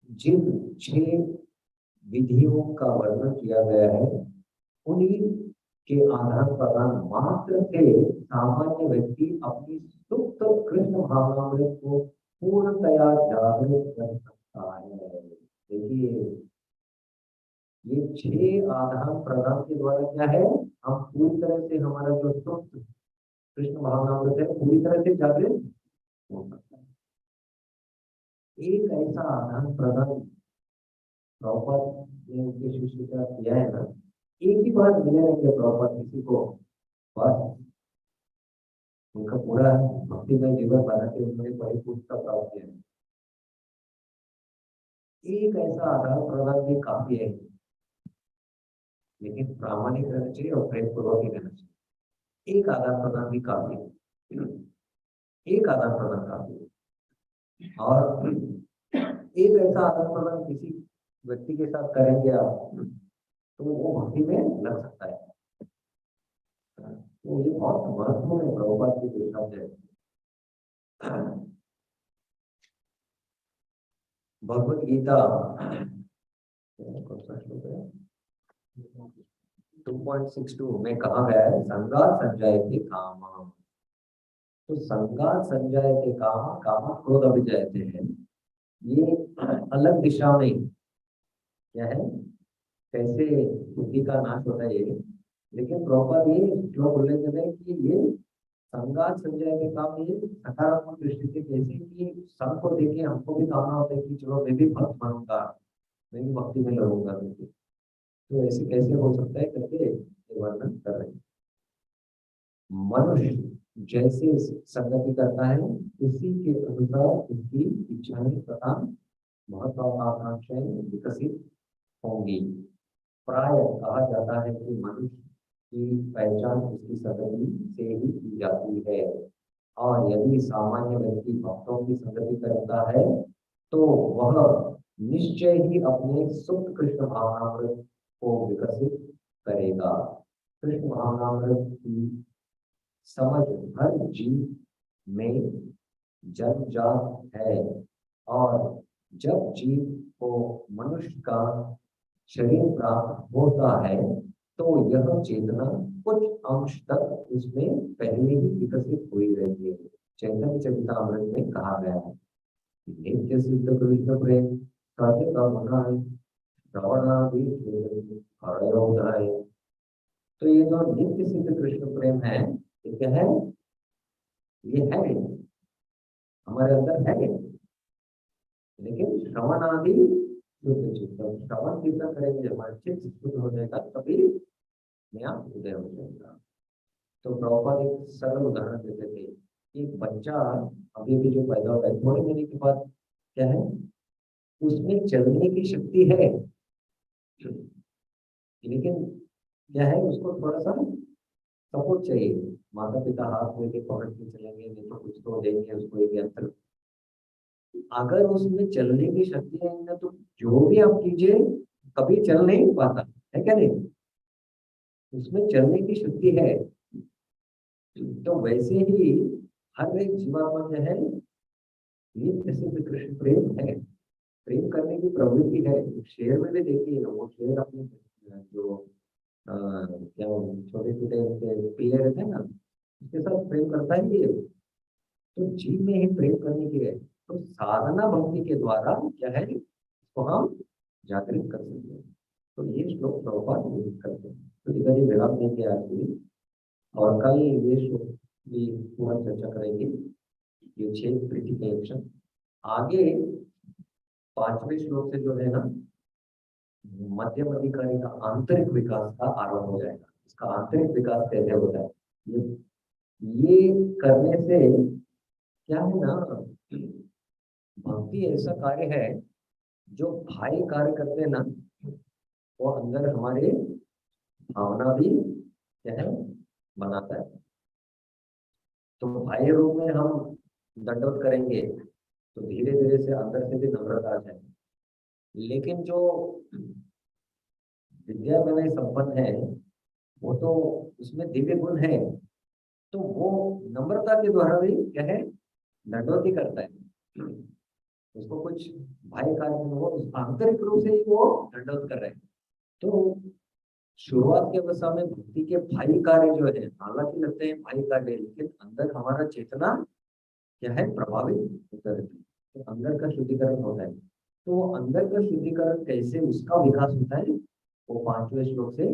जिन 6 विधियों का वर्णन किया गया है उन्हीं के आदान प्रदान मात्र से सामान्य व्यक्ति अपनी सुप्त कृष्ण भावनामृत को पूर्णतया जागृत कर सकता है। देखिए, ये 6 आदान प्रदान के द्वारा क्या है, हम पूरी तरह से हमारा जो सुप्त कृष्ण भावनामृत है पूरी तरह से जागृत हो सकता है। एक ऐसा आदान प्रदान प्रॉपर ने उनके शिष्य का किया है ना, एक ही बार मिले रहेंगे प्रॉपर किसी को, बस उनका पूरा भक्तिमय जीवन बना के उन्होंने परिपूर्णता प्राप्त किया है। एक ऐसा आदान प्रदान भी काफी है, लेकिन प्रामाणिक रहना चाहिए और प्रेम पूर्वक ही रहना चाहिए। एक आदान प्रदान भी काफी है, एक आदान प्रदान काफी है। और एक ऐसा आदान प्रदान किसी व्यक्ति के साथ करेंगे आप तो वो भक्ति में लग सकता है। तो ये बहुत महत्वपूर्ण है प्रभुपाद के हिसाब से। भगवत गीता 2.62 में कहा गया है, संगात संजायते काम। तो संगात संजायते काम, काम क्रोध अभिजायते हैं। ये अलग दिशा में क्या है, कैसे बुद्धि का नाश होता है ये, लेकिन प्रॉपर ये श्लोक उल्लेख करते हैं कि ये संगात संजय के काम ये सकारात्मक दृष्टि से कैसे कि संघ को देखे हमको भी कामना होता है कि चलो मैं भी भक्त बनूंगा, मैं भी भक्ति में लगूंगा। तो ऐसे कैसे हो सकता है करके वर्णन कर रहे हैं। मनुष्य जैसे संगति करता है उसी के अनुसार उसकी इच्छाएं तथा महत्वाकांक्षाएं विकसित होंगी। प्राय कहा जाता है कि मनुष्य की पहचान उसकी संगति से ही की जाती है, और यदि सामान्य व्यक्ति भक्तों की संगति करता है तो वह निश्चय ही अपने सुप्त कृष्ण भावनामृत को विकसित करेगा। कृष्ण भावनामृत की समझ हर जीव में जन्मजात है, और जब जीव को मनुष्य का शरीर प्राप्त होता है तो यह चेतना कुछ अंश तक उसमें पहले ही विकसित हुई रहती है। चैतन्य चरितामृत में कहा गया है, नित्य सिद्ध कृष्ण प्रेम सत्य का मना है, श्रवणादि हरयोदय। तो ये जो नित्य सिद्ध कृष्ण प्रेम है, ये क्या है, ये है हमारे अंदर है, लेकिन श्रवण आदि श्रवण कीर्तन करेंगे, हमारे चित्त शुद्ध हो जाएगा तभी नया उदय हो जाएगा। तो प्रभुपाद एक सरल उदाहरण देते थे, एक बच्चा अभी अभी जो पैदा होता है थोड़े महीने के बाद क्या है, उसमें चलने की शक्ति है, लेकिन क्या है, उसको थोड़ा सा सपोर्ट चाहिए। माता पिता हाथ लेके पकड़ के चलेंगे, नहीं तो कुछ तो देंगे उसको एक यंत्र। अगर उसमें चलने की शक्ति है ना, तो जो भी आप कीजिए कभी चल नहीं पाता है, क्या नहीं, उसमें चलने की शक्ति है। तो वैसे ही हर एक जीवात्मा जो है नित्य सिद्ध कृष्ण प्रेम है, प्रेम करने की प्रवृत्ति है। शेर में भी देखिए, वो शेर अपने जो क्या छोटे छोटे पिल्ले रहते हैं ना, उसके साथ प्रेम करता है ये। तो जीव में ही प्रेम करने की है। तो साधना भक्ति के द्वारा क्या है, इसको हम जागृत कर सकते हैं। तो ये श्लोक प्रभुपाद विदित करते हैं। तो इधर ही विराम देंगे आज भी, और कल ये श्लोक भी पूरा चर्चा करेंगे, ये 6 प्रीति के लक्षण। आगे 5वें श्लोक से जो है ना, मध्यम अधिकारी का आंतरिक विकास का आरंभ हो जाएगा। इसका आंतरिक विकास कैसे होता है, ये करने से क्या है ना, भक्ति ऐसा कार्य है जो भाई कार्य करते हैं ना, वो अंदर हमारे भावना भी क्या है, बनाता है। तो बाह्य रूप में हम दंडवत करेंगे तो धीरे धीरे से अंदर से भी नम्रता आ जाएगी। लेकिन जो विद्या में संपन्न है वो तो उसमें दिव्य गुण है, तो वो नम्रता के द्वारा भी क्या है, दंडवत ही करता है। उसको कुछ बाह्य कार्य में वो आंतरिक रूप से ही वो दंडवत कर रहे हैं। तो शुरुआत के अवस्था में भक्ति के बाह्य कार्य जो है, हालांकि लगते हैं बाह्य कार्य, लेकिन अंदर हमारा चेतना क्या है, प्रभावित होता रहता है, तो अंदर का शुद्धिकरण होता है। तो वो अंदर का शुद्धिकरण कैसे उसका विकास होता है, वो 5वें श्लोक से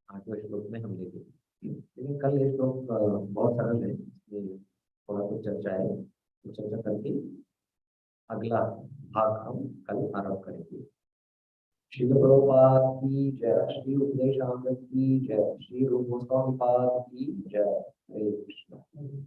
8वें श्लोक में हम देखेंगे। लेकिन कल ये श्लोक बहुत सरल है, इसलिए थोड़ा कुछ चर्चा है, तो चर्चा करके अगला भाग हम कल आरंभ करेंगे। श्रील प्रभुपाद की जय, श्री उपदेशामृत की जय, श्री रूप गोस्वामी पाद की जय। हरे कृष्ण।